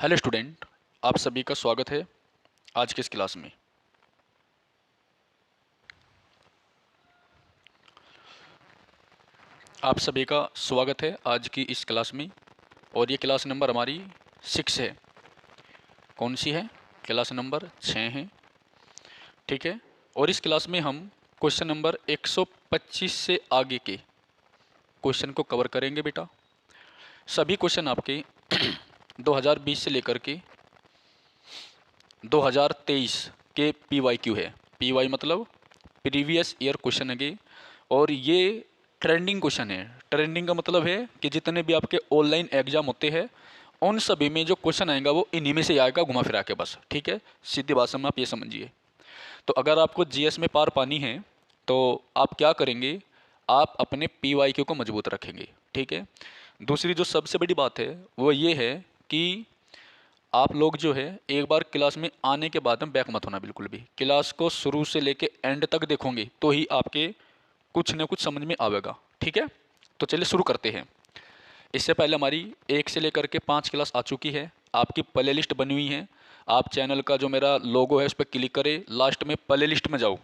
Hello student, आप सभी का स्वागत है आज की इस क्लास में। आप सभी का स्वागत है आज की इस क्लास में और ये क्लास नंबर हमारी 6 है। कौन सी है? क्लास नंबर 6 है। ठीक है। और इस क्लास में हम क्वेश्चन नंबर 125 से आगे के क्वेश्चन को कवर करेंगे बेटा। सभी क्वेश्चन आपके 2020 से लेकर के 2023 के PYQ है। PY मतलब प्रीवियस ईयर क्वेश्चन है और ये ट्रेंडिंग क्वेश्चन है। ट्रेंडिंग का मतलब है कि जितने भी आपके ऑनलाइन एग्जाम होते हैं उन सभी में जो क्वेश्चन आएगा वो इन्हीं में से आएगा, घुमा फिरा के बस। ठीक है, सीधी भाषा में आप ये समझिए। तो अगर आपको जीएस में पार पानी है तो आप क्या करेंगे, आप अपने PYQ को मजबूत रखेंगे। ठीक है। दूसरी जो सबसे बड़ी बात है वो ये है कि आप लोग जो है एक बार क्लास में आने के बाद में बैक मत होना बिल्कुल भी। क्लास को शुरू से लेके एंड तक देखोगे तो ही आपके कुछ न कुछ समझ में आवेगा। ठीक है, तो चलिए शुरू करते हैं। इससे पहले हमारी 1 से लेकर के 5 क्लास आ चुकी है, आपकी प्ले लिस्ट बनी हुई है। आप चैनल का जो मेरा लोगो है उस पर क्लिक करें, लास्ट में प्ले लिस्ट में जाओ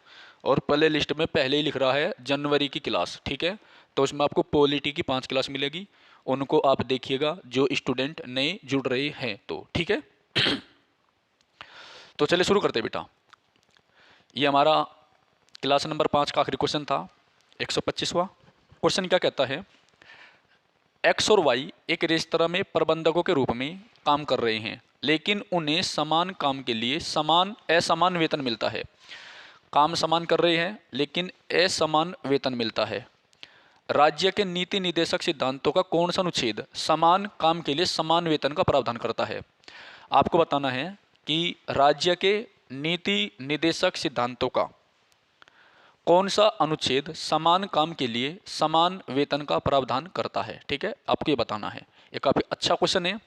और प्ले लिस्ट में पहले ही लिख रहा है जनवरी की क्लास। ठीक है, तो उसमें आपको पॉलिटी की 5 क्लास मिलेगी, उनको आप देखिएगा जो स्टूडेंट नए जुड़ रहे हैं। तो ठीक है, तो चलिए शुरू करते हैं बेटा। ये हमारा क्लास नंबर 5 का आखिरी क्वेश्चन था, 125वां क्वेश्चन। क्या कहता है? एक्स और वाई एक रेस्तरां में प्रबंधकों के रूप में काम कर रहे हैं, लेकिन उन्हें समान काम के लिए समान असमान वेतन मिलता है। काम समान कर रहे हैं लेकिन असमान वेतन मिलता है। राज्य के नीति निदेशक सिद्धांतों का कौन सा अनुच्छेद समान काम के लिए समान वेतन का प्रावधान करता है? आपको बताना है कि राज्य के नीति निदेशक सिद्धांतों का कौन सा अनुच्छेद समान काम के लिए समान वेतन का प्रावधान करता है। ठीक है, आपको ये बताना है। ये काफ़ी अच्छा क्वेश्चन है।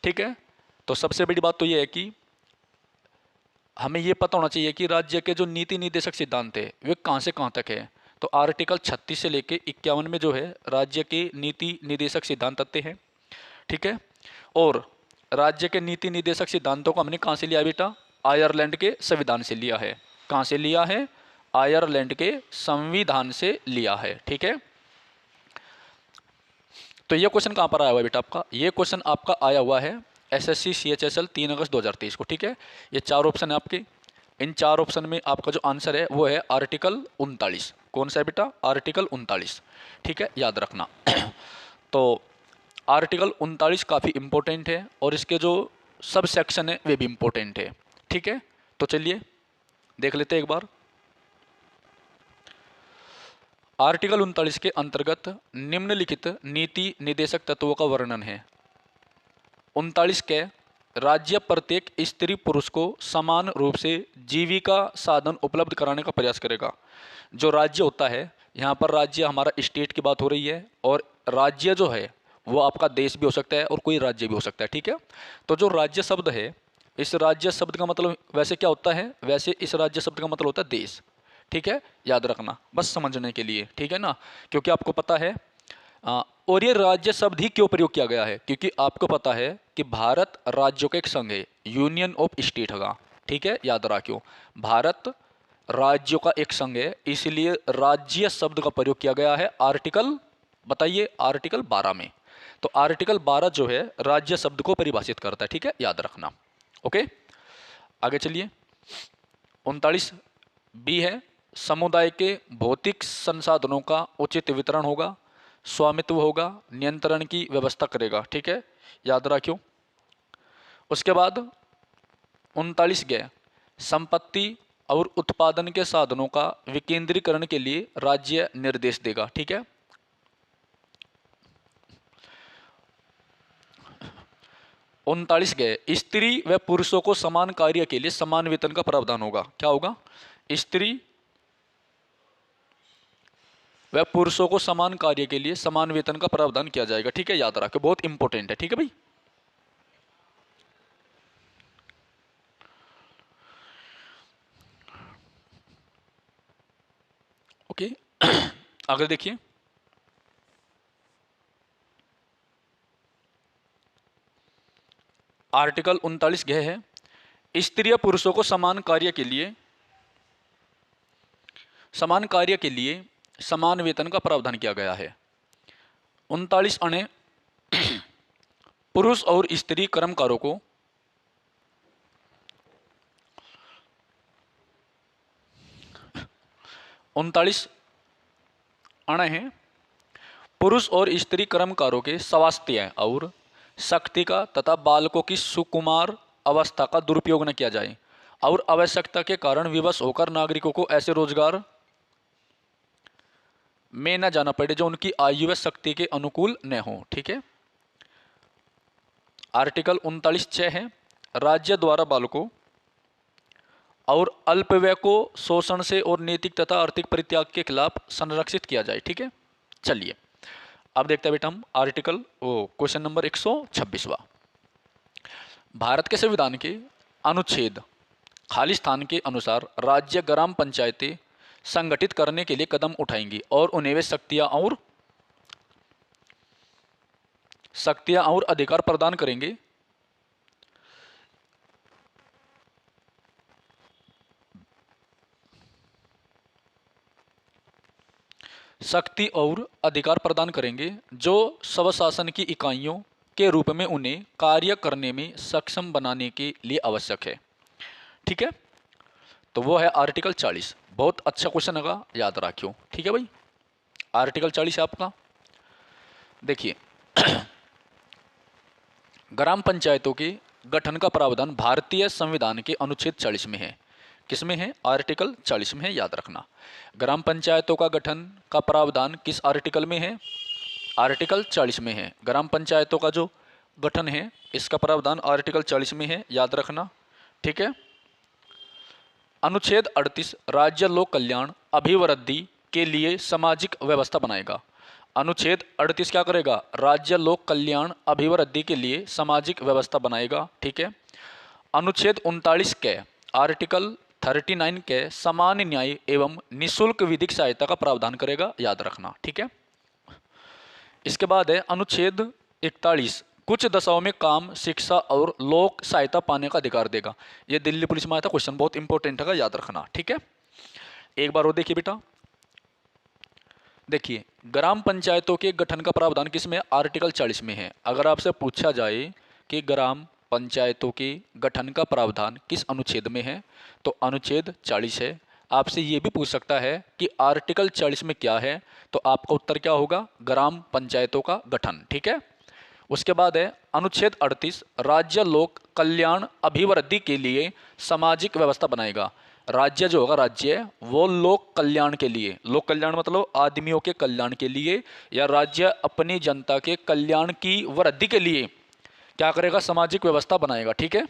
ठीक है, तो सबसे बड़ी बात तो ये है कि हमें ये पता होना चाहिए कि राज्य के जो नीति निर्देशक सिद्धांत है वे कहाँ से कहाँ तक है। तो आर्टिकल 36 से लेके 51 में जो है राज्य के नीति निर्देशक सिद्धांत आते हैं। ठीक है, और राज्य के नीति निर्देशक सिद्धांतों को हमने कहाँ से लिया बेटा? आयरलैंड के संविधान से लिया है। कहाँ से लिया है? आयरलैंड के संविधान से लिया है। ठीक है, तो ये क्वेश्चन कहाँ पर आया हुआ है बेटा आपका? ये क्वेश्चन आपका आया हुआ है SSC CHSL 3 अगस्त 2023 को। ठीक है, ये 4 ऑप्शन है आपके। इन 4 ऑप्शन में आपका जो आंसर है वो है आर्टिकल 39। कौन सा है बेटा? आर्टिकल 39। ठीक है, याद रखना। तो आर्टिकल 39 काफ़ी इंपॉर्टेंट है और इसके जो सब सेक्शन है वे भी इंपॉर्टेंट है। ठीक है, तो चलिए देख लेते हैं एक बार। आर्टिकल 39 के अंतर्गत निम्नलिखित नीति निदेशक तत्वों का वर्णन है। 39 के राज्य प्रत्येक स्त्री पुरुष को समान रूप से जीविका साधन उपलब्ध कराने का प्रयास करेगा। जो राज्य होता है, यहाँ पर राज्य हमारा स्टेट की बात हो रही है और राज्य जो है वो आपका देश भी हो सकता है और कोई राज्य भी हो सकता है। ठीक है, तो जो राज्य शब्द है, इस राज्य शब्द का मतलब वैसे क्या होता है? वैसे इस राज्य शब्द का मतलब होता है देश। ठीक है, याद रखना बस समझने के लिए। ठीक है ना, क्योंकि आपको पता है और ये राज्य शब्द ही क्यों प्रयोग किया गया है? क्योंकि आपको पता है कि भारत राज्यों का एक संघ है, यूनियन ऑफ स्टेट होगा। ठीक है, याद रखियो, भारत राज्यों का एक संघ है, इसलिए राज्य शब्द का प्रयोग किया गया है आर्टिकल, बताइए, आर्टिकल 12 में। तो आर्टिकल 12 जो है राज्य शब्द को परिभाषित करता है। ठीक है, याद रखना। ओके, आगे चलिए। 39 B है, समुदाय के भौतिक संसाधनों का उचित वितरण होगा, स्वामित्व होगा, नियंत्रण की व्यवस्था करेगा। ठीक है, याद रखियो। उसके बाद 39 गए, संपत्ति और उत्पादन के साधनों का विकेंद्रीकरण के लिए राज्य निर्देश देगा। ठीक है, 39 गए, स्त्री व पुरुषों को समान कार्य के लिए समान वेतन का प्रावधान होगा। क्या होगा? स्त्री वह पुरुषों को समान कार्य के लिए समान वेतन का प्रावधान किया जाएगा। ठीक है, याद रखें, बहुत इंपॉर्टेंट है। ठीक है भाई, ओके। आगे देखिए, आर्टिकल 39 यह है, स्त्री पुरुषों को समान कार्य के लिए समान वेतन का प्रावधान किया गया है। 39 अणे पुरुष और स्त्री कर्मकारों को 39 अणे हैं, पुरुष और स्त्री कर्मकारों के स्वास्थ्य और शक्ति का तथा बालकों की सुकुमार अवस्था का दुरुपयोग न किया जाए और आवश्यकता के कारण विवश होकर नागरिकों को ऐसे रोजगार में न जाना पड़े जो उनकी आयु व शक्ति के अनुकूल न हो। ठीक है। आर्टिकल 39(6) है, राज्य द्वारा बालकों और अल्पवय को शोषण से और नैतिक तथा आर्थिक परित्याग के खिलाफ संरक्षित किया जाए। ठीक है। चलिए अब देखते हैं बेटा हम आर्टिकल क्वेश्चन नंबर 126वां। भारत के संविधान के अनुच्छेद खाली स्थान के अनुसार राज्य ग्राम पंचायतें संगठित करने के लिए कदम उठाएंगी और उन्हें वे शक्तियां और अधिकार प्रदान करेंगे शक्ति और अधिकार प्रदान करेंगे जो स्वशासन की इकाइयों के रूप में उन्हें कार्य करने में सक्षम बनाने के लिए आवश्यक है। ठीक है। तो वो है आर्टिकल 40। बहुत अच्छा क्वेश्चन होगा, याद रखियो। ठीक है भाई, आर्टिकल 40 है आपका। देखिए ग्राम पंचायतों के गठन का प्रावधान भारतीय संविधान के अनुच्छेद 40 में है। किसमें है? आर्टिकल 40 में है, याद रखना। ग्राम पंचायतों का गठन का प्रावधान किस आर्टिकल में है? आर्टिकल 40 में है। ग्राम पंचायतों का जो गठन है इसका प्रावधान आर्टिकल 40 में है, याद रखना। ठीक है। अनुच्छेद 38 राज्य लोक कल्याण अभिवृद्धि के लिए सामाजिक व्यवस्था बनाएगा। अनुच्छेद 38 क्या करेगा? राज्य लोक कल्याण अभिवृद्धि के लिए सामाजिक व्यवस्था बनाएगा। ठीक है। अनुच्छेद 39 के आर्टिकल 39 के सामान्य न्याय एवं निःशुल्क विधिक सहायता का प्रावधान करेगा, याद रखना। ठीक है। इसके बाद है अनुच्छेद 41 कुछ दशाओं में काम, शिक्षा और लोक सहायता पाने का अधिकार देगा। ये दिल्ली पुलिस में आया था क्वेश्चन, बहुत इंपॉर्टेंट है, याद रखना। ठीक है। एक बार और देखिए बेटा, देखिए ग्राम पंचायतों के गठन का प्रावधान किसमें? आर्टिकल 40 में है। अगर आपसे पूछा जाए कि ग्राम पंचायतों के गठन का प्रावधान किस अनुच्छेद में है, तो अनुच्छेद 40 है। आपसे ये भी पूछ सकता है कि आर्टिकल 40 में क्या है, तो आपका उत्तर क्या होगा? ग्राम पंचायतों का गठन। ठीक है। उसके बाद है अनुच्छेद 38 राज्य लोक कल्याण अभिवृद्धि के लिए सामाजिक व्यवस्था बनाएगा। राज्य जो होगा, राज्य वो लोक कल्याण के लिए, लोक कल्याण मतलब आदमियों के कल्याण के लिए, या राज्य अपनी जनता के कल्याण की वृद्धि के लिए क्या करेगा? सामाजिक व्यवस्था बनाएगा। ठीक है।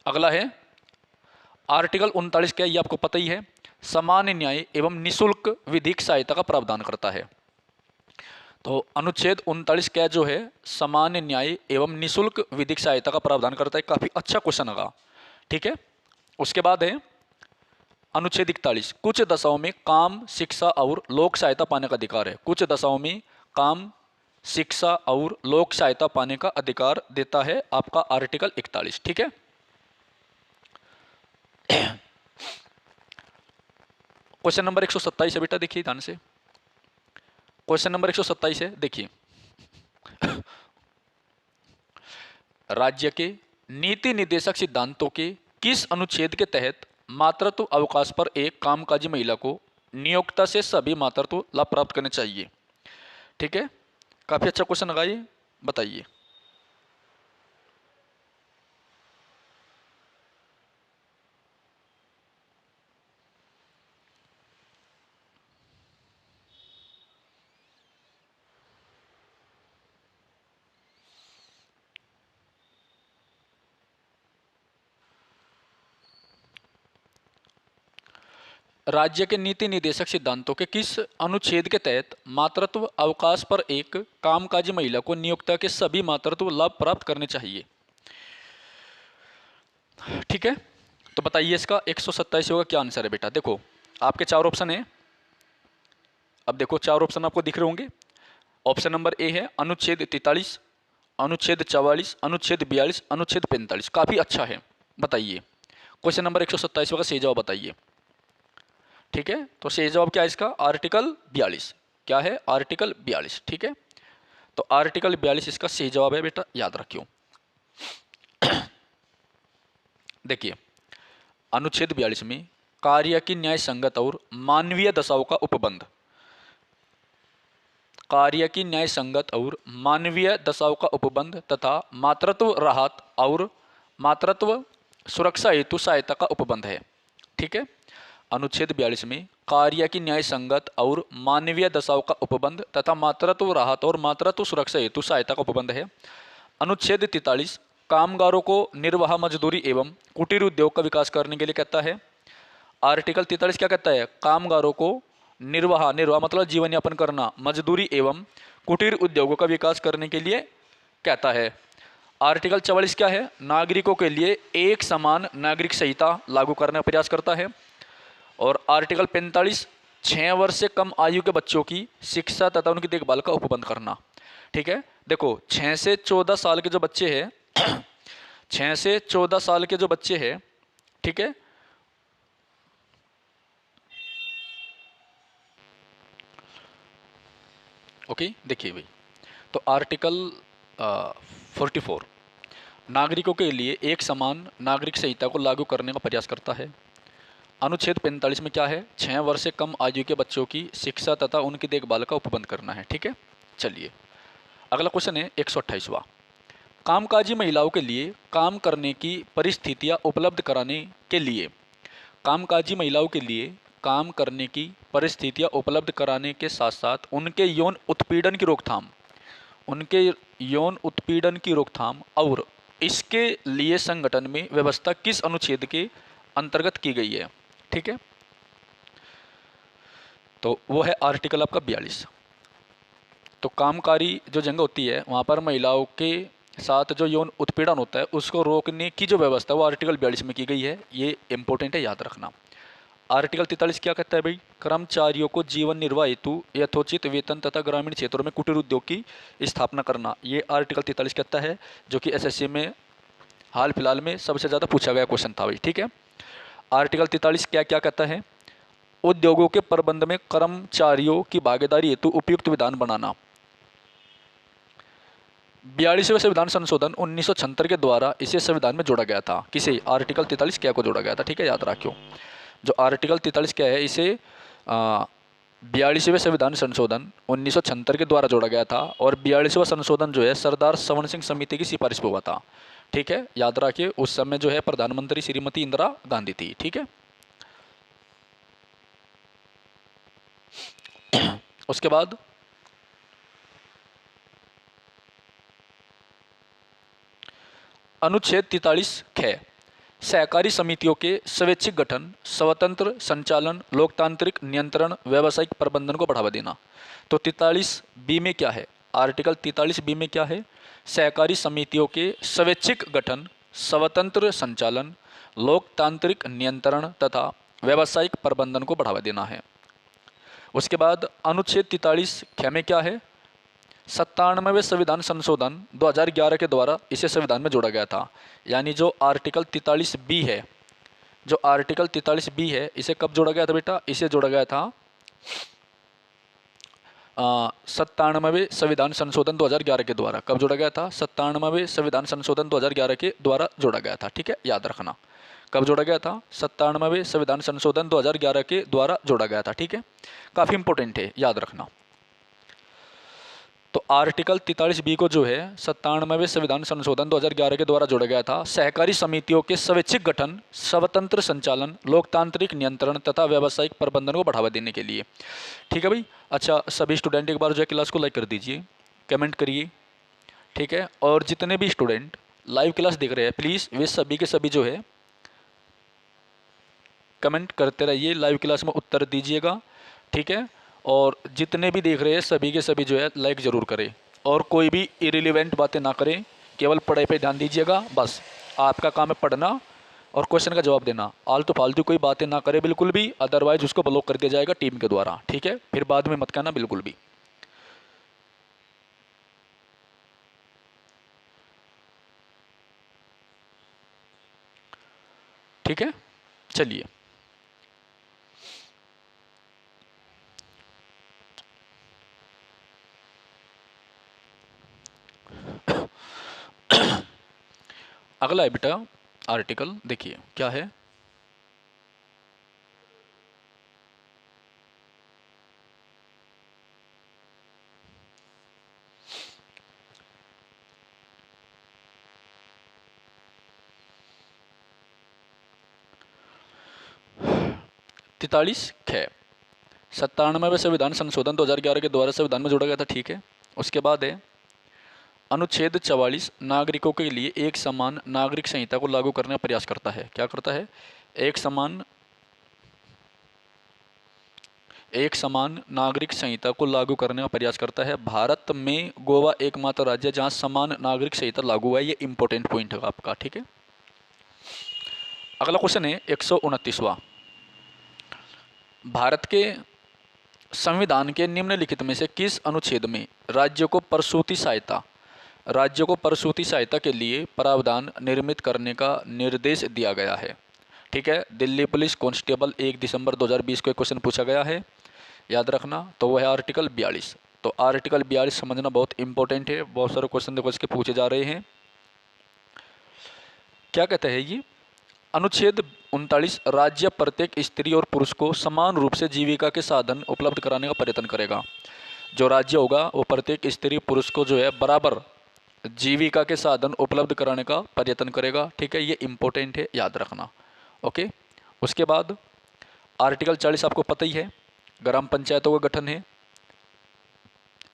अगला है आर्टिकल 39 क्या, ये आपको पता ही है, समान न्याय एवं निःशुल्क विधिक सहायता का प्रावधान करता है। तो अनुच्छेद 39 क्या जो है, समान न्याय एवं निःशुल्क विधिक सहायता का प्रावधान करता है। काफी अच्छा क्वेश्चन होगा। ठीक है। उसके बाद है अनुच्छेद 41 कुछ दशाओं में काम, शिक्षा और लोक सहायता पाने का अधिकार है। कुछ दशाओं में काम, शिक्षा और लोक सहायता पाने का अधिकार देता है आपका आर्टिकल 41। ठीक है। क्वेश्चन नंबर 127 है बेटा, देखिए ध्यान से। क्वेश्चन नंबर 127 है, देखिए राज्य के नीति निर्देशक सिद्धांतों के किस अनुच्छेद के तहत मातृत्व अवकाश पर एक कामकाजी महिला को नियोक्ता से सभी मातृत्व लाभ प्राप्त करने चाहिए? ठीक है। काफी अच्छा क्वेश्चन लगा ये, बताइए। राज्य के नीति निर्देशक सिद्धांतों के किस अनुच्छेद के तहत मातृत्व अवकाश पर एक कामकाजी महिला को नियोक्ता के सभी मातृत्व लाभ प्राप्त करने चाहिए? ठीक है। तो बताइए इसका 127 होगा क्या आंसर है बेटा? देखो आपके 4 ऑप्शन है। अब देखो 4 ऑप्शन आपको दिख रहे होंगे। ऑप्शन नंबर ए है अनुच्छेद 43, अनुच्छेद 44, अनुच्छेद 42, अनुच्छेद 45। काफ़ी अच्छा है। बताइए क्वेश्चन नंबर 127 का सही जवाब बताइए। ठीक है, तो सही जवाब क्या है इसका? आर्टिकल 42। क्या है? आर्टिकल 42। ठीक है, तो आर्टिकल 42 इसका सही जवाब है बेटा, याद रखियो। देखिए अनुच्छेद 42 में कार्य की न्याय संगत और मानवीय दशाओं का उपबंध, कार्य की न्याय संगत और मानवीय दशाओं का उपबंध तथा मातृत्व राहत और मातृत्व सुरक्षा हेतु सहायता का उपबंध है। ठीक है, अनुच्छेद 42 में कार्य की न्याय संगत और मानवीय दशाओं का उपबंध तथा मातृत्व राहत और मातृत्व सुरक्षा हेतु सहायता का उपबंध है। अनुच्छेद 43 कामगारों को निर्वाह मजदूरी एवं कुटीर उद्योग का विकास करने के लिए कहता है। आर्टिकल 43 क्या कहता है? कामगारों को निर्वाह, निर्वाह मतलब जीवन यापन करना, मजदूरी एवं कुटीर उद्योगों का विकास करने के लिए कहता है। आर्टिकल 44 क्या है? नागरिकों के लिए एक समान नागरिक संहिता लागू करने का प्रयास करता है। और आर्टिकल 45 6 वर्ष से कम आयु के बच्चों की शिक्षा तथा उनकी देखभाल का उपबंध करना। ठीक है, देखो 6 से 14 साल के जो बच्चे हैं 6 से 14 साल के जो बच्चे हैं, ठीक है, ओके, देखिए भाई, तो आर्टिकल 44 नागरिकों के लिए एक समान नागरिक संहिता को लागू करने का प्रयास करता है। अनुच्छेद 45 में क्या है? 6 वर्ष से कम आयु के बच्चों की शिक्षा तथा उनकी देखभाल का उपबंध करना है। ठीक है, चलिए अगला क्वेश्चन है 128वां। कामकाजी महिलाओं के लिए काम करने की परिस्थितियां उपलब्ध कराने के लिए, कामकाजी महिलाओं के लिए काम करने की परिस्थितियां उपलब्ध कराने के साथ साथ उनके यौन उत्पीड़न की रोकथाम, उनके यौन उत्पीड़न की रोकथाम और इसके लिए संगठन में व्यवस्था किस अनुच्छेद के अंतर्गत की गई है? ठीक है, तो वो है आर्टिकल आपका 42। तो कामकारी जो जगह होती है वहाँ पर महिलाओं के साथ जो यौन उत्पीड़न होता है उसको रोकने की जो व्यवस्था है वो आर्टिकल 42 में की गई है। ये इंपॉर्टेंट है, याद रखना। आर्टिकल 43 क्या कहता है भाई? कर्मचारियों को जीवन निर्वाह हेतु यथोचित वेतन तथा ग्रामीण क्षेत्रों में कुटीर उद्योग की स्थापना करना। ये आर्टिकल 43 कहता है, जो कि एसएससी में हाल फिलहाल में सबसे ज़्यादा पूछा गया क्वेश्चन था भाई। ठीक है, आर्टिकल 43 क्या क्या कहता है? उद्योगों के प्रबंध में कर्मचारियों की भागीदारी हेतु उपयुक्त विधान बनाना। 42वें संविधान संशोधन 1976 के द्वारा इसे संविधान में जोड़ा गया था। किसे? आर्टिकल 43 क्या को जोड़ा गया था। ठीक है, याद रखियो, जो आर्टिकल 43 क्या है इसे 42वें संविधान संशोधन 1976 के द्वारा जोड़ा गया था। और 42वां संशोधन जो है सरदार सवन सिंह समिति की सिफारिश पर हुआ था। ठीक है, याद रखिए, उस समय जो है प्रधानमंत्री श्रीमती इंदिरा गांधी थी। ठीक है, उसके बाद अनुच्छेद 43 ख सहकारी समितियों के स्वैच्छिक गठन, स्वतंत्र संचालन, लोकतांत्रिक नियंत्रण, व्यावसायिक प्रबंधन को बढ़ावा देना। तो 43 बी में क्या है? आर्टिकल 43 बी में क्या है? सहकारी समितियों के स्वैच्छिक गठन, स्वतंत्र संचालन, लोकतांत्रिक नियंत्रण तथा व्यावसायिक प्रबंधन को बढ़ावा देना है। उसके बाद अनुच्छेद 43 ख में क्या है? 97वें संविधान संशोधन 2011 के द्वारा इसे संविधान में जोड़ा गया था। यानी जो आर्टिकल 43 बी है, जो आर्टिकल 43 बी है, इसे कब जोड़ा गया था बेटा? इसे जोड़ा गया था 97वें संविधान संशोधन 2011 के द्वारा। कब जोड़ा गया था? 97वें संविधान संशोधन 2011 के द्वारा जोड़ा गया था। ठीक है, याद रखना, कब जोड़ा गया था? 97वें संविधान संशोधन 2011 के द्वारा जोड़ा गया था। ठीक है, काफ़ी इंपॉर्टेंट है, याद रखना। तो आर्टिकल 43 बी को जो है 97वें संविधान संशोधन 2011 के द्वारा जोड़ा गया था सहकारी समितियों के स्वैच्छिक गठन, स्वतंत्र संचालन, लोकतांत्रिक नियंत्रण तथा व्यावसायिक प्रबंधन को बढ़ावा देने के लिए। ठीक है भाई, अच्छा सभी स्टूडेंट एक बार जो है क्लास को लाइक कर दीजिए, कमेंट करिए। ठीक है, और जितने भी स्टूडेंट लाइव क्लास देख रहे हैं प्लीज़ वे सभी के सभी जो है कमेंट करते रहिए, लाइव क्लास में उत्तर दीजिएगा। ठीक है, और जितने भी देख रहे हैं सभी के सभी जो है लाइक ज़रूर करें और कोई भी इरिलीवेंट बातें ना करें, केवल पढ़ाई पे ध्यान दीजिएगा। बस आपका काम है पढ़ना और क्वेश्चन का जवाब देना। आलतू फालतू कोई बातें ना करें बिल्कुल भी, अदरवाइज उसको ब्लॉक कर दिया जाएगा टीम के द्वारा। ठीक है, फिर बाद में मत कहना बिल्कुल भी। ठीक है, चलिए अगला है बेटा आर्टिकल, देखिए क्या है। तैतालीस ख 97वें संविधान संशोधन 2011 के द्वारा संविधान में जोड़ा गया था, ठीक है। उसके बाद है अनुच्छेद 44 नागरिकों के लिए एक समान नागरिक संहिता को लागू करने का प्रयास करता है। क्या करता है? एक समान नागरिक संहिता को लागू करने का प्रयास करता है। भारत में गोवा एकमात्र राज्य है जहां समान नागरिक संहिता लागू है। ये इंपॉर्टेंट पॉइंट है आपका, ठीक है। अगला क्वेश्चन है 129वां, भारत के संविधान के निम्नलिखित में से किस अनुच्छेद में राज्यों को प्रसूति सहायता के लिए प्रावधान निर्मित करने का निर्देश दिया गया है? ठीक है, दिल्ली पुलिस कांस्टेबल 1 दिसंबर 2020 को एक क्वेश्चन पूछा गया है, याद रखना। तो वह है आर्टिकल 42। तो आर्टिकल 42 समझना बहुत इंपॉर्टेंट है, बहुत सारे क्वेश्चन देखो इसके पूछे जा रहे हैं। क्या कहते हैं ये? अनुच्छेद 39 राज्य प्रत्येक स्त्री और पुरुष को समान रूप से जीविका के साधन उपलब्ध कराने का प्रयत्न करेगा। जो राज्य होगा वो प्रत्येक स्त्री पुरुष को जो है बराबर जीविका के साधन उपलब्ध कराने का प्रयत्न करेगा, ठीक है। ये इंपॉर्टेंट है, याद रखना, ओके। उसके बाद आर्टिकल 40 आपको पता ही है, ग्राम पंचायतों का गठन है।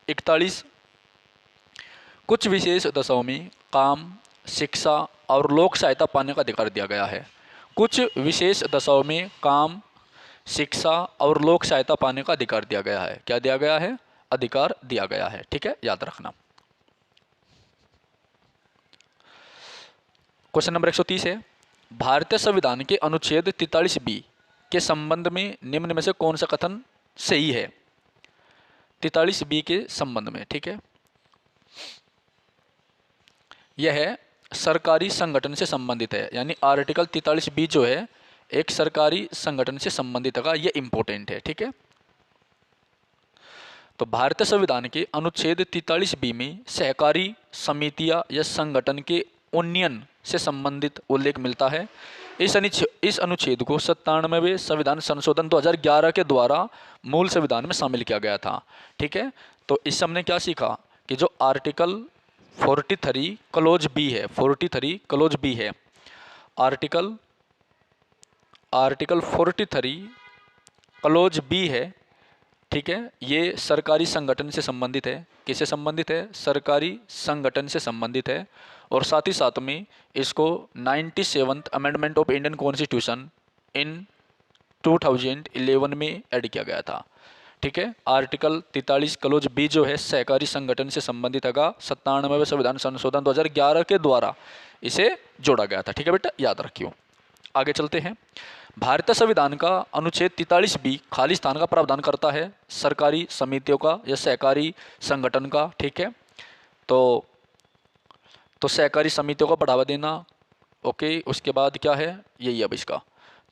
41 कुछ विशेष दशाओं में काम, शिक्षा और लोक सहायता पाने का अधिकार दिया गया है। कुछ विशेष दशाओं में काम, शिक्षा और लोक सहायता पाने का अधिकार दिया गया है। क्या दिया गया है? अधिकार दिया गया है, ठीक है, याद रखना। क्वेश्चन नंबर 130 है, भारतीय संविधान के अनुच्छेद 43B के संबंध में निम्न में से कौन सा कथन सही है? 43B के संबंध में, ठीक है, यह है सरकारी संगठन से संबंधित है। यानी आर्टिकल 43B जो है एक सरकारी संगठन से संबंधित होगा, यह इंपॉर्टेंट है, ठीक है। तो भारतीय संविधान के अनुच्छेद 43B में सहकारी समितियां या संगठन के उन्नयन से संबंधित उल्लेख मिलता है। इस अनुच्छेद को 97वें संविधान संशोधन 2011 के द्वारा मूल संविधान में शामिल किया गया था, ठीक है। तो इस हमने क्या सीखा कि जो आर्टिकल 43 क्लोज बी है, 43 क्लोज बी है, आर्टिकल 43 क्लोज बी है, ठीक है। ये सरकारी संगठन से संबंधित है। किससे संबंधित है? सरकारी संगठन से संबंधित है। और साथ ही साथ में इसको 97th amendment of Indian constitution in 2011 में ऐड किया गया था, ठीक है। आर्टिकल 43 क्लोज बी जो है सहकारी संगठन से संबंधित है, 97वें संविधान संशोधन 2011 के द्वारा इसे जोड़ा गया था, ठीक है बेटा, याद रखियो। आगे चलते हैं। भारतीय संविधान का अनुच्छेद 43B खाली स्थान का प्रावधान करता है सरकारी समितियों का या सहकारी संगठन का, ठीक है। तो सहकारी समितियों को बढ़ावा देना, ओके। उसके बाद क्या है, यही अब इसका,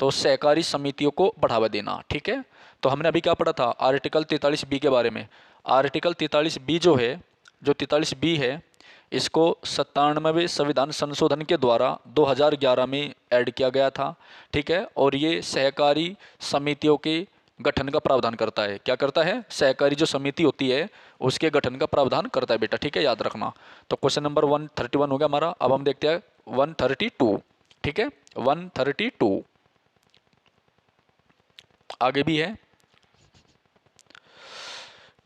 तो सहकारी समितियों को बढ़ावा देना, ठीक है। तो हमने अभी क्या पढ़ा था आर्टिकल 43B के बारे में। आर्टिकल 43B जो है, जो 43B है, इसको 97वें संविधान संशोधन के द्वारा 2011 में ऐड किया गया था, ठीक है। और ये सहकारी समितियों के गठन का प्रावधान करता है। क्या करता है? सहकारी जो समिति होती है उसके गठन का प्रावधान करता है बेटा, ठीक है, याद रखना। तो क्वेश्चन नंबर 131 हो गया हमारा। अब हम देखते हैं 132, ठीक है, 132 आगे भी है।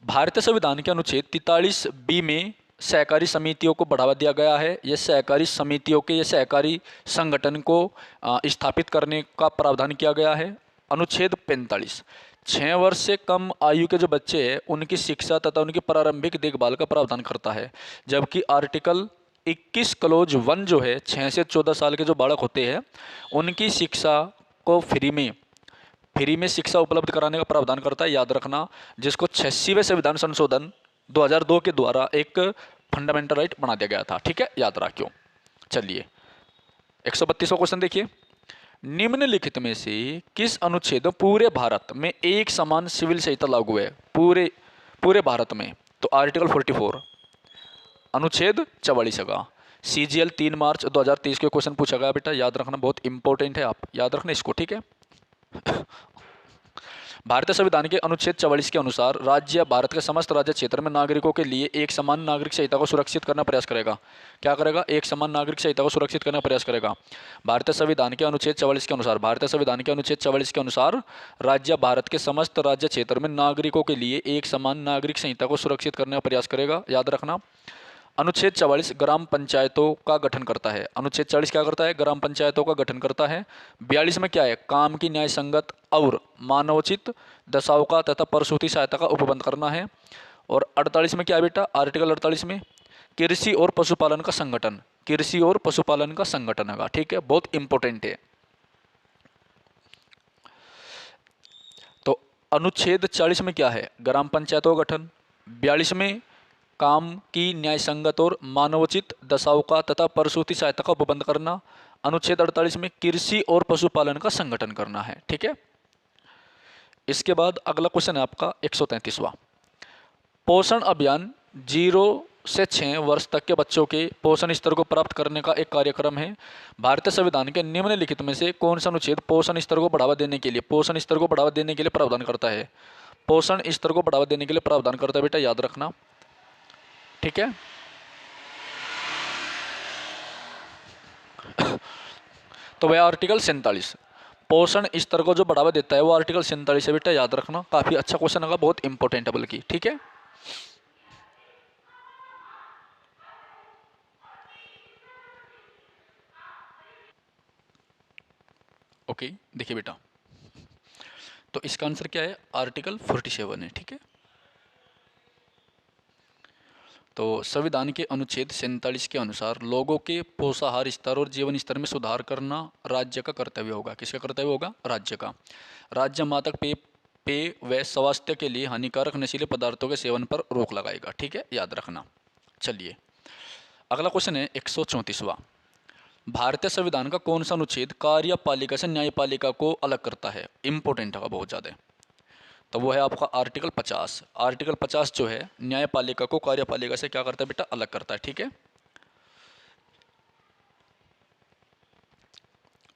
भारतीय संविधान के अनुच्छेद 43B में सहकारी समितियों को बढ़ावा दिया गया है। यह सहकारी समितियों के, यह सहकारी संगठन को स्थापित करने का प्रावधान किया गया है। अनुच्छेद 45 6 वर्ष से कम आयु के जो बच्चे हैं उनकी शिक्षा तथा उनकी प्रारंभिक देखभाल का प्रावधान करता है। जबकि आर्टिकल 21 क्लोज 1 जो है 6 से 14 साल के जो बालक होते हैं उनकी शिक्षा को फ्री में शिक्षा उपलब्ध कराने का प्रावधान करता है, याद रखना। जिसको 86वें संविधान संशोधन 2002 के द्वारा एक फंडामेंटल राइट बना दिया गया था, ठीक है, याद रखियो। चलिए 132वां क्वेश्चन देखिए। निम्नलिखित में से किस अनुच्छेद में पूरे भारत में एक समान सिविल संहिता लागू है? पूरे पूरे भारत में, तो आर्टिकल 44, अनुच्छेद 44 का। CGL 3 मार्च 2023 के क्वेश्चन पूछा गया बेटा, याद रखना, बहुत इंपॉर्टेंट है, आप याद रखना इसको, ठीक है। भारतीय संविधान के अनुच्छेद 44 के अनुसार राज्य भारत के समस्त राज्य क्षेत्र में नागरिकों के लिए एक समान नागरिक संहिता को सुरक्षित करना प्रयास करेगा। क्या करेगा? एक समान नागरिक संहिता को सुरक्षित करने का प्रयास करेगा। भारतीय संविधान के अनुच्छेद 44 के अनुसार, भारतीय संविधान के अनुच्छेद 44 के अनुसार राज्य भारत के समस्त राज्य क्षेत्र में नागरिकों के लिए एक समान नागरिक संहिता को सुरक्षित करने का प्रयास करेगा, याद रखना। अनुच्छेद 44 ग्राम पंचायतों का गठन करता है। अनुच्छेद 40 क्या करता है? ग्राम पंचायतों का गठन करता है। 42 में क्या है? काम की न्याय संगत और मानवोचित दशाओं का तथा प्रसूति सहायता का उपबंध करना है। और 48 में क्या है बेटा? आर्टिकल 48 में कृषि और पशुपालन का संगठन, कृषि और पशुपालन का संगठन है, ठीक है, बहुत इंपॉर्टेंट है। तो अनुच्छेद 40 में क्या है? ग्राम पंचायतों का गठन। 42 में काम की न्याय संगत और मानवोचित दशाओं का तथा प्रसूति सहायता का उपबंध करना। अनुच्छेद 48 में कृषि और पशुपालन का संगठन करना है, ठीक है। इसके बाद अगला क्वेश्चन है आपका 133वां। पोषण अभियान 0 से 6 वर्ष तक के बच्चों के पोषण स्तर को प्राप्त करने का एक कार्यक्रम है। भारतीय संविधान के निम्नलिखित में से कौन सा अनुच्छेद पोषण स्तर को बढ़ावा देने के लिए प्रावधान करता है? पोषण स्तर को बढ़ावा देने के लिए प्रावधान करता है बेटा, याद रखना, ठीक है। तो वह आर्टिकल 47 पोषण स्तर को जो बढ़ावा देता है वो आर्टिकल 47 है बेटा, याद रखना। काफी अच्छा क्वेश्चन होगा, बहुत इंपॉर्टेंट है बल्कि, ठीक है। ओके, देखिए बेटा, तो इसका आंसर क्या है? आर्टिकल 47 है, ठीक है। तो संविधान के अनुच्छेद 47 के अनुसार लोगों के पोषाहार स्तर और जीवन स्तर में सुधार करना राज्य का कर्तव्य होगा। किसका कर्तव्य होगा? राज्य का। राज्य मादक पेय व स्वास्थ्य के लिए हानिकारक नशीले पदार्थों के सेवन पर रोक लगाएगा, ठीक है, याद रखना। चलिए अगला क्वेश्चन है 134वां। भारतीय संविधान का कौन सा अनुच्छेद कार्यपालिका से न्यायपालिका को अलग करता है? इंपॉर्टेंट होगा बहुत ज़्यादा। तो वो है आपका आर्टिकल 50। आर्टिकल 50 जो है न्यायपालिका को कार्यपालिका से क्या करता है बेटा? अलग करता है, ठीक है।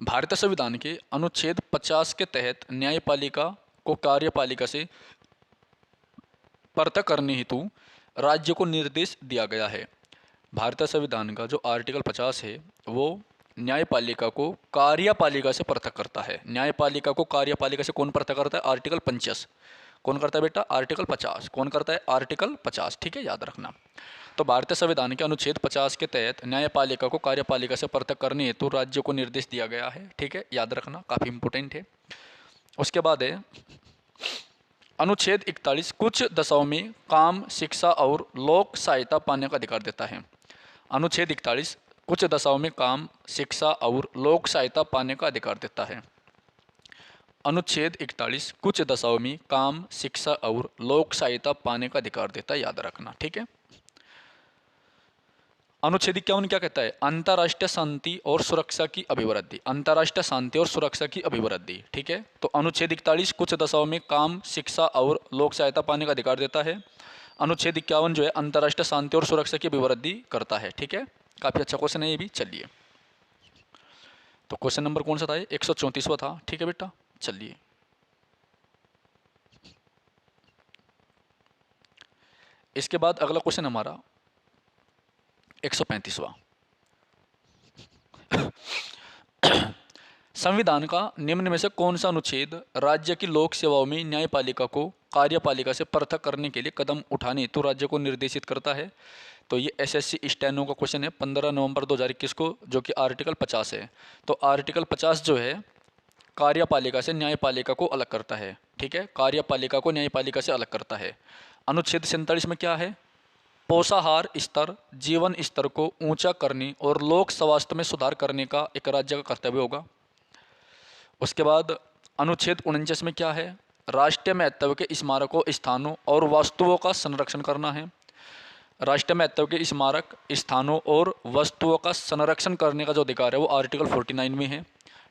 भारतीय संविधान के अनुच्छेद 50 के तहत न्यायपालिका को कार्यपालिका से पृथक करने हेतु राज्य को निर्देश दिया गया है। भारतीय संविधान का जो आर्टिकल 50 है वो न्यायपालिका को कार्यपालिका से पृथक करता है। न्यायपालिका को कार्यपालिका से कौन पृथक करता है? आर्टिकल 50 कौन करता है बेटा? आर्टिकल 50 कौन करता है? आर्टिकल 50, ठीक है, याद रखना। तो भारतीय संविधान के अनुच्छेद 50 के तहत न्यायपालिका को कार्यपालिका से पृथक करने हेतु राज्य को निर्देश दिया गया है, ठीक है, याद रखना, काफ़ी इंपोर्टेंट है। उसके बाद है अनुच्छेद 41 कुछ दशाओं में काम, शिक्षा और लोक सहायता पाने का अधिकार देता है। अनुच्छेद 41 कुछ दशाओं में काम, शिक्षा और लोक सहायता पाने का अधिकार देता है। अनुच्छेद 41 कुछ दशाओं में काम, शिक्षा और लोक सहायता पाने का अधिकार देता है, याद रखना, ठीक है। अनुच्छेद 51 क्या कहता है? अंतर्राष्ट्रीय शांति और सुरक्षा की अभिवृद्धि, अंतर्राष्ट्रीय शांति और सुरक्षा की अभिवृद्धि, ठीक है। तो अनुच्छेद 41 कुछ दशाओं में काम, शिक्षा और लोक सहायता पाने का अधिकार देता है। अनुच्छेद 51 जो है अंतर्राष्ट्रीय शांति और सुरक्षा की अभिवृद्धि करता है, ठीक है। काफी अच्छा क्वेश्चन है ये भी। चलिए तो क्वेश्चन नंबर कौन सा था? 134वां था, ठीक है बेटा। चलिए इसके बाद अगला क्वेश्चन हमारा 135वां। संविधान का निम्न में से कौन सा अनुच्छेद राज्य की लोक सेवाओं में न्यायपालिका को कार्यपालिका से पृथक करने के लिए कदम उठाने हेतु राज्य को निर्देशित करता है? तो ये एसएससी स्टेनो का क्वेश्चन है 15 नवंबर 2021 को, जो कि आर्टिकल 50 है। तो आर्टिकल 50 जो है कार्यपालिका से न्यायपालिका को अलग करता है, ठीक है, कार्यपालिका को न्यायपालिका से अलग करता है। अनुच्छेद 47 में क्या है? पोषाहार स्तर, जीवन स्तर को ऊंचा करने और लोक स्वास्थ्य में सुधार करने का एक राज्य का कर्तव्य होगा। उसके बाद अनुच्छेद 49 में क्या है? राष्ट्रीय महत्व के स्मारकों, स्थानों और वस्तुओं का संरक्षण करना है। राष्ट्रीय महत्व के स्मारक, स्थानों और वस्तुओं का संरक्षण करने का जो अधिकार है वो आर्टिकल 49 में है,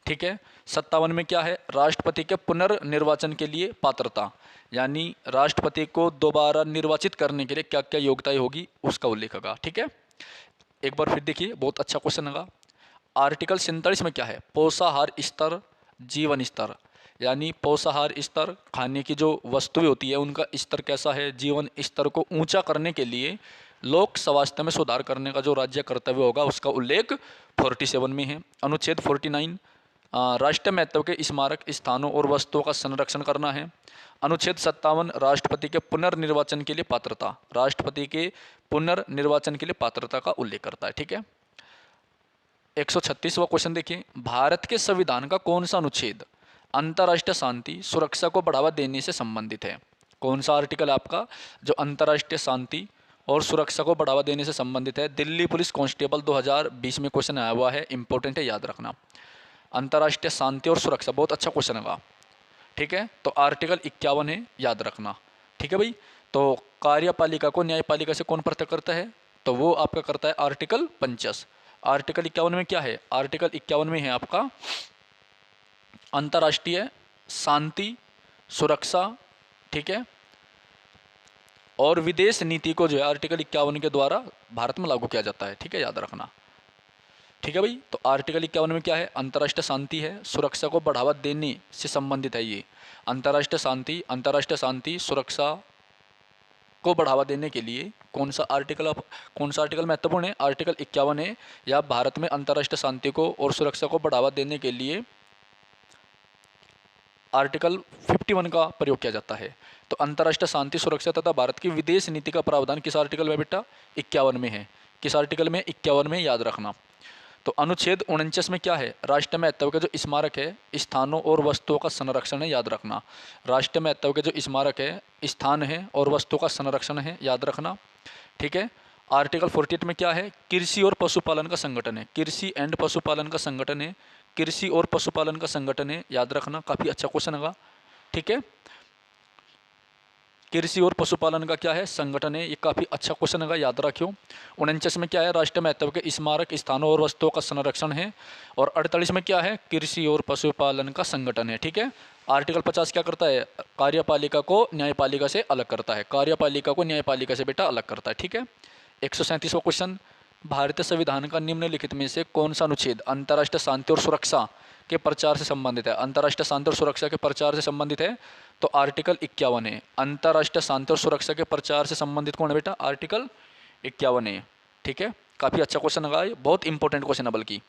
ठीक है। 57 में क्या है, राष्ट्रपति के पुनर्निर्वाचन के लिए पात्रता, यानी राष्ट्रपति को दोबारा निर्वाचित करने के लिए क्या क्या योग्यताएं होगी उसका उल्लेख होगा। ठीक है, एक बार फिर देखिए, बहुत अच्छा क्वेश्चन होगा। आर्टिकल 47 में क्या है, पोषाहार स्तर, जीवन स्तर, यानी पोषाहार स्तर, खाने की जो वस्तुएं होती है उनका स्तर कैसा है, जीवन स्तर को ऊंचा करने के लिए लोक स्वास्थ्य में सुधार करने का जो राज्य कर्तव्य होगा उसका उल्लेख 47 में है। अनुच्छेद 49 राष्ट्रीय महत्व के स्मारक स्थानों और वस्तुओं का संरक्षण करना है। अनुच्छेद 57 राष्ट्रपति के पुनर्निर्वाचन के लिए पात्रता, राष्ट्रपति के पुनर्निर्वाचन के लिए पात्रता का उल्लेख करता है। ठीक है, 136वां क्वेश्चन देखिए, भारत के संविधान का कौन सा अनुच्छेद अंतर्राष्ट्रीय शांति सुरक्षा को बढ़ावा देने से संबंधित है? कौन सा आर्टिकल आपका जो अंतर्राष्ट्रीय शांति और सुरक्षा को बढ़ावा देने से संबंधित है? दिल्ली पुलिस कांस्टेबल 2020 में क्वेश्चन आया हुआ है, इंपॉर्टेंट है, याद रखना। अंतर्राष्ट्रीय शांति और सुरक्षा, बहुत अच्छा क्वेश्चन होगा। ठीक है, तो आर्टिकल 51 है, याद रखना। ठीक है भाई, तो कार्यपालिका को न्यायपालिका से कौन पृथक करता है? तो वो आपका करता है आर्टिकल 50। आर्टिकल 51 में क्या है? आर्टिकल 51 में है आपका अंतर्राष्ट्रीय शांति सुरक्षा, ठीक है, और विदेश नीति को जो है आर्टिकल 51 के द्वारा भारत में लागू किया जाता है। ठीक है, याद रखना। ठीक है भाई, तो आर्टिकल 51 में क्या है? अंतर्राष्ट्रीय शांति है, सुरक्षा को बढ़ावा देने से संबंधित है ये। अंतर्राष्ट्रीय शांति सुरक्षा को बढ़ावा देने के लिए कौन सा आर्टिकल महत्वपूर्ण है? आर्टिकल 51 है, या भारत में अंतर्राष्ट्रीय शांति को और सुरक्षा को बढ़ावा देने के लिए आर्टिकल 51 का प्रयोग किया जाता है। तो अंतर्राष्ट्रीय शांति सुरक्षा तथा भारत की विदेश नीति का प्रावधान किस आर्टिकल में बेटा? 51 में है। किस आर्टिकल में? 51 में, याद रखना। तो अनुच्छेद 49 में क्या है? राष्ट्रीय महत्व के जो स्मारक है स्थानों और वस्तुओं का संरक्षण है, याद रखना। राष्ट्रीय महत्व के जो स्मारक है, स्थान है और वस्तुओं का संरक्षण है, याद रखना। ठीक है, आर्टिकल 48 में क्या है? कृषि और पशुपालन का संगठन है, कृषि एंड पशुपालन का संगठन है, कृषि और पशुपालन का संगठन है, याद रखना। काफ़ी अच्छा क्वेश्चन होगा। ठीक है, कृषि और पशुपालन का क्या है? संगठन है, ये काफ़ी अच्छा क्वेश्चन होगा, याद रखियो। 49 में क्या है? राष्ट्रीय महत्व के स्मारक स्थानों और वस्तुओं का संरक्षण है। और 48 में क्या है? कृषि और पशुपालन का संगठन है। ठीक है, आर्टिकल 50 क्या करता है? कार्यपालिका को न्यायपालिका से अलग करता है, कार्यपालिका को न्यायपालिका से बेटा अलग करता है। ठीक है, 137वां क्वेश्चन, भारतीय संविधान का निम्नलिखित में से कौन सा अनुच्छेद अंतर्राष्ट्रीय शांति और सुरक्षा के प्रचार से संबंधित है? अंतर्राष्ट्रीय शांति और सुरक्षा के प्रचार से संबंधित है, तो आर्टिकल 51 है। अंतर्राष्ट्रीय शांति और सुरक्षा के प्रचार से संबंधित कौन है बेटा? आर्टिकल 51 है। ठीक है, काफ़ी अच्छा क्वेश्चन होगा, बहुत इंपॉर्टेंट क्वेश्चन है बल्कि।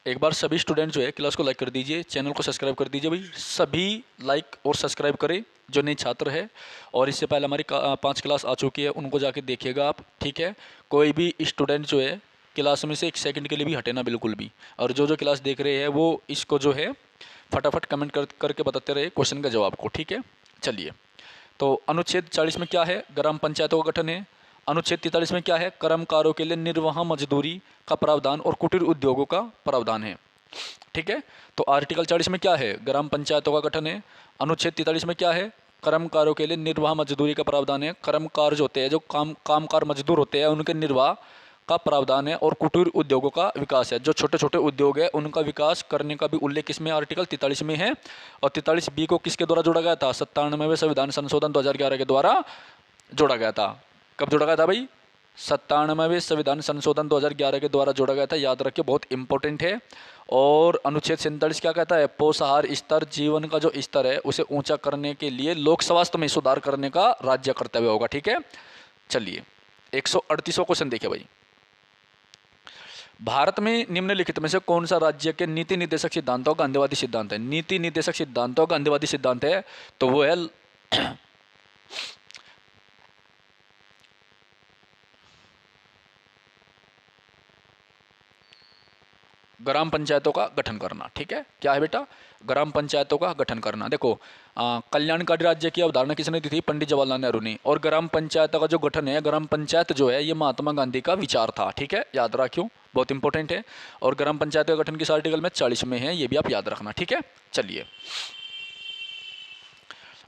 एक बार सभी स्टूडेंट जो है क्लास को लाइक कर दीजिए, चैनल को सब्सक्राइब कर दीजिए भाई, सभी लाइक और सब्सक्राइब करें जो नए छात्र है। और इससे पहले हमारी 5 क्लास आ चुकी है, उनको जाके देखिएगा आप। ठीक है, कोई भी स्टूडेंट जो है क्लास में से 1 सेकंड के लिए भी हटे ना, बिल्कुल भी। और जो क्लास देख रहे हैं वो इसको जो है फटाफट कमेंट करके बताते रहे क्वेश्चन का जवाब को। ठीक है, चलिए। तो अनुच्छेद 40 में क्या है? ग्राम पंचायतों का गठन है। अनुच्छेद 43 में क्या है? कर्मकारों के लिए निर्वाह मजदूरी का प्रावधान और कुटीर उद्योगों का प्रावधान है। ठीक है, तो आर्टिकल 40 में क्या है? ग्राम पंचायतों का गठन है। अनुच्छेद 43 में क्या है? कर्मकारों के लिए निर्वाह मजदूरी का प्रावधान है। कर्मकार जो होते हैं, जो कामकार मजदूर होते हैं, उनके निर्वाह का प्रावधान है। और कुटीर उद्योगों का विकास है, जो छोटे छोटे उद्योग है उनका विकास करने का भी उल्लेख किसमें? आर्टिकल 43 में है। और 43B को किसके द्वारा जोड़ा गया था? 97वें संविधान संशोधन 2011 के द्वारा जोड़ा गया था। कब जोड़ा गया था भाई? 97वें संविधान संशोधन 2011 के द्वारा जोड़ा गया था, याद रखिए, बहुत इंपॉर्टेंट है। और अनुच्छेद 47 क्या कहता है? पोषाहार स्तर, जीवन का जो स्तर है उसे ऊंचा करने के लिए लोक स्वास्थ्य में सुधार करने का राज्य कर्तव्य होगा। ठीक है, चलिए 138वां क्वेश्चन देखिए भाई, भारत में निम्नलिखित में से कौन सा राज्य के नीति निर्देशक सिद्धांतों का गांधीवादी सिद्धांत है? नीति निर्देशक सिद्धांतों का गांधीवादी सिद्धांत है, तो वो है ग्राम पंचायतों का गठन करना। ठीक है, क्या है बेटा? ग्राम पंचायतों का गठन करना। देखो, कल्याणकारी राज्य की अवधारणा किसने दी थी? पंडित जवाहरलाल नेहरू ने। और ग्राम पंचायतों का जो गठन है, ग्राम पंचायत जो है, ये महात्मा गांधी का विचार था। ठीक है, याद रखियो, बहुत इंपॉर्टेंट है। और ग्राम पंचायत का गठन किस आर्टिकल में? 40 में है, ये भी आप याद रखना। ठीक है, चलिए।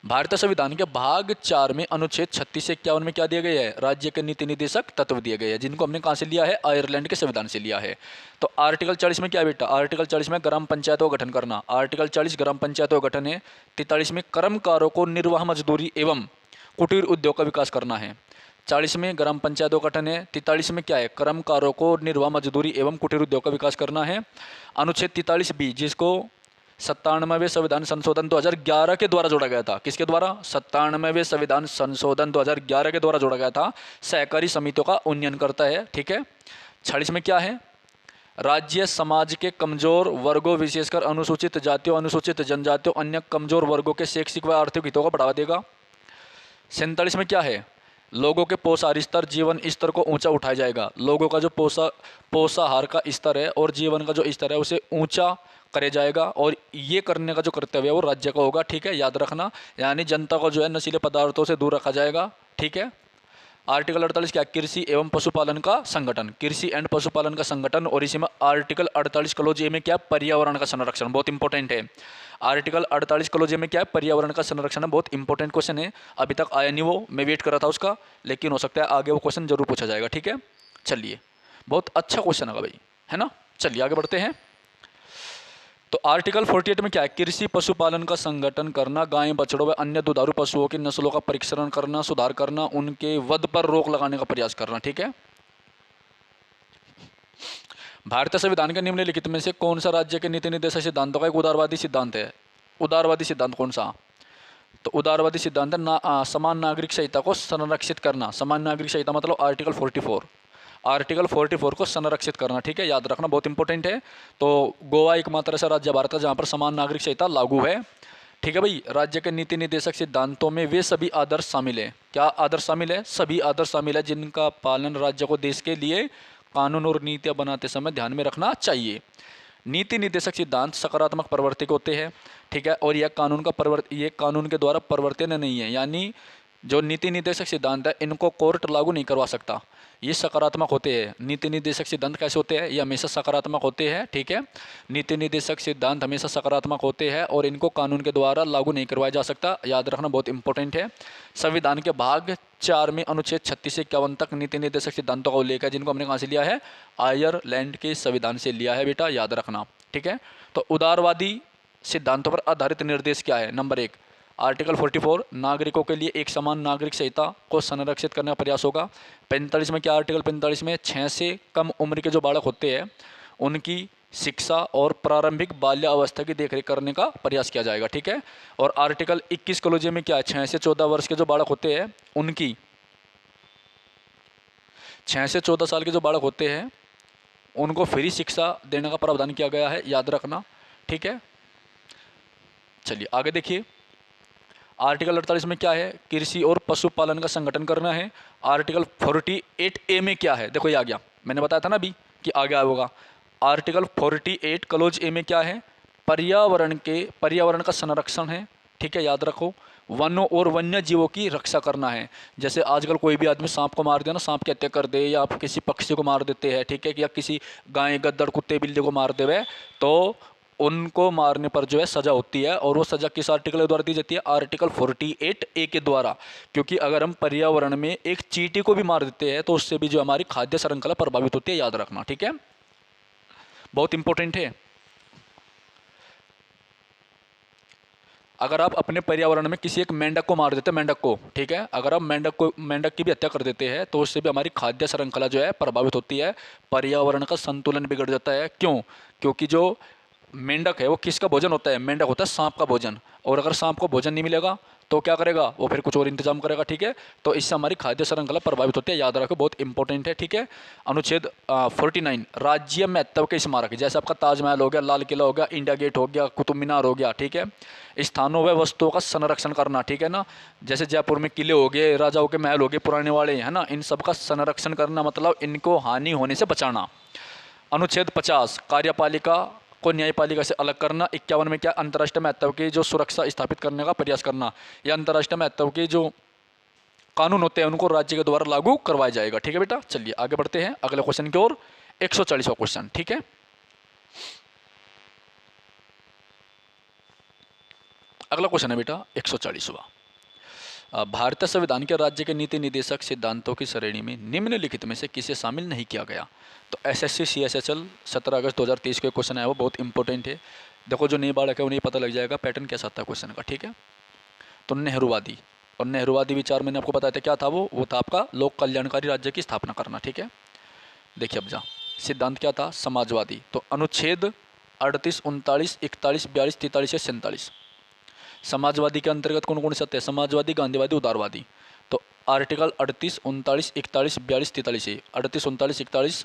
भारतीय संविधान के भाग 4 में अनुच्छेद 36 से 51 में क्या दिया गया है? राज्य के नीति निर्देशक तत्व दिए गए हैं, जिनको हमने कहाँ से लिया है? आयरलैंड के संविधान से लिया है। तो आर्टिकल 40 में क्या है बेटा? आर्टिकल 40 में ग्राम पंचायतों का गठन करना। आर्टिकल 40 ग्राम पंचायतों का गठन है। 43 में कर्मकारों को निर्वाह मजदूरी एवं कुटीर उद्योग का विकास करना है। 40 में ग्राम पंचायतों का गठन है। 43 में क्या है? कर्मकारों को निर्वाह मजदूरी एवं कुटीर उद्योग का विकास करना है। अनुच्छेद 43B, जिसको 97वें संविधान संशोधन 2011 के द्वारा जोड़ा गया था। किसके द्वारा? 97वें संविधान संशोधन 2011 के द्वारा जोड़ा गया था। सहकारी समितियों का उन्नयन करता है। ठीक है। 46 में क्या है? राज्य समाज के कमजोर वर्गों, विशेषकर अनुसूचित जातियों, अनुसूचित जनजातियों, अन्य कमजोर वर्गों के शैक्षिक व आर्थिक हितों को बढ़ावा देगा। 47 में क्या है? लोगों के पोषाहार स्तर, जीवन स्तर को ऊंचा उठाया जाएगा। लोगों का जो पोषाहार का स्तर है और जीवन का जो स्तर है उसे ऊंचा करे जाएगा, और ये करने का जो कर्तव्य है वो राज्य का होगा। ठीक है, याद रखना। यानी जनता को जो है नशीले पदार्थों से दूर रखा जाएगा। ठीक है। आर्टिकल 48 क्या? कृषि एवं पशुपालन का संगठन, कृषि एंड पशुपालन का संगठन। और इसी में आर्टिकल 48 क्लोज ए में क्या? पर्यावरण का संरक्षण, बहुत इंपॉर्टेंट है। आर्टिकल 48 क्लोज ए में क्या है? पर्यावरण का संरक्षण है। बहुत इंपॉर्टेंट क्वेश्चन है, अभी तक आया नहीं वो, मैं वेट कर रहा था उसका, लेकिन हो सकता है आगे वो क्वेश्चन जरूर पूछा जाएगा। ठीक है, चलिए, बहुत अच्छा क्वेश्चन होगा भाई, है ना। चलिए आगे बढ़ते हैं। तो आर्टिकल 48 में क्या है? कृषि पशुपालन का संगठन करना, गाय बछड़ों व अन्य दुधारू पशुओं की नस्लों का परीक्षण करना, सुधार करना, उनके वध पर रोक लगाने का प्रयास करना। ठीक है। भारतीय संविधान के निम्नलिखित में से कौन सा राज्य के नीति निर्देशक सिद्धांतों का एक उदारवादी सिद्धांत है? उदारवादी सिद्धांत कौन सा? तो उदारवादी सिद्धांत है समान नागरिक संहिता को संरक्षित करना। समान नागरिक संहिता मतलब आर्टिकल 44, आर्टिकल 44 को संरक्षित करना। ठीक है, याद रखना, बहुत इंपॉर्टेंट है। तो गोवा एकमात्र ऐसा राज्य भारत का जहाँ पर समान नागरिक संहिता लागू है। ठीक है भाई। राज्य के नीति निर्देशक सिद्धांतों में वे सभी आदर्श शामिल है। क्या आदर्श शामिल है? सभी आदर्श शामिल है जिनका पालन राज्य को देश के लिए कानून और नीतियाँ बनाते समय ध्यान में रखना चाहिए। नीति निर्देशक सिद्धांत सकारात्मक प्रवर्तिक होते हैं। ठीक है, और यह कानून के द्वारा परिवर्तन नहीं है, यानी जो नीति निर्देशक सिद्धांत है इनको कोर्ट लागू नहीं करवा सकता। ये सकारात्मक होते हैं। नीति निर्देशक सिद्धांत कैसे होते हैं? ये हमेशा सकारात्मक होते हैं। ठीक है, नीति निर्देशक सिद्धांत हमेशा सकारात्मक होते हैं और इनको कानून के द्वारा लागू नहीं करवाया जा सकता। याद रखना, बहुत इंपॉर्टेंट है। संविधान के भाग 4 में अनुच्छेद 36 से 51 तक नीति निर्देशक सिद्धांतों का उल्लेख है, जिनको हमने कहाँ से लिया है? आयरलैंड के संविधान से लिया है बेटा, याद रखना। ठीक है। तो उदारवादी सिद्धांतों पर आधारित निर्देश क्या है? नंबर 1, आर्टिकल 44, नागरिकों के लिए एक समान नागरिक संहिता को संरक्षित करने का प्रयास होगा। 45 में क्या? आर्टिकल 45 में 6 से कम उम्र के जो बालक होते हैं उनकी शिक्षा और प्रारंभिक बाल्यावस्था की देखरेख करने का प्रयास किया जाएगा। ठीक है। और आर्टिकल 21 क्लोज में क्या है? 6 से 14 वर्ष के जो बालक होते हैं उनकी 6 से 14 साल के जो बालक होते हैं उनको फ्री शिक्षा देने का प्रावधान किया गया है, याद रखना। ठीक है, चलिए आगे देखिए। आर्टिकल 48 में क्या है? कृषि और पशुपालन का संगठन करना है। आर्टिकल 48A में क्या है? देखो ये आ गया, मैंने बताया था ना अभी कि आगे आया होगा। आर्टिकल 48 क्लोज ए में क्या है? पर्यावरण का संरक्षण है। ठीक है, याद रखो। वनों और वन्य जीवों की रक्षा करना है। जैसे आजकल कोई भी आदमी सांप को मार दे ना, सांप की हत्या कर दे या आप किसी पक्षी को मार देते हैं, ठीक है, या किसी गाय गद्दड़ कुत्ते बिल्ली को मार देवे, तो उनको मारने पर जो है सजा होती है। और वो सजा किस आर्टिकल के द्वारा दी जाती है? आर्टिकल 48A के द्वारा। क्योंकि अगर हम पर्यावरण में एक चींटी को भी मार देते हैं तो उससे भी जो हमारी खाद्य श्रृंखला प्रभावित होती है, याद रखना। ठीक है, बहुत इंपॉर्टेंट है। अगर आप अपने पर्यावरण में किसी एक मेंढक को मार देते हैं, मेंढक को, ठीक है, अगर आप मेंढक की भी हत्या कर देते हैं तो उससे भी हमारी खाद्य श्रृंखला जो है प्रभावित होती है, पर्यावरण का संतुलन बिगड़ जाता है। क्यों? क्योंकि जो मेंढक है वो किसका भोजन होता है? मेंढक होता है सांप का भोजन। और अगर सांप को भोजन नहीं मिलेगा तो क्या करेगा? वो फिर कुछ और इंतजाम करेगा। ठीक है, तो इससे हमारी खाद्य श्रृंखला प्रभावित होती है, याद रखो, बहुत इंपॉर्टेंट है। ठीक है। अनुच्छेद 49, राज्य महत्व के स्मारक, जैसे आपका ताजमहल हो गया, लाल किला हो गया, इंडिया गेट हो गया, कुतुब मीनार हो गया। ठीक है, स्थानों व वस्तुओं का संरक्षण करना। ठीक है ना, जैसे जयपुर में किले हो गए, राजाओं के महल हो गए पुराने वाले, है ना, इन सब का संरक्षण करना, मतलब इनको हानि होने से बचाना। अनुच्छेद 50, कार्यपालिका को न्यायपालिका से अलग करना। 51 में क्या? अंतर्राष्ट्रीय महत्व की जो सुरक्षा स्थापित करने का प्रयास करना। या अंतर्राष्ट्रीय महत्व के जो कानून होते हैं उनको राज्य के द्वारा लागू करवाया जाएगा। ठीक है बेटा, चलिए आगे बढ़ते हैं अगले क्वेश्चन की ओर। 140वां क्वेश्चन। ठीक है, अगला क्वेश्चन है बेटा 140वां। भारतीय संविधान के राज्य के नीति निदेशक सिद्धांतों की श्रेणी में निम्नलिखित में से किसे शामिल नहीं किया गया? तो एसएससी CSHL 17 अगस्त 2023 को क्वेश्चन है, वो बहुत इंपॉर्टेंट है। देखो जो नई बालक है उन्हें पता लग जाएगा पैटर्न कैसा था क्वेश्चन का, ठीक है। तो नेहरूवादी, और नेहरूवादी विचार मैंने आपको बताया था क्या था, वो था आपका लोक कल्याणकारी राज्य की स्थापना करना, ठीक है। देखिए अब जा सिद्धांत क्या था, समाजवादी। तो अनुच्छेद 38, 39, 41, 42, 43 या 47 समाजवादी के अंतर्गत कौन कौन से आते हैं? समाजवादी, गांधीवादी, उदारवादी। तो आर्टिकल 38, 39, 41, 42, 43 है। 38, 39, 41,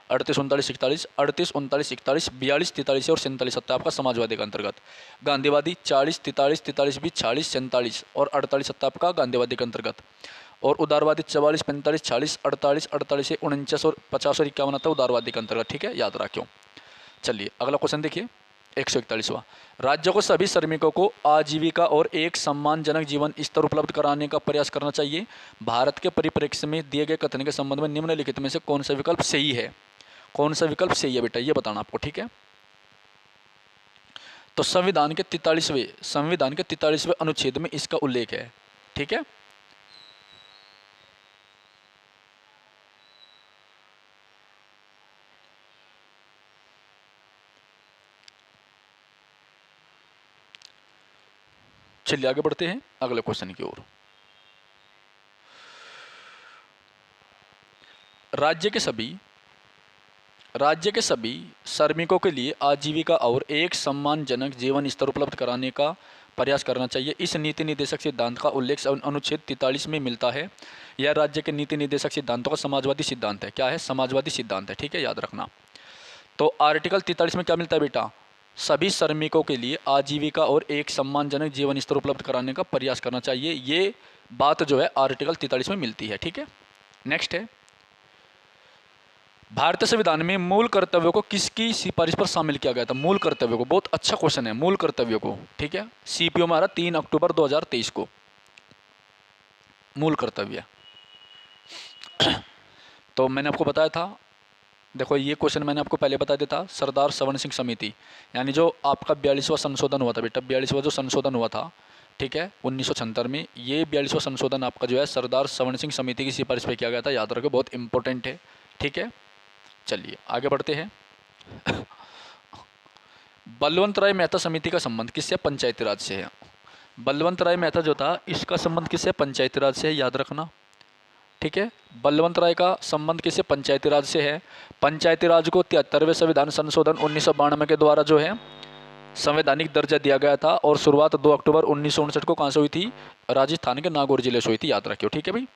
38, 39, 41, 38, 39, 41, 42, 43 और 47 आता है आपका समाजवादी के अंतर्गत। गांधीवादी 40, 43, 43 भी 40, 47 और 48 आता है आपका गांधीवादी के अंतर्गत। और उदारवादी 44, 45, 40, 48, 48 से 49 और 50 और 51 आता है उदारवादी के अंतर्गत, ठीक है, याद रखियो। चलिए अगला क्वेश्चन देखिए 141वां। राज्य को सभी श्रमिकों को आजीविका और एक सम्मानजनक जीवन स्तर उपलब्ध कराने का प्रयास करना चाहिए। भारत के परिप्रेक्ष्य में दिए गए कथन के संबंध में निम्नलिखित में से कौन सा विकल्प सही है? कौन सा विकल्प सही है बेटा, ये बताना आपको, ठीक है। तो संविधान के 43वें अनुच्छेद में इसका उल्लेख है, ठीक है। चलिए आगे बढ़ते हैं अगले क्वेश्चन की ओर। राज्य के सभी श्रमिकों के लिए आजीविका और एक सम्मानजनक जीवन स्तर उपलब्ध कराने का प्रयास करना चाहिए। इस नीति निदेशक सिद्धांत का उल्लेख अनुच्छेद 43 में मिलता है। यह राज्य के नीति निदेशक सिद्धांतों का समाजवादी सिद्धांत है। क्या है? समाजवादी सिद्धांत है, ठीक है, याद रखना। तो आर्टिकल 43 में क्या मिलता है बेटा? सभी श्रमिकों के लिए आजीविका और एक सम्मानजनक जीवन स्तर उपलब्ध कराने का प्रयास करना चाहिए। ये बात जो है आर्टिकल 43 में मिलती है, ठीक है। नेक्स्ट है, भारतीय संविधान में मूल कर्तव्यों को किसकी सिफारिश पर शामिल किया गया था? मूल कर्तव्यों को, बहुत अच्छा क्वेश्चन है, मूल कर्तव्यों को, ठीक है। सीपीओ में आ रहा 3 अक्टूबर 2023 को मूल कर्तव्य। तो मैंने आपको बताया था, देखो ये क्वेश्चन मैंने आपको पहले बता दिया था, सरदार सवर्ण सिंह समिति, यानी जो आपका 42वां संशोधन हुआ था बेटा, 42वां जो संशोधन हुआ था, ठीक है, 1976 में, ये 42वां संशोधन आपका जो है सरदार सवर्ण सिंह समिति की सिफारिश पे किया गया था, याद रखो, बहुत इंपॉर्टेंट है, ठीक है। चलिए आगे बढ़ते हैं। बलवंत राय मेहता समिति का संबंध किससे? पंचायती राज से है। बलवंत राय मेहता जो था इसका संबंध किससे? पंचायती राज से है, याद रखना, ठीक है। बलवंत राय का संबंध किससे? पंचायती राज से है। पंचायती राज को 73वें संविधान संशोधन 1992 के द्वारा जो है संवैधानिक दर्जा दिया गया था, और शुरुआत 2 अक्टूबर 1959 को कहाँ से हुई थी? राजस्थान के नागौर जिले से हुई थी, याद रखियो, ठीक है भाई।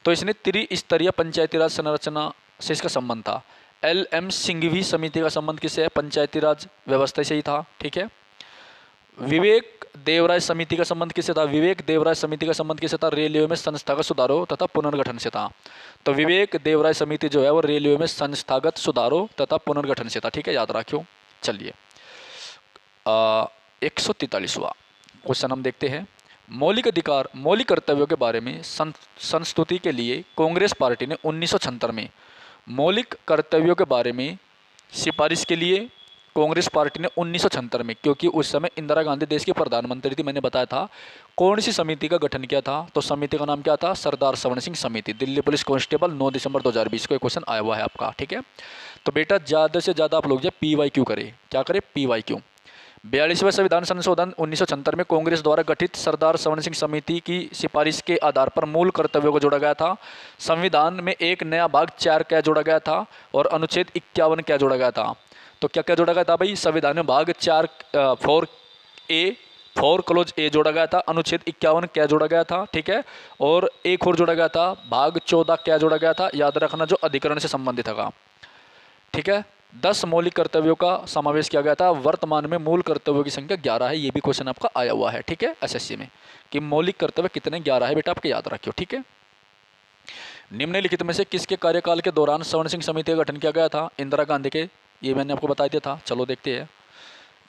तो इसने त्रिस्तरीय पंचायती राज संरचना से इसका संबंध था। LM सिंघवी समिति का संबंध किससे है? पंचायती राज व्यवस्था से ही था, ठीक है। विवेक देवराय समिति का संबंध किससे था? विवेक देवराय समिति का संबंध किससे था? रेलवे में संस्थागत सुधारों तथा पुनर्गठन से था। तो विवेक देवराय समिति जो है वो रेलवे में संस्थागत सुधारों तथा पुनर्गठन से था, ठीक है, याद रखियो। चलिए 143वां क्वेश्चन हम देखते हैं। मौलिक अधिकार, मौलिक कर्तव्यों के बारे में संस्तुति के लिए कांग्रेस पार्टी ने 1976 में मौलिक कर्तव्यों के बारे में सिफारिश के लिए कांग्रेस पार्टी ने 1976 में, क्योंकि उस समय इंदिरा गांधी देश की प्रधानमंत्री थी, मैंने बताया था, कौन सी समिति का गठन किया था? तो समिति का नाम क्या था? सरदार सवर्ण सिंह समिति। दिल्ली पुलिस कांस्टेबल 9 दिसंबर 2020 को एक क्वेश्चन आया हुआ है आपका, ठीक है। तो बेटा ज़्यादा से ज़्यादा आप लोग जो PYQ करें, क्या करें? PYQ। 42वें संविधान संशोधन 1976 में कांग्रेस द्वारा गठित सरदार सवर्ण सिंह समिति की सिफारिश के आधार पर मूल कर्तव्यों को जोड़ा गया था। संविधान में एक नया भाग 4 क्या जोड़ा गया था, और अनुच्छेद 51 क्या जोड़ा गया था? तो क्या क्या जोड़ा गया था भाई? संविधान में भाग 4 4 क्लोज ए जोड़ा गया था। अनुच्छेद 51 क्या जोड़ा गया था, ठीक है। और एक और जोड़ा गया था, भाग 14 क्या जोड़ा गया था? याद रखना, जो अधिकरण से संबंधित था, ठीक है। 10 मौलिक कर्तव्यों का समावेश किया गया था। वर्तमान में मूल कर्तव्यों की संख्या 11 है। ये भी क्वेश्चन आपका आया हुआ है, ठीक है, SSC में, कि मौलिक कर्तव्य कितने? 11 है बेटा, आपके याद रखियो, ठीक है। निम्नलिखित में से किसके कार्यकाल के दौरान सवर्ण सिंह समिति का गठन किया गया था? इंदिरा गांधी के, ये मैंने आपको बता दिया था। चलो देखते हैं।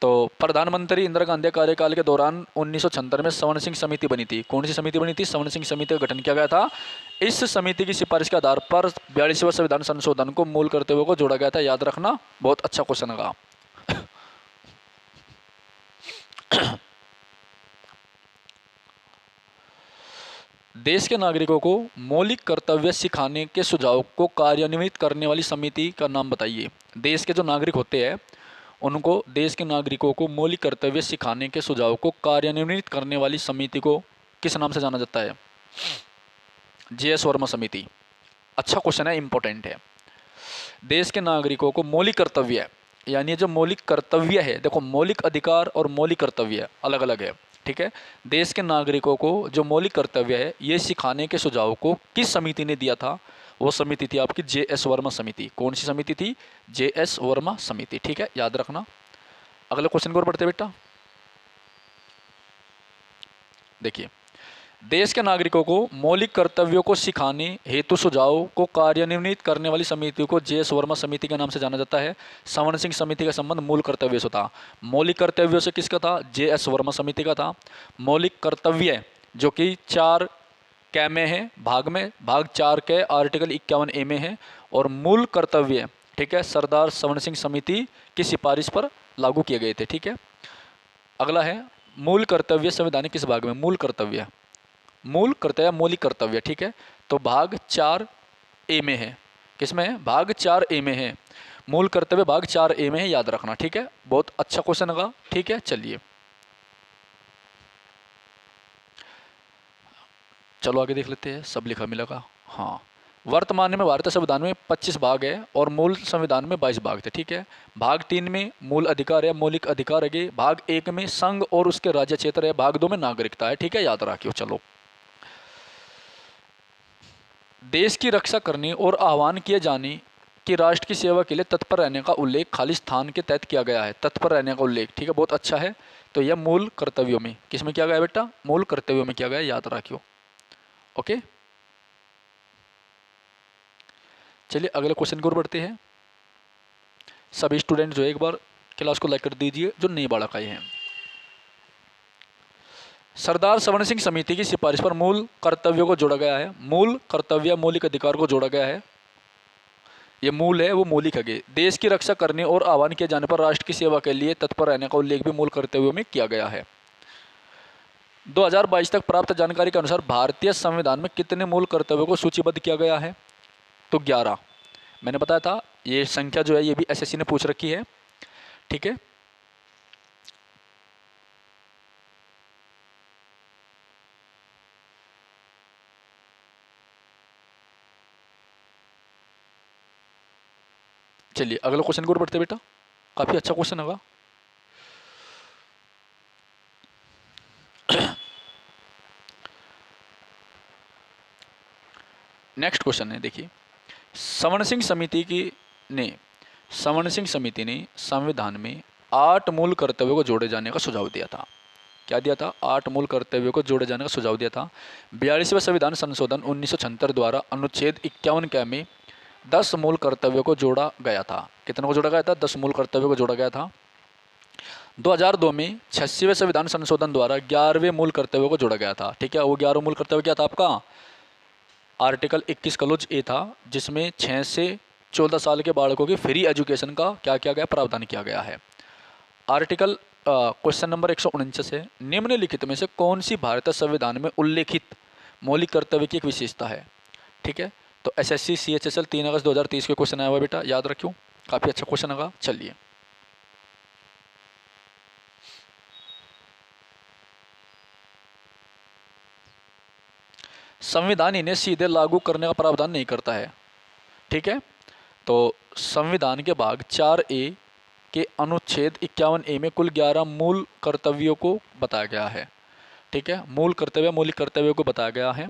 तो प्रधानमंत्री इंदिरा गांधी कार्यकाल के दौरान 1976 में सवर्ण सिंह समिति बनी थी। कौन सी समिति बनी थी? सवर्ण सिंह समिति का गठन किया गया था। इस समिति की सिफारिश के आधार पर 42वें संविधान संशोधन को मूल कर्तव्यों को जोड़ा गया था, याद रखना, बहुत अच्छा क्वेश्चन होगा। देश के नागरिकों को मौलिक कर्तव्य सिखाने के सुझाव को कार्यान्वित करने वाली समिति का नाम बताइए। देश के जो नागरिक होते हैं उनको, देश के नागरिकों को मौलिक कर्तव्य सिखाने के सुझाव को कार्यान्वित करने वाली समिति को किस नाम से जाना जाता है? JS वर्मा समिति। अच्छा क्वेश्चन है, इंपॉर्टेंट है। देश के नागरिकों को मौलिक कर्तव्य, यानी जो मौलिक कर्तव्य है, देखो मौलिक अधिकार और मौलिक कर्तव्य अलग अलग है, ठीक है। देश के नागरिकों को जो मौलिक कर्तव्य है ये सिखाने के सुझाव को किस समिति ने दिया था? वो समिति थी आपकी JS वर्मा समिति। कौन सी समिति थी? JS वर्मा समिति, ठीक है, याद रखना। अगले क्वेश्चन की ओर बढ़ते बेटा। देखिए, देश के नागरिकों को मौलिक कर्तव्यों को सिखाने हेतु सुझाव को कार्यान्वित करने वाली समिति को JS वर्मा समिति के नाम से जाना जाता है। सवर्ण सिंह समिति का संबंध मूल कर्तव्य से था। मौलिक कर्तव्यों से किसका था? JS वर्मा समिति का था। मौलिक कर्तव्य जो कि 4 कै में है, भाग 4 के आर्टिकल 51A में है, और मूल कर्तव्य, ठीक है, सरदार सवर्ण सिंह समिति की सिफारिश पर लागू किए गए थे, ठीक है। अगला है मूल कर्तव्य संवैधानिक किस भाग में? मूल कर्तव्य मौलिक कर्तव्य, ठीक है, तो भाग 4A में है। किसमें है? भाग 4A में है। मूल कर्तव्य भाग 4A में है, याद रखना, ठीक है। बहुत अच्छा क्वेश्चन होगा, ठीक है। चलिए चलो आगे देख लेते हैं। सब लिखा मिलेगा, हाँ। वर्तमान में भारतीय संविधान में 25 भाग है और मूल संविधान में 22 भाग थे, ठीक है। भाग 3 में मूल अधिकार है, मौलिक अधिकार है। भाग 1 में संघ और उसके राज्य क्षेत्र है। भाग 2 में नागरिकता है, ठीक है, याद रखियो। चलो, देश की रक्षा करने और आह्वान किए जाने कि राष्ट्र की सेवा के लिए तत्पर रहने का उल्लेख खालिस्तान के तहत किया गया है। तत्पर रहने का उल्लेख, ठीक है, बहुत अच्छा है। तो यह मूल कर्तव्यों में, किस में किया गया बेटा? मूल कर्तव्यों में किया गया, याद रखियो। ओके, चलिए अगले क्वेश्चन की ओर बढ़ते हैं। सभी स्टूडेंट जो एक बार क्लास को लाइक कर दीजिए जो नई बालक आए हैं। सरदार सवर्ण सिंह समिति की सिफारिश पर मूल कर्तव्यों को जोड़ा गया है। मूल कर्तव्य मौलिक अधिकार को जोड़ा गया है। ये मूल है, वो मौलिक है। देश की रक्षा करने और आह्वान किए जाने पर राष्ट्र की सेवा के लिए तत्पर रहने का उल्लेख भी मूल कर्तव्यों में किया गया है। 2022 तक प्राप्त जानकारी के अनुसार भारतीय संविधान में कितने मूल कर्तव्यों को सूचीबद्ध किया गया है? तो 11। मैंने बताया था ये संख्या जो है ये भी SSC ने पूछ रखी है, ठीक है। चलिए अगला क्वेश्चन की ओर बढ़ते बेटा, काफी अच्छा क्वेश्चन होगा। नेक्स्ट क्वेश्चन है, देखिए, सवर्ण सिंह समिति ने संविधान में 8 मूल कर्तव्यों को जोड़े जाने का सुझाव दिया था। क्या दिया था? 8 मूल कर्तव्यों को जोड़े जाने का सुझाव दिया था। 42वें संविधान संशोधन 1976 द्वारा अनुच्छेद 51 कै में 10 मूल कर्तव्यों को जोड़ा गया था। कितने को जोड़ा गया था? 10 मूल कर्तव्यों को जोड़ा गया था। 2002 में 86वें संविधान संशोधन द्वारा 11वें मूल कर्तव्यों को जोड़ा गया था, ठीक है। वो 11 मूल कर्तव्य क्या था आपका? आर्टिकल 21 क्लोज ए था, जिसमें 6 से 14 साल के बालकों की फ्री एजुकेशन का क्या किया गया? प्रावधान किया गया है। आर्टिकल क्वेश्चन नंबर 149 है, निम्नलिखित में से कौन सी भारतीय संविधान में उल्लेखित मौलिक कर्तव्य की एक विशेषता है? ठीक है, तो SSC CHSL 3 अगस्त 2023 के क्वेश्चन आया हुआ बेटा, याद रखियो, काफ़ी अच्छा क्वेश्चन होगा। चलिए संविधान इन्हें सीधे लागू करने का प्रावधान नहीं करता है, ठीक है। तो संविधान के भाग 4A के अनुच्छेद 51A में कुल 11 मूल कर्तव्यों को बताया गया है, ठीक है। मूल कर्तव्य मौलिक कर्तव्यों को बताया गया है।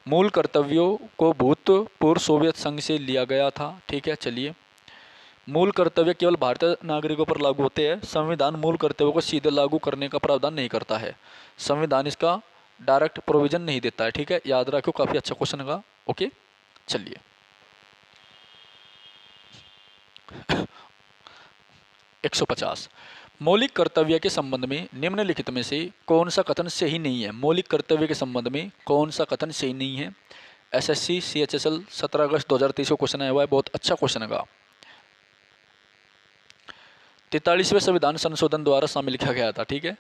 मूल कर्तव्यों को भूतपूर्व सोवियत संघ से लिया गया था, ठीक है। चलिए, मूल कर्तव्य केवल भारतीय नागरिकों पर लागू होते हैं। संविधान मूल कर्तव्यों को सीधे लागू करने का प्रावधान नहीं करता है। संविधान इसका डायरेक्ट प्रोविजन नहीं देता है, ठीक है, याद रखो, काफ़ी अच्छा क्वेश्चन होगा। ओके, चलिए 150 मौलिक कर्तव्य के संबंध में निम्नलिखित में से कौन सा कथन सही नहीं है? मौलिक कर्तव्य के संबंध में कौन सा कथन सही नहीं है? SSC CHSL 17 अगस्त 2023 को क्वेश्चन आया हुआ है, बहुत अच्छा क्वेश्चन होगा। 43वें संविधान संशोधन द्वारा शामिल किया गया था, ठीक है।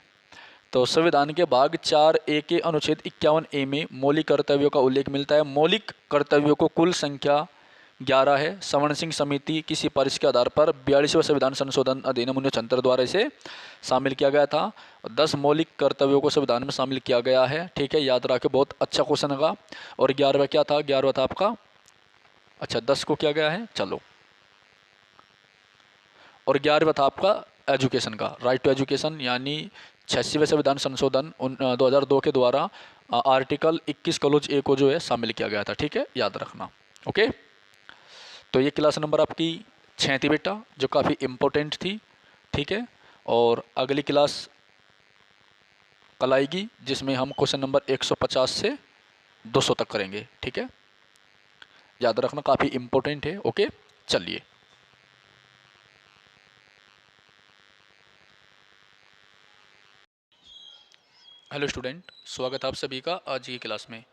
तो संविधान के भाग 4A के अनुच्छेद 51A में मौलिक कर्तव्यों का उल्लेख मिलता है। मौलिक कर्तव्यों को कुल संख्या 11 है। सवर्ण सिंह समिति की सिफारिश के आधार पर 42वें संविधान संशोधन अधिनियम 1976 द्वारा इसे शामिल किया गया था। 10 मौलिक कर्तव्यों को संविधान में शामिल किया गया है। ठीक है, याद रखें, बहुत अच्छा क्वेश्चन होगा। और 11वां क्या था? 11वां था आपका, अच्छा 10 को क्या गया है, चलो, और 11वां था आपका एजुकेशन का, राइट टू एजुकेशन, यानी 86वें संविधान संशोधन 2002 के द्वारा आर्टिकल 21 क्लॉज ए को जो है शामिल किया गया था। ठीक है, याद रखना। ओके, तो ये क्लास नंबर आपकी 6 थी बेटा, जो काफ़ी इम्पोर्टेंट थी। ठीक है, और अगली क्लास कल आएगी जिसमें हम क्वेश्चन नंबर 150 से 200 तक करेंगे। ठीक है, याद रखना, काफ़ी इम्पोर्टेंट है। ओके, चलिए। हेलो स्टूडेंट, स्वागत है आप सभी का आज की क्लास में।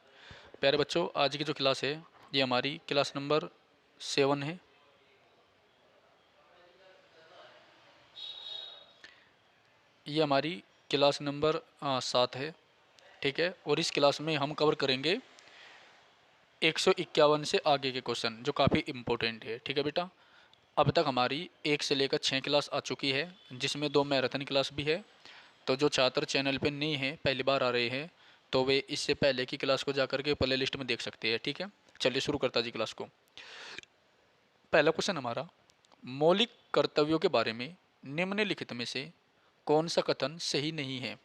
प्यारे बच्चों, आज की जो क्लास है ये हमारी क्लास नंबर 7 है। ये हमारी क्लास नंबर 7 है। ठीक है, और इस क्लास में हम कवर करेंगे 151 से आगे के क्वेश्चन, जो काफ़ी इम्पोर्टेंट है। ठीक है बेटा, अब तक हमारी 1 से लेकर 6 क्लास आ चुकी है, जिसमें 2 मैराथन क्लास भी है। तो जो छात्र चैनल पे नहीं है, पहली बार आ रहे हैं, तो वे इससे पहले की क्लास को जाकर के प्ले लिस्ट में देख सकते हैं। ठीक है, चलिए शुरू करता जी क्लास को। पहला क्वेश्चन हमारा, मौलिक कर्तव्यों के बारे में निम्नलिखित में से कौन सा कथन सही नहीं है?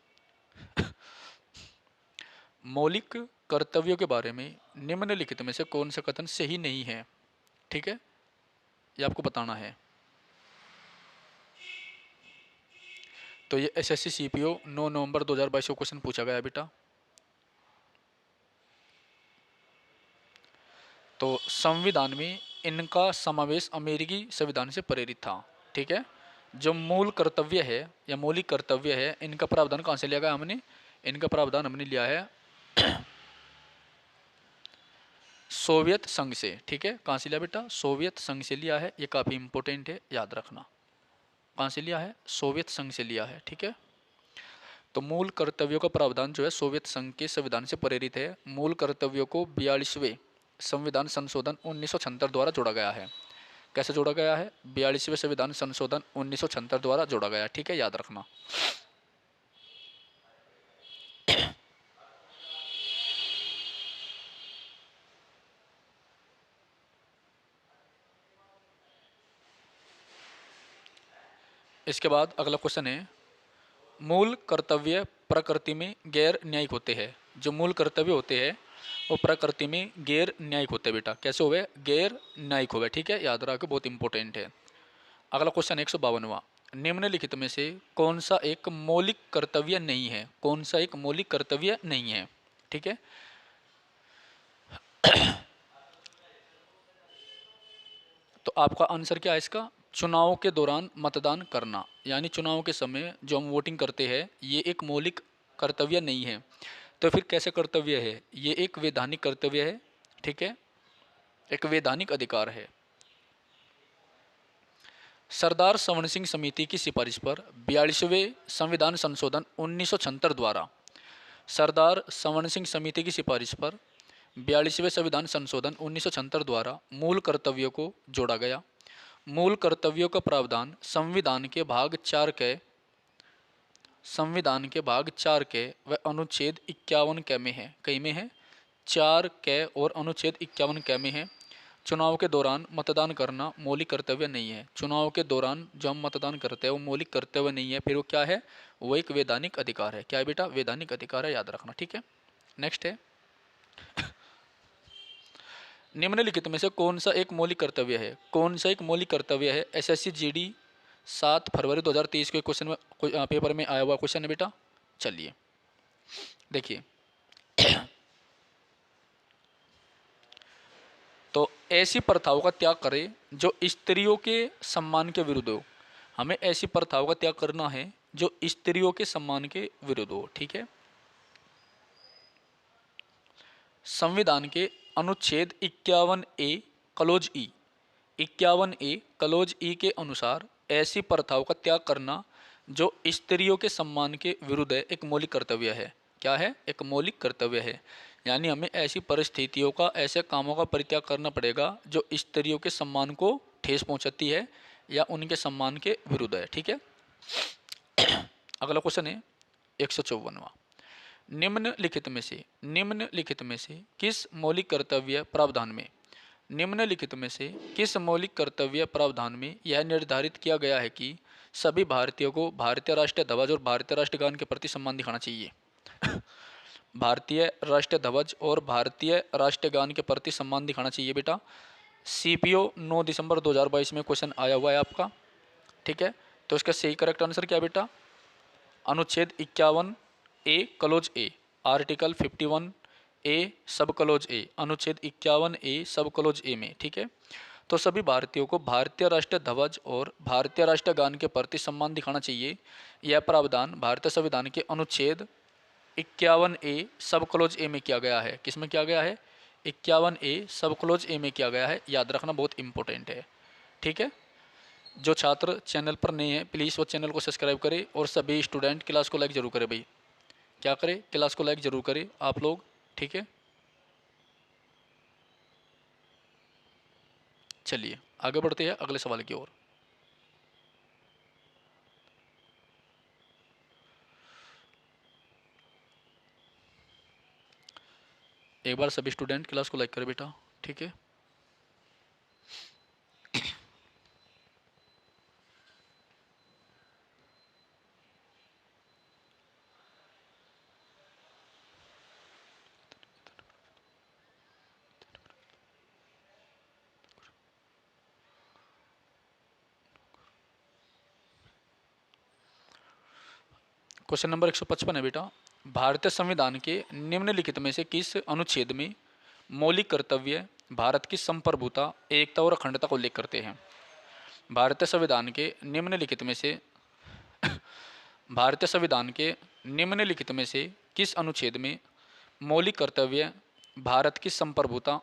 मौलिक कर्तव्यों के बारे में निम्नलिखित में से कौन सा कथन सही नहीं है? ठीक है, ये आपको बताना है। तो ये एसएससी सीपीओ 9 नवंबर 2022 को क्वेश्चन पूछा गया बेटा। तो संविधान में इनका समावेश अमेरिकी संविधान से प्रेरित था। ठीक है, जो मूल कर्तव्य है या मौलिक कर्तव्य है, इनका प्रावधान कहाँ से लिया गया हमने? इनका प्रावधान हमने लिया है सोवियत संघ से। ठीक है, कहाँ से लिया बेटा? सोवियत संघ से लिया है। ये काफ़ी इंपॉर्टेंट है, याद रखना। कहाँ से लिया है? सोवियत संघ से लिया है। ठीक है, तो मूल कर्तव्यों का प्रावधान जो है सोवियत संघ के संविधान से प्रेरित है। मूल कर्तव्यों को 42वें संविधान संशोधन 1976 द्वारा जोड़ा गया है। कैसे जोड़ा गया है? 42वें संविधान संशोधन 1976 द्वारा जोड़ा गया है। ठीक है, याद रखना। इसके बाद अगला क्वेश्चन है, मूल कर्तव्य प्रकृति में गैर न्यायिक होते हैं। जो मूल कर्तव्य होते हैं वो प्रकृति में गैर न्यायिक होते हैं बेटा। कैसे हुए? गैर न्यायिक हुए। ठीक है, याद रखो, बहुत इंपॉर्टेंट है। अगला क्वेश्चन 152वां, निम्नलिखित में से कौन सा एक मौलिक कर्तव्य नहीं है? कौन सा एक मौलिक कर्तव्य नहीं है? ठीक है, तो आपका आंसर क्या है इसका? चुनाव के दौरान मतदान करना, यानी चुनाव के समय जो हम वोटिंग करते हैं, ये एक मौलिक कर्तव्य नहीं है। तो फिर कैसे कर्तव्य है? ये एक वैधानिक कर्तव्य है। ठीक है, एक वैधानिक अधिकार है। सरदार सवर्ण सिंह समिति की सिफारिश पर 42वें संविधान संशोधन 1976 द्वारा सरदार सवर्ण सिंह समिति की सिफारिश पर 42वें संविधान संशोधन 1976 द्वारा मूल कर्तव्यों को जोड़ा गया। मूल कर्तव्यों का प्रावधान संविधान के भाग 4 के व अनुच्छेद 51 के में है। कई में है? 4 के और अनुच्छेद 51 के में है। चुनाव के दौरान मतदान करना मौलिक कर्तव्य नहीं है। चुनाव के दौरान जो हम मतदान करते हैं वो मौलिक कर्तव्य नहीं है, फिर वो क्या है? वो एक वैधानिक अधिकार है। क्या है बेटा? वैधानिक अधिकार है, याद रखना। ठीक है, नेक्स्ट है, निम्नलिखित में से कौन सा एक मौलिक कर्तव्य है? कौन सा एक मौलिक कर्तव्य है? एसएससी जीडी 7 फरवरी 2023 के क्वेश्चन में पेपर में आया हुआ क्वेश्चन है बेटा। चलिए देखिए, तो ऐसी प्रथाओं का त्याग करें जो स्त्रियों के सम्मान के विरुद्ध हो। हमें ऐसी प्रथाओं का त्याग करना है जो स्त्रियों के सम्मान के विरुद्ध हो। ठीक है, संविधान के अनुच्छेद 51A क्लोज ई 51A क्लोज ई के अनुसार ऐसी प्रथाओं का त्याग करना जो स्त्रियों के सम्मान के विरुद्ध है, एक मौलिक कर्तव्य है। क्या है? एक मौलिक कर्तव्य है। यानी हमें ऐसी परिस्थितियों का, ऐसे कामों का परित्याग करना पड़ेगा जो स्त्रियों के सम्मान को ठेस पहुंचाती है या उनके सम्मान के विरुद्ध है। ठीक है। अगला क्वेश्चन है 154वां। निम्नलिखित में से किस मौलिक कर्तव्य प्रावधान में निम्नलिखित में से किस मौलिक कर्तव्य प्रावधान में यह निर्धारित किया गया है कि सभी भारतीयों को भारतीय राष्ट्रीय ध्वज और भारतीय राष्ट्रगान के प्रति सम्मान दिखाना चाहिए? भारतीय राष्ट्रीय ध्वज और भारतीय राष्ट्रगान के प्रति सम्मान दिखाना चाहिए बेटा। सीपीओ 9 दिसंबर 2022 में क्वेश्चन आया हुआ है आपका। ठीक है। तो इसका सही करेक्ट आंसर क्या बेटा? अनुच्छेद 51 ए क्लोज ए, आर्टिकल 51 ए सब क्लोज ए, अनुच्छेद 51 ए सब क्लोज ए में। ठीक है। तो सभी भारतीयों को भारतीय राष्ट्रीय ध्वज और भारतीय राष्ट्रगान के प्रति सम्मान दिखाना चाहिए। यह प्रावधान भारतीय संविधान के अनुच्छेद 51 ए सब क्लोज ए में किया गया है। किस में किया गया है? 51 ए सब क्लोज ए में किया गया है। याद रखना, बहुत इंपॉर्टेंट है। ठीक है। जो छात्र चैनल पर नए हैं प्लीज़ वो चैनल को सब्सक्राइब करें और सभी स्टूडेंट क्लास को लाइक जरूर करें भाई। क्या करें? क्लास को लाइक जरूर करें आप लोग। ठीक है। चलिए आगे बढ़ते हैं अगले सवाल की ओर। एक बार सभी स्टूडेंट क्लास को लाइक करें बेटा। ठीक है। क्वेश्चन नंबर 155 है बेटा। भारतीय संविधान के निम्नलिखित में से किस अनुच्छेद में मौलिक कर्तव्य भारत की संप्रभुता, एकता और अखंडता का उल्लेख करते हैं? भारतीय संविधान के निम्नलिखित में से भारतीय संविधान के निम्नलिखित में से किस अनुच्छेद में मौलिक कर्तव्य भारत की संप्रभुता,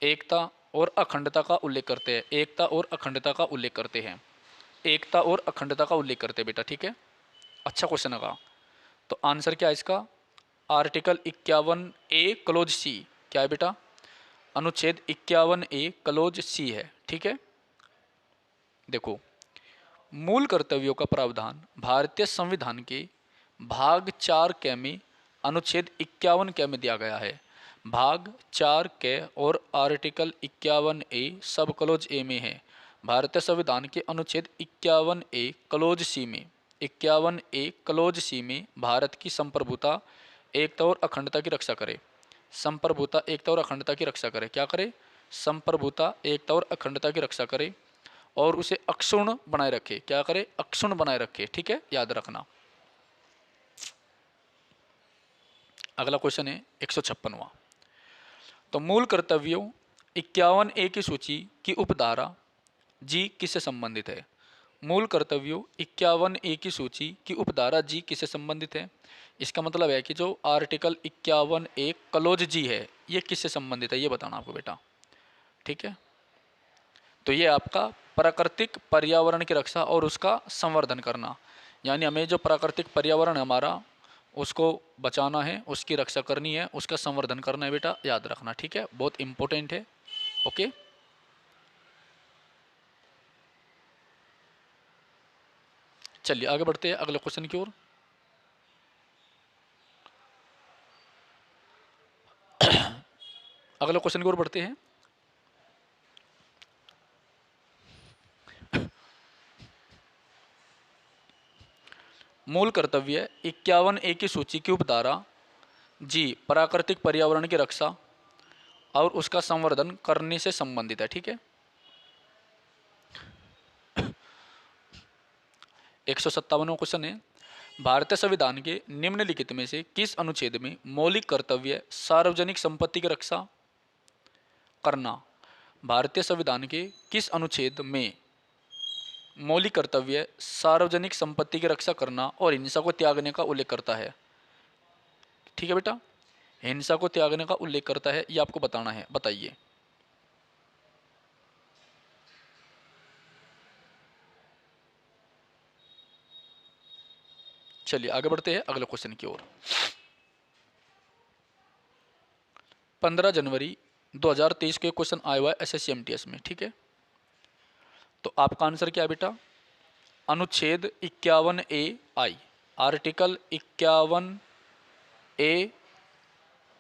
एकता और अखंडता का उल्लेख करते हैं? एकता और अखंडता का उल्लेख करते हैं। एकता और अखंडता का उल्लेख करते हैं बेटा। ठीक है। अच्छा क्वेश्चन होगा। तो आंसर क्या है इसका? आर्टिकल 51 ए क्लोज सी। क्या है बेटा? अनुच्छेद 51 ए क्लोज सी है। ठीक है। देखो, मूल कर्तव्यों का प्रावधान भारतीय संविधान के भाग 4 के में अनुच्छेद 51 के में दिया गया है। भाग 4 के और आर्टिकल 51 ए सब क्लोज ए में है। भारतीय संविधान के अनुच्छेद 51 ए क्लोज सी में 51 ए क्लोज सी में भारत की संप्रभुता, एकता और अखंडता की रक्षा करे। संप्रभुता, एकता और अखंडता की रक्षा करे। क्या करे? संप्रभुता, एकता और अखंडता की रक्षा करे और उसे अक्षुण्ण बनाए रखे। क्या करे? अक्षुण्ण बनाए रखे। ठीक है। याद रखना। अगला क्वेश्चन है 156वां। तो मूल कर्तव्यों 51 ए की सूची की उपधारा जी किससे संबंधित है? मूल कर्तव्यों 51 ए की सूची की उपधारा जी किससे संबंधित है? इसका मतलब है कि जो आर्टिकल 51 ए क्लोज जी है ये किससे संबंधित है, ये बताना आपको बेटा। ठीक है। तो ये आपका प्राकृतिक पर्यावरण की रक्षा और उसका संवर्धन करना, यानी हमें जो प्राकृतिक पर्यावरण है हमारा उसको बचाना है, उसकी रक्षा करनी है, उसका संवर्धन करना है बेटा। याद रखना। ठीक है। बहुत इंपॉर्टेंट है। ओके। चलिए आगे बढ़ते हैं अगले क्वेश्चन की ओर। अगले क्वेश्चन की ओर बढ़ते हैं। मूल कर्तव्य 51 ए की सूची की उपधारा जी प्राकृतिक पर्यावरण की रक्षा और उसका संवर्धन करने से संबंधित है। ठीक है। 157वां क्वेश्चन है। भारतीय संविधान के निम्नलिखित में से किस अनुच्छेद में मौलिक कर्तव्य सार्वजनिक संपत्ति की रक्षा करना? भारतीय संविधान के किस अनुच्छेद में मौलिक कर्तव्य सार्वजनिक संपत्ति की रक्षा करना और हिंसा को त्यागने का उल्लेख करता है? ठीक है बेटा। हिंसा को त्यागने का उल्लेख करता है, ये आपको बताना है। बताइए। चलिए आगे बढ़ते हैं अगले क्वेश्चन की ओर। 15 जनवरी 2023 के क्वेश्चन आया हुआ है एसएससी एमटीएस में, ठीक है। तो आपका आंसर क्या है बेटा? अनुच्छेद 51A आई, आर्टिकल 51A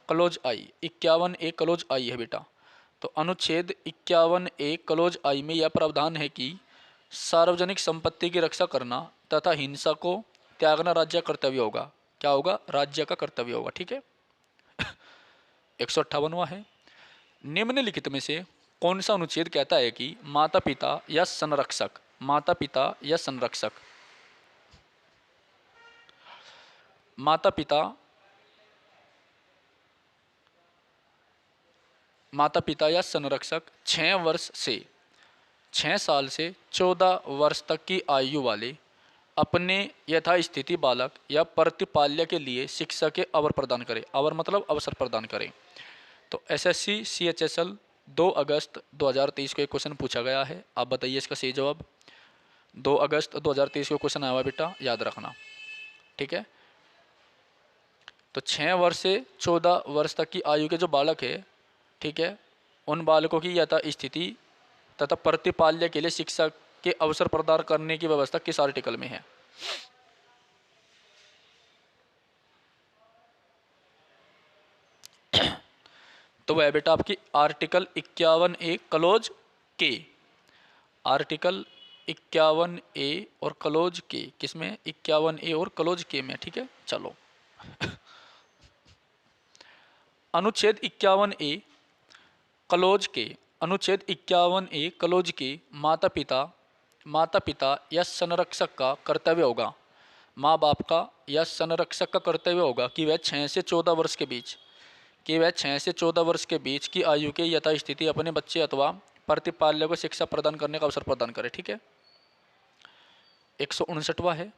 क्लोज आई, 51A क्लोज आई है बेटा। तो अनुच्छेद 51A क्लोज आई में यह प्रावधान है कि सार्वजनिक संपत्ति की रक्षा करना तथा हिंसा को त्यागना राज्य का कर्तव्य होगा। क्या होगा? राज्य का कर्तव्य होगा, ठीक है। 158वां है, निम्नलिखित में से कौन सा अनुच्छेद कहता है कि माता पिता या संरक्षक, माता पिता या संरक्षक, माता पिता, माता पिता या संरक्षक 6 साल से 14 वर्ष तक की आयु वाले अपने यथास्थिति बालक या प्रतिपाल्य के लिए शिक्षा के अवसर प्रदान करें। अवर मतलब अवसर प्रदान करें। तो एसएससी सीएचएसएल 2 अगस्त 2023 को एक क्वेश्चन पूछा गया है, आप बताइए इसका सही जवाब। 2 अगस्त 2023 को क्वेश्चन आया हुआ बेटा, याद रखना, ठीक है। तो 6 वर्ष से 14 वर्ष तक की आयु के जो बालक है, ठीक है, उन बालकों की यथास्थिति तथा प्रतिपाल्य के लिए शिक्षा के अवसर प्रदान करने की व्यवस्था किस आर्टिकल में है? तो वह बेटा आपकी आर्टिकल 51A क्लोज के, आर्टिकल 51A और क्लोज के, किसमें? 51A और क्लोज के में, ठीक है। चलो अनुच्छेद 51A क्लोज के, अनुच्छेद 51A क्लोज के माता पिता या संरक्षक का कर्तव्य होगा, माँ बाप का या संरक्षक का कर्तव्य होगा कि वह 6 से 14 वर्ष के बीच, कि वह 6 से 14 वर्ष के बीच की आयु के यथास्थिति अपने बच्चे अथवा प्रतिपाल्य को शिक्षा प्रदान करने का अवसर प्रदान करे, ठीक है। 159वां है,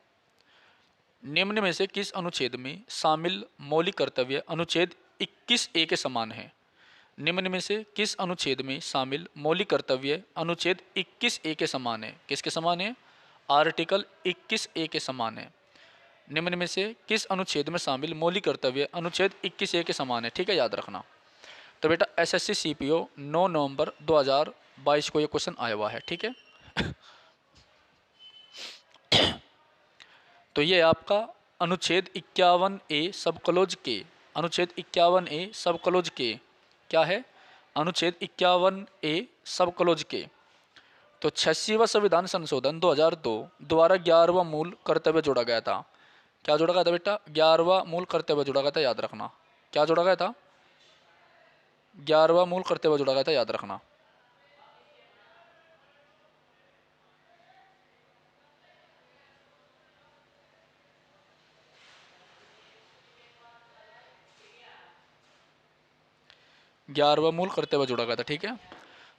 निम्न में से किस अनुच्छेद में शामिल मौलिक कर्तव्य अनुच्छेद 21A के समान है? निम्न में से किस अनुच्छेद में शामिल मौलिक कर्तव्य अनुच्छेद 21A के समान है? किसके समान है? आर्टिकल 21A के समान है। निम्न में से किस अनुच्छेद में शामिल मौलिक कर्तव्य अनुच्छेद 21A के समान है, ठीक है, याद रखना। तो बेटा एसएससी सीपीओ 9 नवंबर 2022 को ये क्वेश्चन आया हुआ है, ठीक है। तो ये आपका अनुच्छेद 51A सब क्लोज के, अनुच्छेद 51A सब क्लोज के क्या है? अनुच्छेद 51A सब क्लोज के। तो 86वां संविधान संशोधन 2002 द्वारा 11वां मूल कर्तव्य जोड़ा गया था। क्या जोड़ा गया था बेटा? 11वां मूल कर्तव्य जोड़ा गया था, याद रखना। क्या जोड़ा गया था? 11वां मूल कर्तव्य जोड़ा गया था, याद रखना। ग्यारहवां मूल कर्तव्य जोड़ा गया था, ठीक है।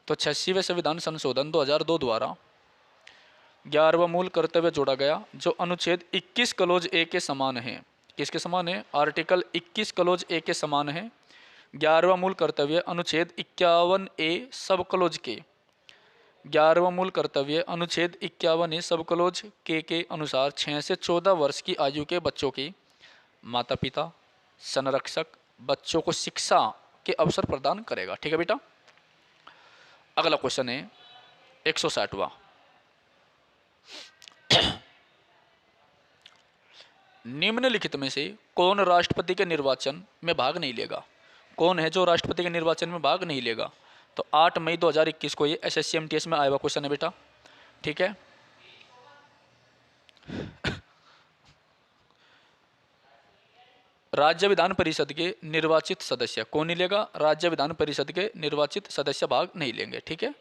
तो 86वें संविधान संशोधन 2002 द्वारा 11वां मूल कर्तव्य जोड़ा गया, जो अनुच्छेद 21 क्लोज ए के समान है। किसके समान है? आर्टिकल 21 क्लोज ए के समान है। 11वां मूल कर्तव्य अनुच्छेद 51A सब क्लोज के, 11वां मूल कर्तव्य अनुच्छेद 51A सब क्लोज के अनुसार 6 से 14 वर्ष की आयु के बच्चों की माता पिता संरक्षक बच्चों को शिक्षा के अवसर प्रदान करेगा, ठीक है बेटा। अगला क्वेश्चन है 160वां, निम्नलिखित में से कौन राष्ट्रपति के निर्वाचन में भाग नहीं लेगा? कौन है जो राष्ट्रपति के निर्वाचन में भाग नहीं लेगा? तो 8 मई 2021 को ये एसएससी एमटीएस में आया हुआ क्वेश्चन है बेटा, ठीक है। राज्य विधान परिषद के निर्वाचित सदस्य कौन नहीं लेगा? राज्य विधान परिषद के निर्वाचित सदस्य भाग नहीं लेंगे, ठीक है।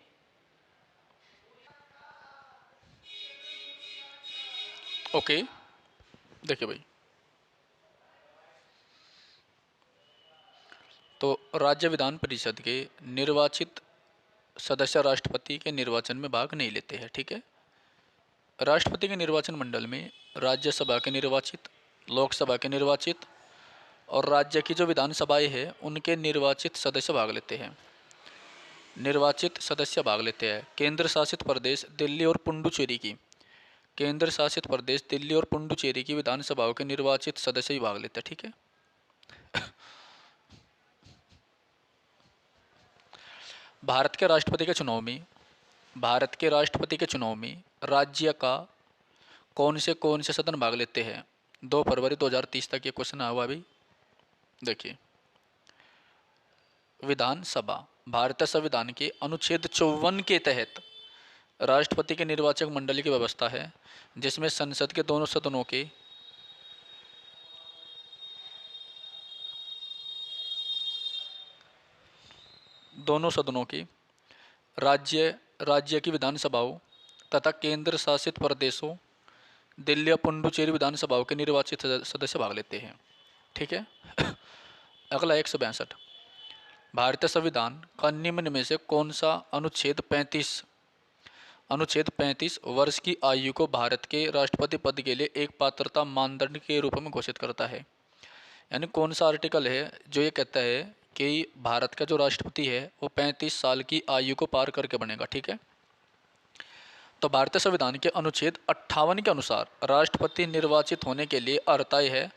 ओके, देखिए भाई, तो राज्य विधान परिषद के निर्वाचित सदस्य राष्ट्रपति के निर्वाचन में भाग नहीं लेते हैं, ठीक है। राष्ट्रपति के निर्वाचन मंडल में राज्यसभा के निर्वाचित, लोकसभा के निर्वाचित और राज्य की जो विधानसभाएं हैं उनके निर्वाचित सदस्य भाग लेते हैं। निर्वाचित सदस्य भाग लेते हैं केंद्र शासित प्रदेश दिल्ली और पुडुचेरी की केंद्र शासित प्रदेश दिल्ली और पुडुचेरी की विधानसभाओं के निर्वाचित सदस्य ही भाग लेते हैं। ठीक है। भारत के राष्ट्रपति के चुनाव में राज्य का कौन से सदन भाग लेते हैं? 2 फरवरी 2030 तक ये क्वेश्चन आया हुआ अभी। देखिए, विधानसभा भारतीय संविधान के अनुच्छेद 54 के तहत राष्ट्रपति के निर्वाचक मंडली की व्यवस्था है, जिसमें संसद के दोनों सदनों की राज्य की विधानसभाओं तथा केंद्र शासित प्रदेशों दिल्ली और पुडुचेरी विधानसभाओं के निर्वाचित सदस्य भाग लेते हैं। ठीक है। अगला 162, भारतीय संविधान का निम्न में से कौन सा अनुच्छेद 35 वर्ष की आयु को भारत के राष्ट्रपति पद के लिए एक पात्रता मानदंड के रूप में घोषित करता है? यानी कौन सा आर्टिकल है जो ये कहता है कि भारत का जो राष्ट्रपति है वो 35 साल की आयु को पार करके बनेगा। ठीक है। तो भारतीय संविधान के अनुच्छेद 58 के अनुसार राष्ट्रपति निर्वाचित होने के लिए अर्हता है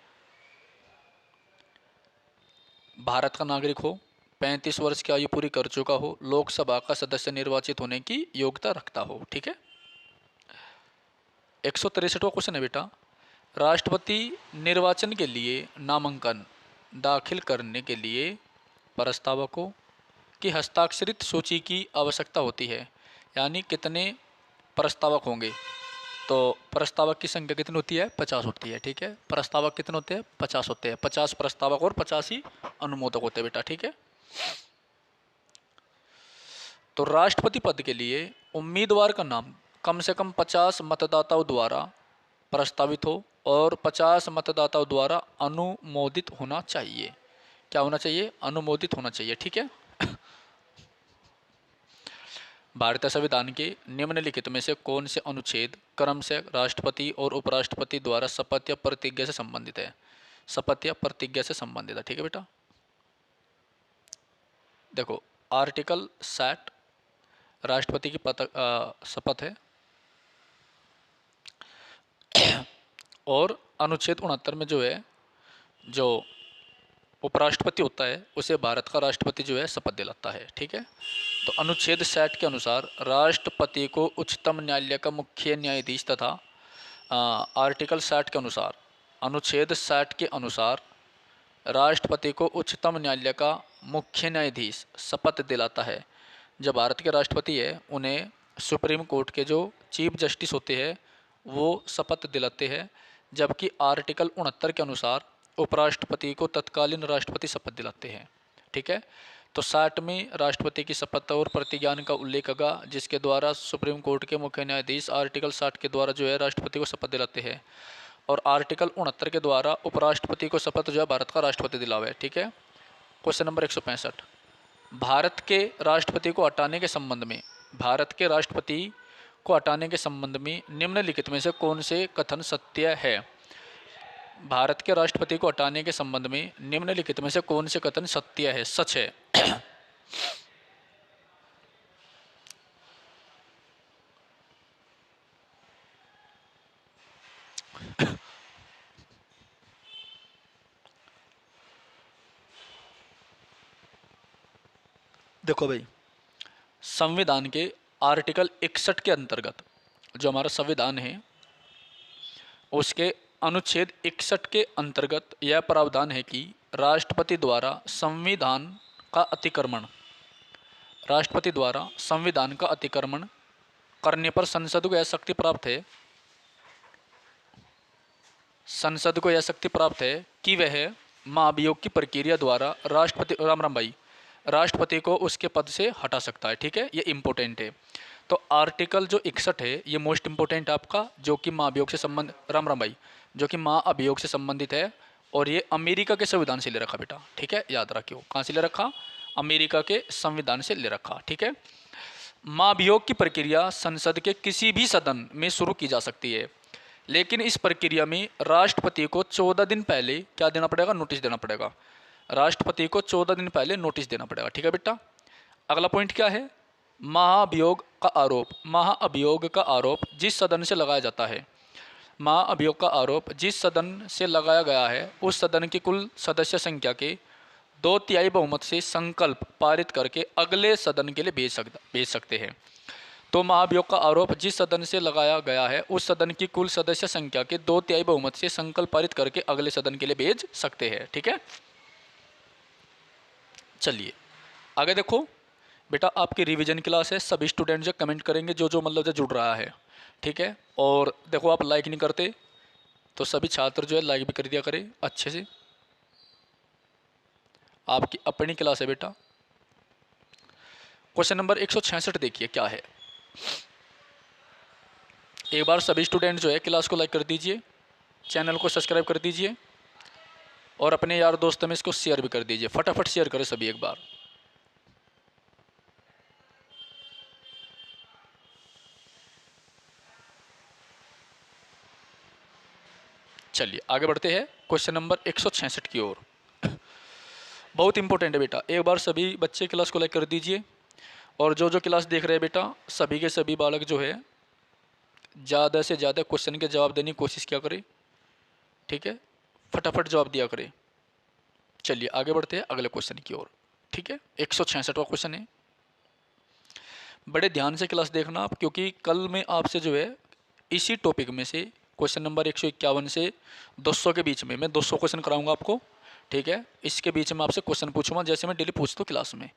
भारत का नागरिक हो, 35 वर्ष की आयु पूरी कर चुका हो, लोकसभा का सदस्य निर्वाचित होने की योग्यता रखता हो। ठीक है। 163वां क्वेश्चन है बेटा, राष्ट्रपति निर्वाचन के लिए नामांकन दाखिल करने के लिए प्रस्तावकों की हस्ताक्षरित सूची की आवश्यकता होती है। यानी कितने प्रस्तावक होंगे? तो प्रस्तावक की संख्या कितनी होती है? 50 होती है। ठीक है। प्रस्तावक कितने होते हैं? 50 होते हैं। 50 प्रस्तावक और 50 ही अनुमोदक होते हैं बेटा। ठीक है। तो राष्ट्रपति पद के लिए उम्मीदवार का नाम कम से कम 50 मतदाताओं द्वारा प्रस्तावित हो और 50 मतदाताओं द्वारा अनुमोदित होना चाहिए। क्या होना चाहिए? अनुमोदित होना चाहिए। ठीक है। भारतीय संविधान के निम्नलिखित में से कौन से अनुच्छेद क्रम से राष्ट्रपति और उपराष्ट्रपति द्वारा शपथ या प्रतिज्ञा से संबंधित है? शपथ या प्रतिज्ञा से संबंधित है। ठीक है बेटा। देखो, आर्टिकल 60 राष्ट्रपति की शपथ है और अनुच्छेद 69 में जो है, जो उपराष्ट्रपति होता है उसे भारत का राष्ट्रपति जो है शपथ दिलाता है। ठीक है। तो अनुच्छेद 60 के अनुसार राष्ट्रपति को उच्चतम न्यायालय का मुख्य न्यायाधीश तथा आर्टिकल 60 के अनुसार अनुच्छेद 60 के अनुसार राष्ट्रपति को उच्चतम न्यायालय का मुख्य न्यायाधीश शपथ दिलाता है। जब भारत के राष्ट्रपति है उन्हें सुप्रीम कोर्ट के जो चीफ जस्टिस होते हैं वो शपथ दिलाते हैं, जबकि आर्टिकल 69 के अनुसार उपराष्ट्रपति को तत्कालीन राष्ट्रपति शपथ दिलाते हैं। ठीक है। तो 60 में राष्ट्रपति की शपथ और प्रतिज्ञान का उल्लेख होगा, जिसके द्वारा सुप्रीम कोर्ट के मुख्य न्यायाधीश आर्टिकल 60 के द्वारा जो है राष्ट्रपति को शपथ दिलाते हैं और आर्टिकल 69 के द्वारा उपराष्ट्रपति को शपथ जो है भारत का राष्ट्रपति दिलावे। ठीक है। क्वेश्चन नंबर 165, भारत के राष्ट्रपति को हटाने के संबंध में निम्नलिखित में से कौन से कथन सत्य है? भारत के राष्ट्रपति को हटाने के संबंध में निम्नलिखित में से कौन से कथन सत्य है, सच है? देखो भाई, संविधान के आर्टिकल 61 के अंतर्गत जो हमारा संविधान है उसके अनुच्छेद 61 के अंतर्गत यह प्रावधान है कि राष्ट्रपति द्वारा संविधान का अतिक्रमण करने पर संसद को यह शक्ति प्राप्त है कि वह महाभियोग की प्रक्रिया द्वारा राष्ट्रपति को उसके पद से हटा सकता है। ठीक है। ये इम्पोर्टेंट है। तो आर्टिकल जो 61 है ये मोस्ट इम्पोर्टेंट आपका, जो कि महाभियोग से संबंधित है और ये अमेरिका के संविधान से ले रखा बेटा। ठीक है। याद रखियो, कहाँ से ले रखा? अमेरिका के संविधान से ले रखा। ठीक है। महाभियोग की प्रक्रिया संसद के किसी भी सदन में शुरू की जा सकती है, लेकिन इस प्रक्रिया में राष्ट्रपति को 14 दिन पहले क्या देना पड़ेगा? नोटिस देना पड़ेगा। राष्ट्रपति को 14 दिन पहले नोटिस देना पड़ेगा। ठीक है बेटा। अगला पॉइंट क्या है? महाअभियोग का आरोप जिस सदन से लगाया जाता है, महाअभियोग का आरोप जिस सदन से लगाया गया है उस सदन की कुल सदस्य संख्या के 2/3 बहुमत से संकल्प पारित करके अगले सदन के लिए भेज सकते हैं। तो महाभियोग का आरोप जिस सदन से लगाया गया है उस सदन की कुल सदस्य संख्या के 2/3 बहुमत से संकल्प पारित करके अगले सदन के लिए भेज सकते हैं। ठीक है, चलिए आगे देखो बेटा, आपकी रिवीजन क्लास है, सभी स्टूडेंट जो कमेंट करेंगे जो मतलब जो जुड़ रहा है। ठीक है, और देखो आप लाइक नहीं करते तो सभी छात्र जो है लाइक भी कर दिया करें अच्छे से, आपकी अपनी क्लास है बेटा। क्वेश्चन नंबर 166 देखिए क्या है। एक बार सभी स्टूडेंट जो है क्लास को लाइक कर दीजिए, चैनल को सब्सक्राइब कर दीजिए और अपने यार दोस्तों में इसको शेयर भी कर दीजिए। फटाफट शेयर करें सभी एक बार। चलिए आगे बढ़ते हैं क्वेश्चन नंबर 166 की ओर। बहुत इंपॉर्टेंट है बेटा, एक बार सभी बच्चे क्लास को लाइक कर दीजिए और जो क्लास देख रहे हैं बेटा सभी के सभी बालक जो है ज़्यादा से ज़्यादा क्वेश्चन के जवाब देने की कोशिश किया करें। ठीक है, फटाफट जवाब दिया करें। चलिए आगे बढ़ते हैं अगले क्वेश्चन की ओर। ठीक है, 166वां क्वेश्चन है, बड़े ध्यान से क्लास देखना आप, क्योंकि कल मैं आपसे जो है इसी टॉपिक में से क्वेश्चन नंबर 151 से 200 के बीच में मैं 200 क्वेश्चन कराऊंगा आपको। ठीक है, इसके बीच में आपसे क्वेश्चन पूछूंगा जैसे मैं डेली पूछता हूँ क्लास में,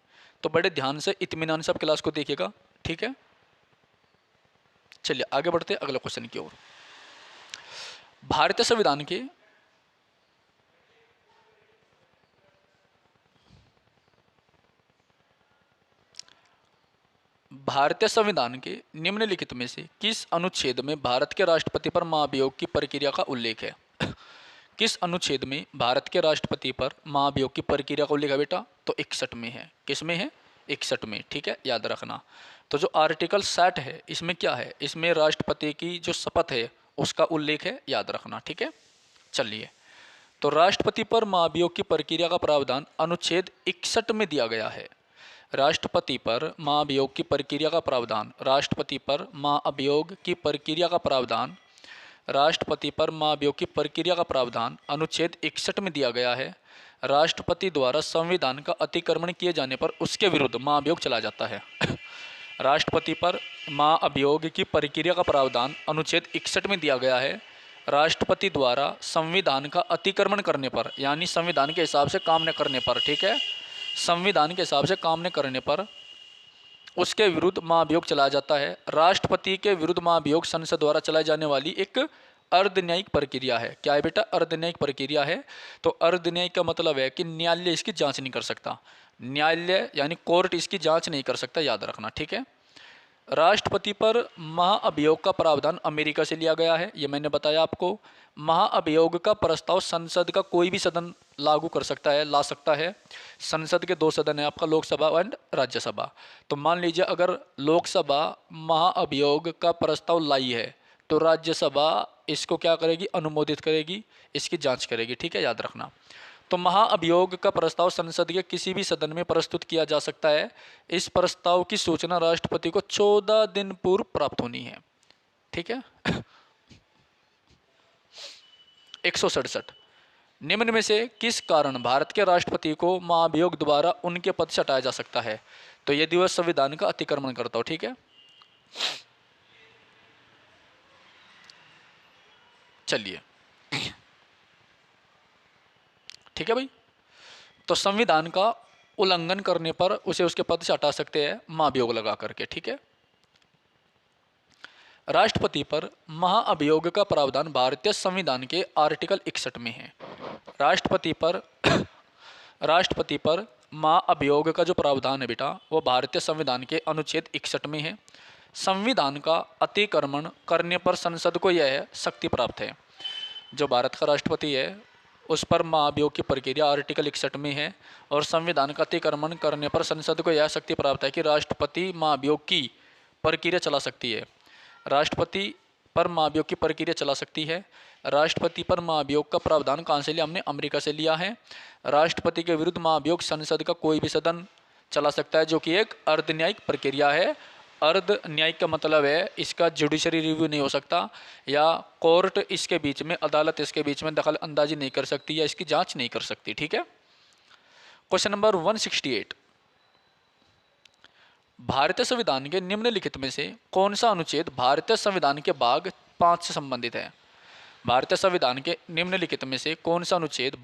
तो बड़े ध्यान से इत्मीनान से आप क्लास को देखिएगा। ठीक है, चलिए आगे बढ़ते हैं अगले क्वेश्चन की ओर। भारतीय संविधान के निम्नलिखित में से किस अनुच्छेद में भारत के राष्ट्रपति पर महाभियोग की प्रक्रिया का उल्लेख है? किस अनुच्छेद में भारत के राष्ट्रपति पर महाभियोग की प्रक्रिया का उल्लेख है बेटा? तो 61 में है। किस में है? 61 में। ठीक है, याद रखना। तो जो आर्टिकल 60 है इसमें क्या है? इसमें राष्ट्रपति की जो शपथ है उसका उल्लेख है, याद रखना। ठीक है, चलिए तो राष्ट्रपति पर महाभियोग की प्रक्रिया का प्रावधान अनुच्छेद 61 में दिया गया है। राष्ट्रपति पर महाभियोग की प्रक्रिया का प्रावधान, राष्ट्रपति पर महाभियोग की प्रक्रिया का प्रावधान, राष्ट्रपति पर महाभियोग की प्रक्रिया का प्रावधान अनुच्छेद 61 में दिया गया है। राष्ट्रपति द्वारा संविधान का अतिक्रमण किए जाने पर उसके विरुद्ध महाभियोग चला जाता है। राष्ट्रपति पर महाअभियोग की प्रक्रिया का प्रावधान अनुच्छेद 61 में दिया गया है। राष्ट्रपति द्वारा संविधान का अतिक्रमण करने पर, यानी संविधान के हिसाब से काम न करने पर, ठीक है, संविधान के हिसाब से काम न करने पर उसके विरुद्ध महाभियोग चलाया जाता है। राष्ट्रपति के विरुद्ध महाभियोग संसद द्वारा चलाई जाने वाली एक अर्धन्यायिक प्रक्रिया है। क्या है बेटा? अर्धन्यायिक प्रक्रिया है। तो अर्धन्यायिक का मतलब है कि न्यायालय इसकी जांच नहीं कर सकता, न्यायालय यानी कोर्ट इसकी जांच नहीं कर सकता, याद रखना। ठीक है, राष्ट्रपति पर महाअभियोग का प्रावधान अमेरिका से लिया गया है, ये मैंने बताया आपको। महाअभियोग का प्रस्ताव संसद का कोई भी सदन लागू कर सकता है, ला सकता है। संसद के 2 सदन है आपका, लोकसभा एंड राज्यसभा। तो मान लीजिए अगर लोकसभा महाअभियोग का प्रस्ताव लाई है तो राज्यसभा इसको क्या करेगी? अनुमोदित करेगी, इसकी जांच करेगी। ठीक है, याद रखना। तो महाअभियोग का प्रस्ताव संसद के किसी भी सदन में प्रस्तुत किया जा सकता है। इस प्रस्ताव की सूचना राष्ट्रपति को 14 दिन पूर्व प्राप्त होनी है। ठीक है। 167 निम्न में से किस कारण भारत के राष्ट्रपति को महाभियोग द्वारा उनके पद से हटाया जा सकता है? तो यदि वह संविधान का अतिक्रमण करता हो। ठीक है, चलिए ठीक है भाई, तो संविधान का उल्लंघन करने पर उसे उसके पद से हटा सकते हैं महाभियोग लगा करके। ठीक है, राष्ट्रपति पर महाअभियोग का प्रावधान भारतीय संविधान के आर्टिकल 61 में है। राष्ट्रपति पर महाअभियोग का जो प्रावधान है बेटा वो भारतीय संविधान के अनुच्छेद 61 में है। संविधान का अतिक्रमण करने पर संसद को यह शक्ति प्राप्त है। जो भारत का राष्ट्रपति है उस पर महाभियोग की प्रक्रिया आर्टिकल 61 में है और संविधान का अतिक्रमण करने पर संसद को यह शक्ति प्राप्त है कि राष्ट्रपति महाभियोग की प्रक्रिया चला सकती है। राष्ट्रपति पर महाभियोग की प्रक्रिया चला सकती है। राष्ट्रपति पर महाभियोग का प्रावधान कहाँ से लिया? हमने अमेरिका से लिया है। राष्ट्रपति के विरुद्ध महाभियोग संसद का कोई भी सदन चला सकता है, जो कि एक अर्ध न्यायिक प्रक्रिया है। अर्ध न्यायिक का मतलब है इसका जुडिशरी रिव्यू नहीं हो सकता, या कोर्ट इसके बीच में, अदालत इसके बीच में दखल अंदाजी नहीं कर सकती, या इसकी जांच नहीं कर सकती। ठीक है। क्वेश्चन नंबर 168, भारतीय संविधान के निम्नलिखित में से कौन सा अनुच्छेद भारतीय संविधान के भाग 5 से संबंधित है? भारतीय संविधान के निम्नलिखित में से कौन सा अनुच्छेद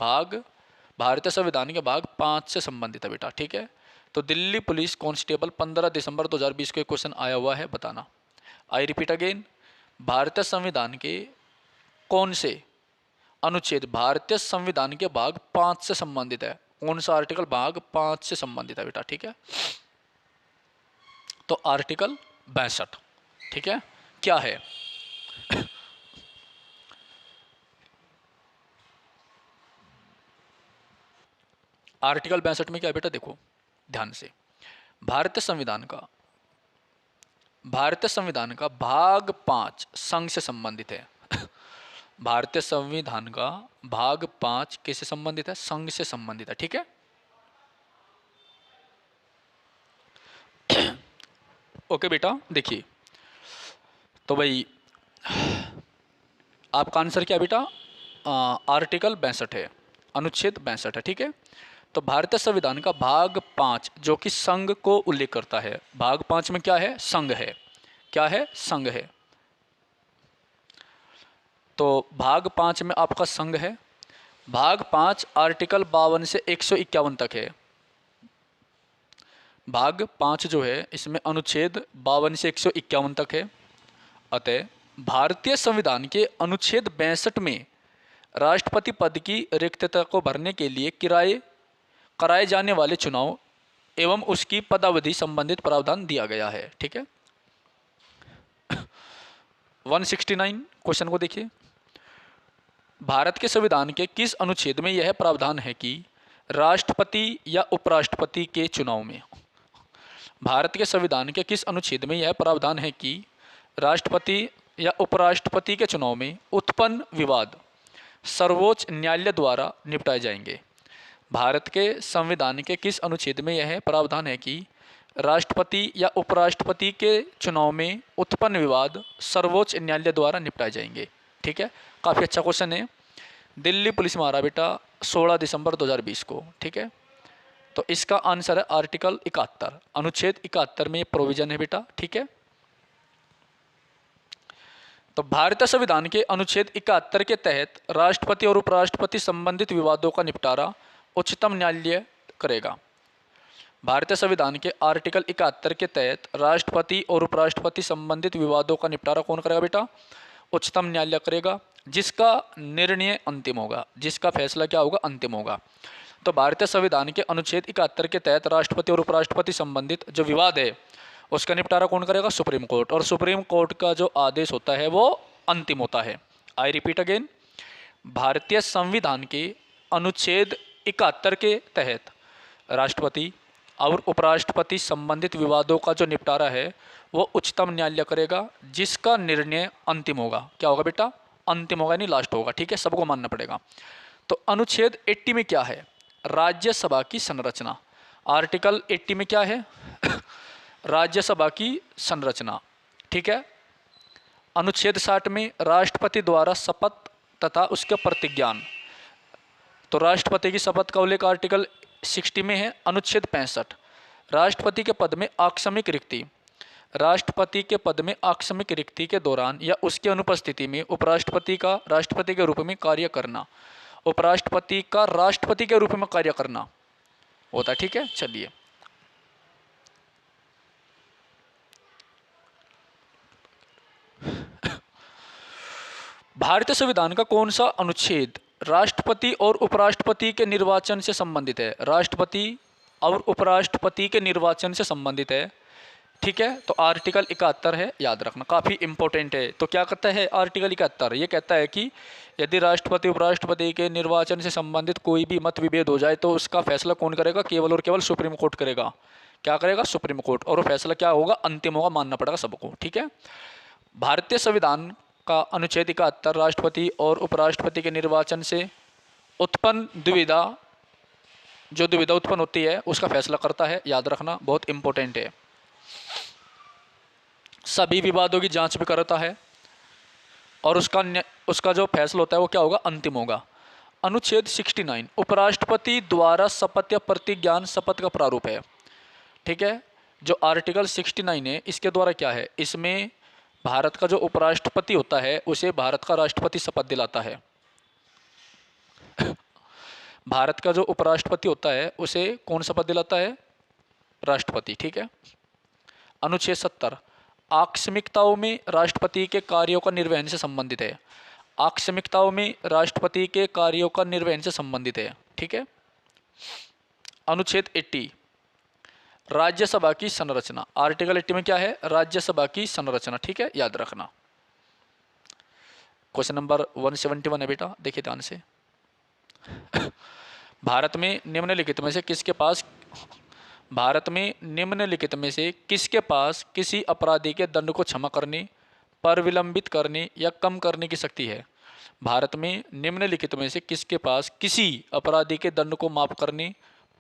भारतीय संविधान के भाग 5 से संबंधित है बेटा? ठीक है। तो दिल्ली पुलिस कांस्टेबल 15 दिसंबर 2020 को एक क्वेश्चन आया हुआ है, बताना। आई रिपीट अगेन, भारतीय संविधान के कौन से अनुच्छेद भारतीय संविधान के भाग 5 से संबंधित है? कौन सा आर्टिकल भाग 5 से संबंधित है बेटा? ठीक है। तो आर्टिकल 62। ठीक है, क्या है? आर्टिकल 62 में क्या है बेटा? देखो ध्यान से, भारतीय संविधान का भाग 5 संघ से संबंधित है। भारतीय संविधान का भाग 5 किससे संबंधित है? संघ से संबंधित है। ठीक है। ओके बेटा, देखिए तो भाई आपका आंसर क्या बेटा? आर्टिकल 62 है, अनुच्छेद 62 है। ठीक है। तो भारतीय संविधान का भाग 5 जो कि संघ को उल्लेख करता है, भाग 5 में क्या है? संघ है। क्या है? संघ है। तो भाग 5 में आपका संघ है। भाग 5 आर्टिकल 52 से 151 तक है। भाग 5 जो है इसमें अनुच्छेद 52 से 151 तक है। अतः भारतीय संविधान के अनुच्छेद 62 में राष्ट्रपति पद की रिक्तता को भरने के लिए कराए जाने वाले चुनाव एवं उसकी पदावधि संबंधित प्रावधान दिया गया है। ठीक है। 169 क्वेश्चन को देखिए, भारत के संविधान के किस अनुच्छेद में यह प्रावधान है कि राष्ट्रपति या उपराष्ट्रपति के चुनाव में, भारत के संविधान के किस अनुच्छेद में यह प्रावधान है कि राष्ट्रपति या उपराष्ट्रपति के चुनाव में उत्पन्न विवाद सर्वोच्च न्यायालय द्वारा निपटाए जाएंगे? भारत के संविधान के किस अनुच्छेद में यह प्रावधान है कि राष्ट्रपति या उपराष्ट्रपति के चुनाव में उत्पन्न विवाद सर्वोच्च न्यायालय द्वारा निपटाए जाएंगे? ठीक है, काफ़ी अच्छा क्वेश्चन है। दिल्ली पुलिस में आ रहा बेटा 16 दिसंबर 2020 को। ठीक है। तो इसका आंसर है आर्टिकल 71, अनुच्छेद 71 में प्रोविजन है बेटा। ठीक है। तो भारतीय संविधान के अनुच्छेद 71 के तहत राष्ट्रपति और उपराष्ट्रपति संबंधित विवादों का निपटारा उच्चतम न्यायालय करेगा। भारतीय संविधान के आर्टिकल 71 के तहत राष्ट्रपति और उपराष्ट्रपति संबंधित विवादों का निपटारा कौन करेगा बेटा? उच्चतम न्यायालय करेगा, जिसका निर्णय अंतिम होगा, जिसका फैसला क्या होगा? अंतिम होगा। तो भारतीय संविधान के अनुच्छेद 71 के तहत राष्ट्रपति और उपराष्ट्रपति संबंधित जो विवाद है उसका निपटारा कौन करेगा? Supreme court. और सुप्रीम कोर्ट का जो आदेश होता है वो अंतिम होता है। आई रिपीट अगेन, भारतीय संविधान के अनुच्छेद 71 के तहत राष्ट्रपति और उपराष्ट्रपति संबंधित विवादों का जो निपटारा है वो उच्चतम न्यायालय करेगा, जिसका निर्णय अंतिम होगा। क्या होगा बेटा? अंतिम होगा, नहीं लास्ट होगा। ठीक है, सबको मानना पड़ेगा। तो अनुच्छेद 80 में क्या है? राज्यसभा की संरचना। आर्टिकल 80 में क्या है? राज्यसभा की संरचना। ठीक है। अनुच्छेद 60 में राष्ट्रपति द्वारा शपथ तथा उसके प्रतिज्ञान। तो राष्ट्रपति की शपथ का उल्लेख आर्टिकल 60 में है। अनुच्छेद 65, राष्ट्रपति के पद में आकस्मिक रिक्ति। राष्ट्रपति के पद में आकस्मिक रिक्ति के दौरान या उसकी अनुपस्थिति में उपराष्ट्रपति का राष्ट्रपति के रूप में कार्य करना, उपराष्ट्रपति का राष्ट्रपति के रूप में कार्य करना होता है। ठीक है, चलिए भारतीय संविधान का कौन सा अनुच्छेद राष्ट्रपति और उपराष्ट्रपति के निर्वाचन से संबंधित है? राष्ट्रपति और उपराष्ट्रपति के निर्वाचन से संबंधित है। ठीक है, तो आर्टिकल 71 है, याद रखना, काफ़ी इंपॉर्टेंट है। तो क्या कहता है आर्टिकल 71? ये कहता है कि यदि राष्ट्रपति उपराष्ट्रपति के निर्वाचन से संबंधित कोई भी मत विभेद हो जाए तो उसका फैसला कौन करेगा? केवल और केवल सुप्रीम कोर्ट करेगा। क्या करेगा? Supreme court. और वो फैसला क्या होगा? अंतिम होगा, मानना पड़ेगा सबको। ठीक है। भारतीय संविधान का अनुच्छेद 71 राष्ट्रपति और उपराष्ट्रपति के निर्वाचन से उत्पन्न दुविधा जो दुविधा उत्पन्न होती है उसका फैसला करता है, याद रखना, बहुत इंपॉर्टेंट है। सभी विवादों की जांच भी करता है और उसका जो फैसला होता है वो क्या होगा, अंतिम होगा। अनुच्छेद 69 उपराष्ट्रपति द्वारा शपथ या प्रतिज्ञान शपथ का प्रारूप है। ठीक है, जो आर्टिकल 69 है इसके द्वारा क्या है, इसमें भारत का जो उपराष्ट्रपति होता है उसे भारत का राष्ट्रपति शपथ दिलाता है। भारत का जो उपराष्ट्रपति होता है उसे कौन शपथ दिलाता है, राष्ट्रपति। ठीक है। अनुच्छेद 70 आकस्मिकताओं में राष्ट्रपति के कार्यों का निर्वहन से संबंधित है। आकस्मिकताओं में राष्ट्रपति के कार्यों का निर्वहन से संबंधित है। ठीक है। अनुच्छेद 80 राज्यसभा की संरचना। आर्टिकल 80 में क्या है, राज्यसभा की संरचना। ठीक है, याद रखना। क्वेश्चन नंबर 171 है बेटा, देखिए ध्यान से। भारत में निम्नलिखित में से किसके पास किसी अपराधी के दंड को क्षमा करने, पर विलंबित करने या कम करने की शक्ति है। भारत में निम्नलिखित में से किसके पास किसी अपराधी के दंड को माफ करने,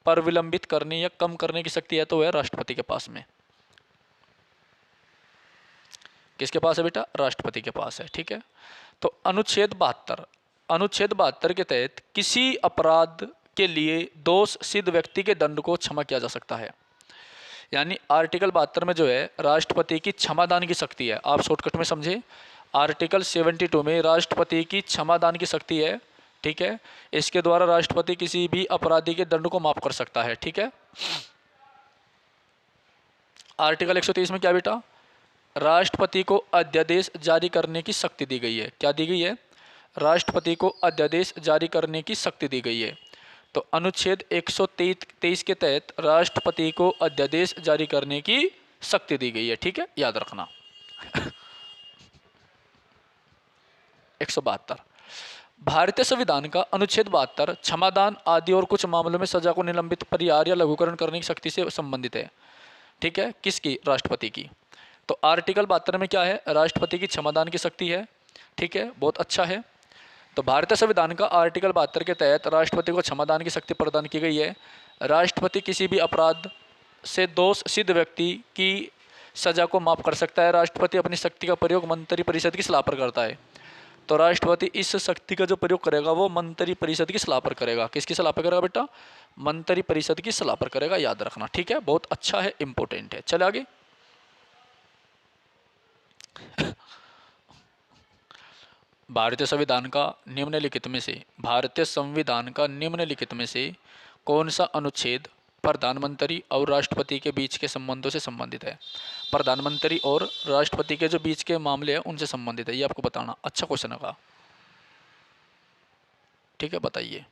पर विलंबित करने या कम करने की शक्ति है, तो वह राष्ट्रपति के पास में। किसके पास है बेटा, राष्ट्रपति के पास है। ठीक है। तो अनुच्छेद 72 के तहत किसी अपराध के लिए दोष सिद्ध व्यक्ति के दंड को क्षमा किया जा सकता है। यानी आर्टिकल 72 में जो है राष्ट्रपति की क्षमादान की शक्ति है। आप शॉर्टकट में समझे, आर्टिकल 72 में राष्ट्रपति की क्षमादान की शक्ति है। ठीक है, इसके द्वारा राष्ट्रपति किसी भी अपराधी के दंड को माफ कर सकता है। ठीक है। आर्टिकल 130 में क्या बेटा, राष्ट्रपति को अध्यादेश जारी करने की शक्ति दी गई है। क्या दी गई है, राष्ट्रपति को अध्यादेश जारी करने की शक्ति दी गई है। तो अनुच्छेद 123 के तहत राष्ट्रपति को अध्यादेश जारी करने की शक्ति दी गई है। ठीक है, याद रखना। 172 भारतीय संविधान का अनुच्छेद 72 क्षमादान आदि और कुछ मामलों में सजा को निलंबित, परिहार या लघुकरण करने की शक्ति से संबंधित है। ठीक है, किसकी, राष्ट्रपति की। तो आर्टिकल 72 में क्या है, राष्ट्रपति की क्षमादान की शक्ति है। ठीक है, बहुत अच्छा है। तो भारतीय संविधान का आर्टिकल 72 के तहत राष्ट्रपति को क्षमादान की शक्ति प्रदान की गई है। राष्ट्रपति किसी भी अपराध से दोष सिद्ध व्यक्ति की सजा को माफ कर सकता है। राष्ट्रपति अपनी शक्ति का प्रयोग मंत्री परिषद की सलाह पर करता है। तो राष्ट्रपति इस शक्ति का जो प्रयोग करेगा वो मंत्री परिषद की सलाह पर करेगा। किसकी सलाह पर करेगा बेटा, मंत्री परिषद की सलाह पर करेगा, याद रखना। ठीक है, बहुत अच्छा है, इंपॉर्टेंट है। चले आगे। भारतीय संविधान का निम्नलिखित में से कौन सा अनुच्छेद प्रधानमंत्री और राष्ट्रपति के बीच के संबंधों से संबंधित है। प्रधानमंत्री और राष्ट्रपति के जो बीच के मामले हैं उनसे संबंधित है, ये आपको बताना। अच्छा क्वेश्चन होगा। ठीक है, बताइए।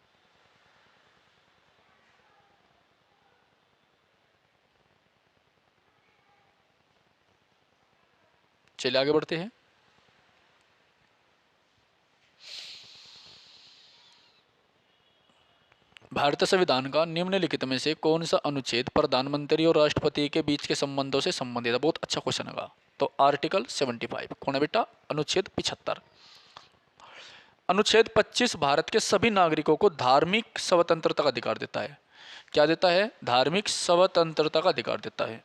चलिए आगे बढ़ते हैं। भारतीय संविधान का निम्नलिखित में से कौन सा अनुच्छेद प्रधानमंत्री और राष्ट्रपति के बीच के संबंधों से संबंधित है। बहुत अच्छा क्वेश्चन होगा। तो आर्टिकल 75 कौन है बेटा, अनुच्छेद 75। अनुच्छेद 25 भारत के सभी नागरिकों को धार्मिक स्वतंत्रता का अधिकार देता है। क्या देता है, धार्मिक स्वतंत्रता का अधिकार देता है।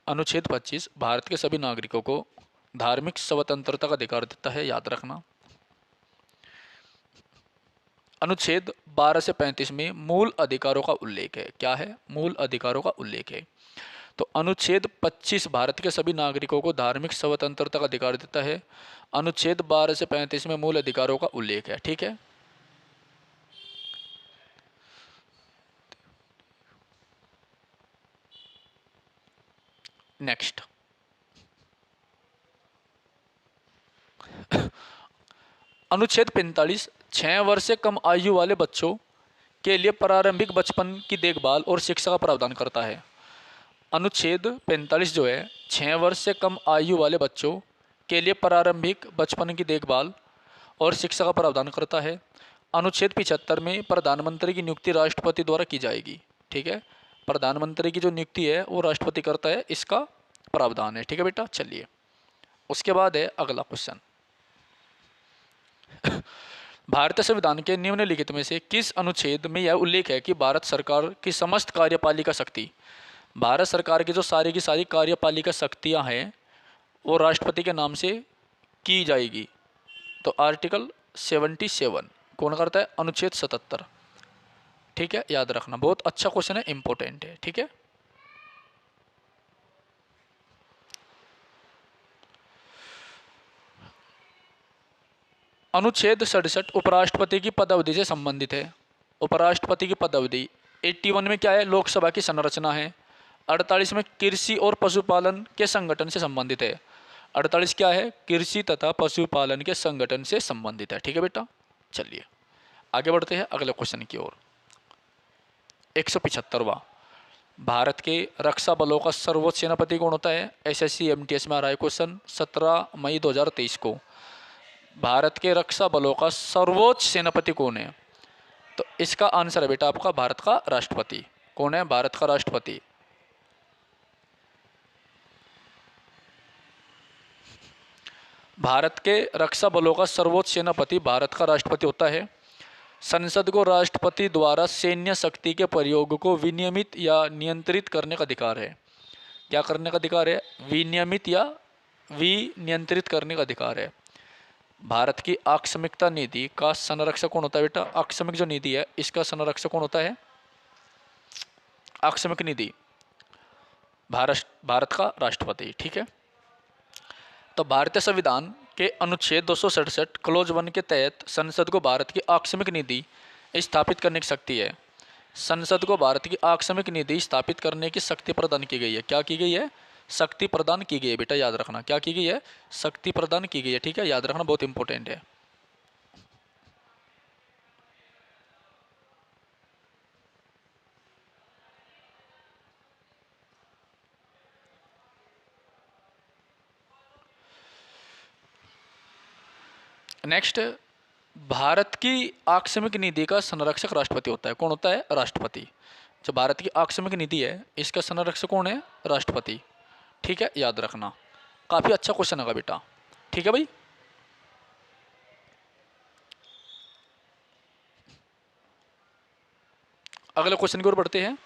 अनुच्छेद 25 भारत के सभी नागरिकों को धार्मिक स्वतंत्रता का अधिकार देता है, याद रखना। अनुच्छेद 12 से 35 में मूल अधिकारों का उल्लेख है। क्या है, मूल अधिकारों का उल्लेख है। तो अनुच्छेद 25 भारत के सभी नागरिकों को धार्मिक स्वतंत्रता का अधिकार देता है। अनुच्छेद 12 से 35 में मूल अधिकारों का उल्लेख है। ठीक है। नेक्स्ट, अनुच्छेद 45 6 वर्ष से कम आयु वाले बच्चों के लिए प्रारंभिक बचपन की देखभाल और शिक्षा का प्रावधान करता है। अनुच्छेद 45 जो है 6 वर्ष से कम आयु वाले बच्चों के लिए प्रारंभिक बचपन की देखभाल और शिक्षा का प्रावधान करता है। अनुच्छेद 75 में प्रधानमंत्री की नियुक्ति राष्ट्रपति द्वारा की जाएगी। ठीक है, प्रधानमंत्री की जो नियुक्ति है वो राष्ट्रपति करता है, इसका प्रावधान है। ठीक है बेटा, चलिए उसके बाद है अगला क्वेश्चन। भारतीय संविधान के निम्नलिखित में से किस अनुच्छेद में यह उल्लेख है कि भारत सरकार की समस्त कार्यपालिका शक्ति, भारत सरकार की जो सारी की सारी कार्यपालिका शक्तियां हैं वो राष्ट्रपति के नाम से की जाएगी? तो आर्टिकल 77 कौन करता है? अनुच्छेद 77। ठीक है, याद रखना, बहुत अच्छा क्वेश्चन है, इंपॉर्टेंट है। ठीक है, अनुच्छेद 67 उपराष्ट्रपति की पदावधि से संबंधित है। उपराष्ट्रपति की पदावधि 81 में क्या है? लोकसभा की संरचना है। 48 में कृषि और पशुपालन के संगठन से संबंधित है। 48 क्या है? कृषि तथा पशुपालन के संगठन से संबंधित है। ठीक है बेटा, चलिए आगे बढ़ते हैं अगले क्वेश्चन की ओर। 175वां, भारत के रक्षा बलों का सर्वोच्च सेनापति कौन होता है? एसएससी एमटीएस में आ रहा है क्वेश्चन 17 मई 2023 को। भारत के रक्षा बलों का सर्वोच्च सेनापति कौन है? तो इसका आंसर है बेटा आपका भारत का राष्ट्रपति। कौन है? भारत का राष्ट्रपति। भारत के रक्षा बलों का सर्वोच्च सेनापति भारत का राष्ट्रपति होता है। संसद को राष्ट्रपति द्वारा सैन्य शक्ति के प्रयोग को विनियमित या नियंत्रित करने का अधिकार है। क्या करने का अधिकार है? विनियमित या विनियंत्रित करने का अधिकार है। भारत की आकस्मिकता नीति का संरक्षक कौन होता है बेटा? आकस्मिक जो नीति है इसका संरक्षक कौन होता है? आकस्मिक नीति भारत का राष्ट्रपति। ठीक है, तो भारतीय संविधान के अनुच्छेद 267 क्लोज 1 के तहत संसद को भारत की आकस्मिक नीति स्थापित करने की शक्ति है। संसद को भारत की आकस्मिक नीति स्थापित करने की शक्ति प्रदान की गई है। क्या की गई है? शक्ति प्रदान की गई है बेटा, याद रखना। क्या की गई है? शक्ति प्रदान की गई है। ठीक है, याद रखना, बहुत इंपॉर्टेंट है। नेक्स्ट, भारत की आकस्मिक नीति का संरक्षक राष्ट्रपति होता है। कौन होता है? राष्ट्रपति। जो भारत की आकस्मिक नीति है इसका संरक्षक कौन है? राष्ट्रपति। ठीक है, याद रखना, काफी अच्छा क्वेश्चन होगा बेटा। ठीक है भाई, अगले क्वेश्चन की ओर बढ़ते हैं।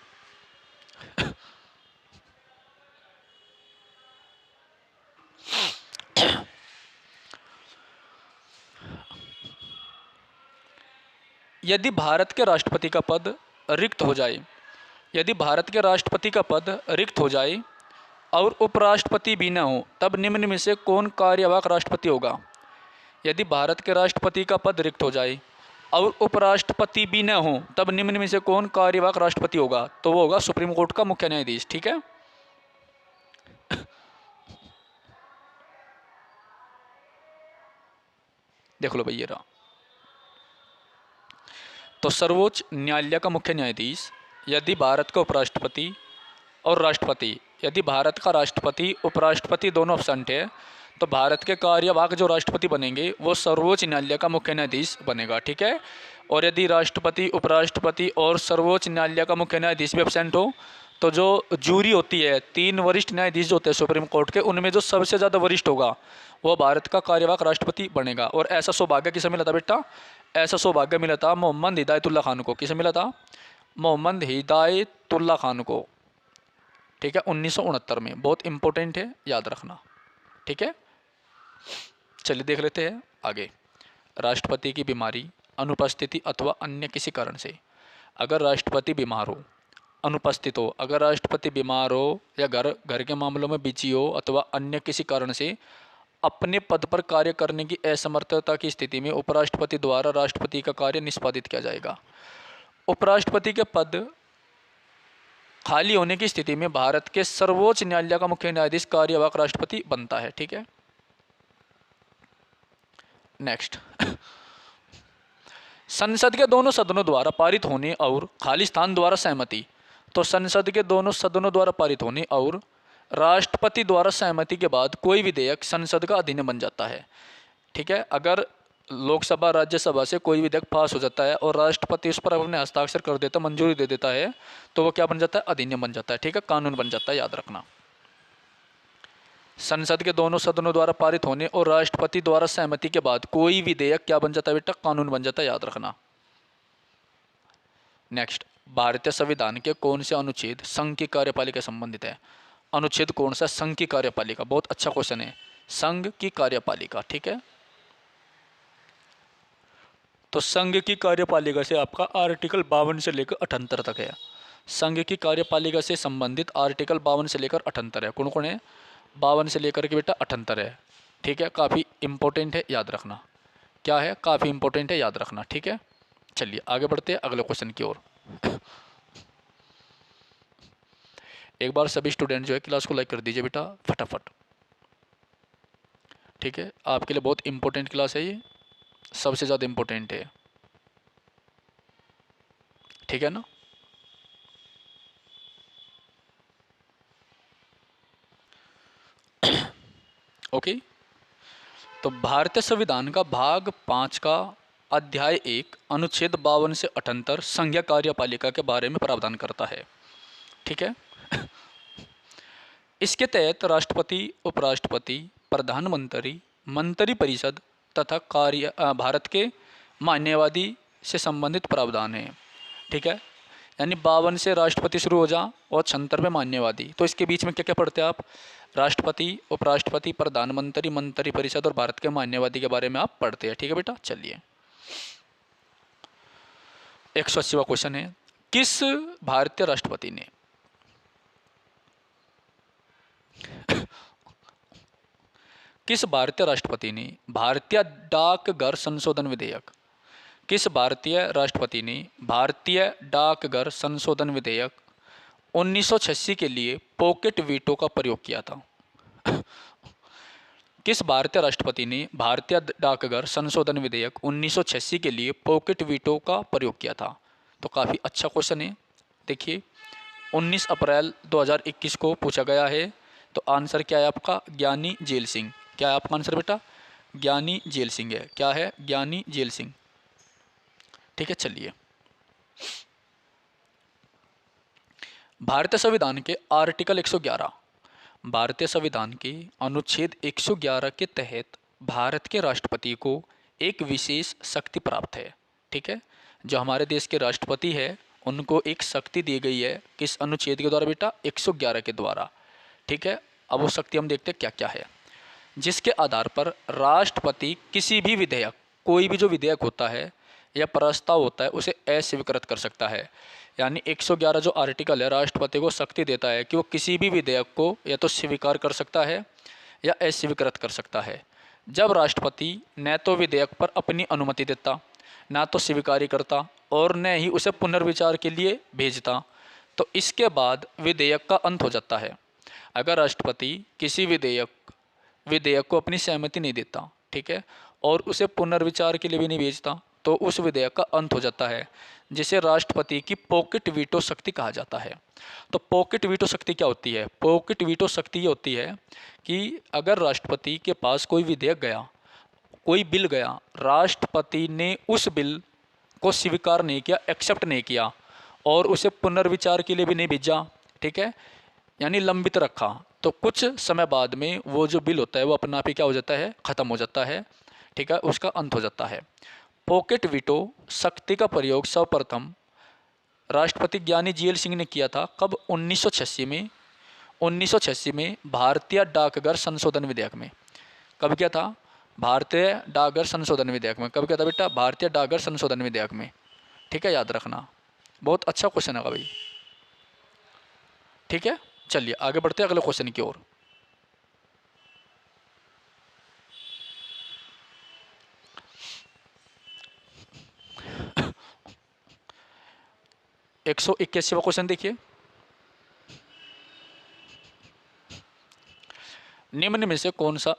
यदि भारत के राष्ट्रपति का पद रिक्त हो जाए, यदि भारत के राष्ट्रपति का पद रिक्त हो जाए और उपराष्ट्रपति भी न हो, तब निम्न में से कौन कार्यवाहक राष्ट्रपति होगा? यदि भारत के राष्ट्रपति का पद रिक्त हो जाए और उपराष्ट्रपति भी न हो, तब निम्न में से कौन कार्यवाहक राष्ट्रपति होगा? तो वो होगा सुप्रीम कोर्ट का मुख्य न्यायाधीश। ठीक है, देख लो भाई ये रहा। तो सर्वोच्च न्यायालय का मुख्य न्यायाधीश यदि भारत का उपराष्ट्रपति और राष्ट्रपति, यदि भारत का राष्ट्रपति उपराष्ट्रपति दोनों एब्सेंट है, तो भारत के कार्यवाहक जो राष्ट्रपति बनेंगे वो सर्वोच्च न्यायालय का मुख्य न्यायाधीश बनेगा। ठीक है, और यदि राष्ट्रपति, उपराष्ट्रपति और सर्वोच्च न्यायालय का मुख्य न्यायाधीश भी एब्सेंट हो, तो जो जूरी होती है, 3 वरिष्ठ न्यायाधीश जो होते हैं सुप्रीम कोर्ट के, उनमें जो सबसे ज़्यादा वरिष्ठ होगा वो भारत का कार्यवाहक राष्ट्रपति बनेगा। और ऐसा सौभाग्य किसे मिला था बेटा? ऐसा सौभाग्य मिला था मोहम्मद हिदायतुल्लाह खान को। किसे मिला था? मोहम्मद हिदायतुल्लाह खान को। ठीक है, 1969 में। बहुत इंपॉर्टेंट है, याद रखना। ठीक है, चलिए देख लेते हैं आगे। राष्ट्रपति की बीमारी, अनुपस्थिति अथवा अन्य किसी कारण से, अगर राष्ट्रपति बीमार हो, अनुपस्थित हो, अगर राष्ट्रपति बीमार हो या घर के मामलों में बिजी हो अथवा अन्य किसी कारण से अपने पद पर कार्य करने की असमर्थता की स्थिति में उपराष्ट्रपति द्वारा राष्ट्रपति का कार्य निष्पादित किया जाएगा। उपराष्ट्रपति के पद खाली होने की स्थिति में भारत के सर्वोच्च न्यायालय का मुख्य न्यायाधीश कार्यवाहक राष्ट्रपति बनता है। ठीक है, नेक्स्ट। संसद के दोनों सदनों द्वारा पारित होने और खाली स्थान द्वारा सहमति, तो संसद के दोनों सदनों द्वारा पारित होने और राष्ट्रपति द्वारा सहमति के बाद कोई विधेयक संसद का अधिनियम बन जाता है। ठीक है, अगर लोकसभा राज्यसभा से कोई विधेयक पास हो जाता है और राष्ट्रपति उस पर अपने हस्ताक्षर कर देता, मंजूरी दे देता है, तो वो क्या बन जाता है? अधिनियम बन जाता है। ठीक है, कानून बन जाता है, याद रखना। संसद के दोनों सदनों द्वारा पारित होने और राष्ट्रपति द्वारा सहमति के बाद कोई विधेयक क्या बन जाता है बेटा, कानून बन जाता है, याद रखना। नेक्स्ट, भारतीय संविधान के कौन से अनुच्छेद संघ की कार्यपालिका संबंधित है? अनुच्छेद कौन सा संघ की कार्यपालिका? बहुत अच्छा क्वेश्चन है, संघ की कार्यपालिका। ठीक है, तो संघ की कार्यपालिका से आपका आर्टिकल 52 से लेकर 78 तक है। संघ की कार्यपालिका से संबंधित आर्टिकल 52 से लेकर 78 है। कौन कौन है? 52 से लेकर के बेटा 78 है। ठीक है, काफ़ी इंपॉर्टेंट है, याद रखना। क्या है? काफ़ी इंपॉर्टेंट है, याद रखना। ठीक है, चलिए आगे बढ़ते हैं अगले क्वेश्चन की ओर। एक बार सभी स्टूडेंट जो है क्लास को लाइक कर दीजिए बेटा फटाफट। ठीक है, आपके लिए बहुत इंपॉर्टेंट क्लास है ये, सबसे ज़्यादा इंपॉर्टेंट है। ठीक है ना? ओके, तो भारतीय संविधान का भाग 5 का अध्याय 1 अनुच्छेद 52 से 78 संघीय कार्यपालिका के बारे में प्रावधान करता है। ठीक है, इसके तहत राष्ट्रपति, उपराष्ट्रपति, प्रधानमंत्री, मंत्रिपरिषद तथा भारत के मान्यवादी से संबंधित प्रावधान है। ठीक है, यानी 52 से राष्ट्रपति शुरू हो जा और 76 में मान्यवादी। तो इसके बीच में क्या क्या पढ़ते हैं आप? राष्ट्रपति, उपराष्ट्रपति, प्रधानमंत्री, मंत्रिपरिषद और भारत के मान्यवादी के बारे में आप पढ़ते हैं। ठीक है बेटा, चलिए 180वां क्वेश्चन है, किस भारतीय राष्ट्रपति ने किस भारतीय राष्ट्रपति ने भारतीय डाकघर संशोधन विधेयक किस भारतीय राष्ट्रपति ने भारतीय डाकघर संशोधन विधेयक 1986 के लिए पॉकेट वीटो का प्रयोग किया था? किस भारतीय राष्ट्रपति ने भारतीय डाकघर संशोधन विधेयक 1986 के लिए पॉकेट वीटो का प्रयोग किया था? तो काफ़ी अच्छा क्वेश्चन है। देखिए 19 अप्रैल 2021 को पूछा गया है। तो आंसर क्या है आपका? ज्ञानी जेल सिंह। क्या है आपका आंसर बेटा? ज्ञानी जेल सिंह है। क्या है? ज्ञानी जेल सिंह। ठीक है, चलिए भारतीय संविधान के आर्टिकल 111 भारतीय संविधान के अनुच्छेद 111 के तहत भारत के राष्ट्रपति को एक विशेष शक्ति प्राप्त है। ठीक है, जो हमारे देश के राष्ट्रपति है उनको एक शक्ति दी गई है। किस अनुच्छेद के द्वारा बेटा? 111 के द्वारा। ठीक है, अब वो शक्ति हम देखते हैं क्या क्या है, जिसके आधार पर राष्ट्रपति किसी भी विधेयक, कोई भी जो विधेयक होता है या प्रस्ताव होता है उसे अस्वीकृत कर सकता है। यानी 111 जो आर्टिकल है राष्ट्रपति को शक्ति देता है कि वो किसी भी विधेयक को या तो स्वीकार कर सकता है या अस्वीकृत कर सकता है। जब राष्ट्रपति न तो विधेयक पर अपनी अनुमति देता, ना तो स्वीकार करता और न ही उसे पुनर्विचार के लिए भेजता, तो इसके बाद विधेयक का अंत हो जाता है। अगर राष्ट्रपति किसी विधेयक को अपनी सहमति नहीं देता, ठीक है, और उसे पुनर्विचार के लिए भी नहीं भेजता, तो उस विधेयक का अंत हो जाता है, जिसे राष्ट्रपति की पॉकेट वीटो शक्ति कहा जाता है। तो पॉकेट वीटो शक्ति क्या होती है? पॉकेट वीटो शक्ति ये होती है कि अगर राष्ट्रपति के पास कोई विधेयक गया, कोई बिल गया, राष्ट्रपति ने उस बिल को स्वीकार नहीं किया, एक्सेप्ट नहीं किया और उसे पुनर्विचार के लिए भी नहीं भेजा, ठीक है, यानी लंबित रखा, तो कुछ समय बाद में वो जो बिल होता है वो अपना आप ही क्या हो जाता है? ख़त्म हो जाता है। ठीक है, उसका अंत हो जाता है। पॉकेट वीटो शक्ति का प्रयोग सर्वप्रथम राष्ट्रपति ज्ञानी जेल सिंह ने किया था। कब? 1986 में। 1986 में भारतीय डाकघर संशोधन विधेयक में। कब किया था? भारतीय डाकघर संशोधन विधेयक में। कब किया था बेटा? भारतीय डाकघर संशोधन विधेयक में। ठीक है, याद रखना, बहुत अच्छा क्वेश्चन है भाई। ठीक है, चलिए आगे बढ़ते हैं अगले क्वेश्चन की ओर। एक 181वां क्वेश्चन देखिए, निम्न में से कौन सा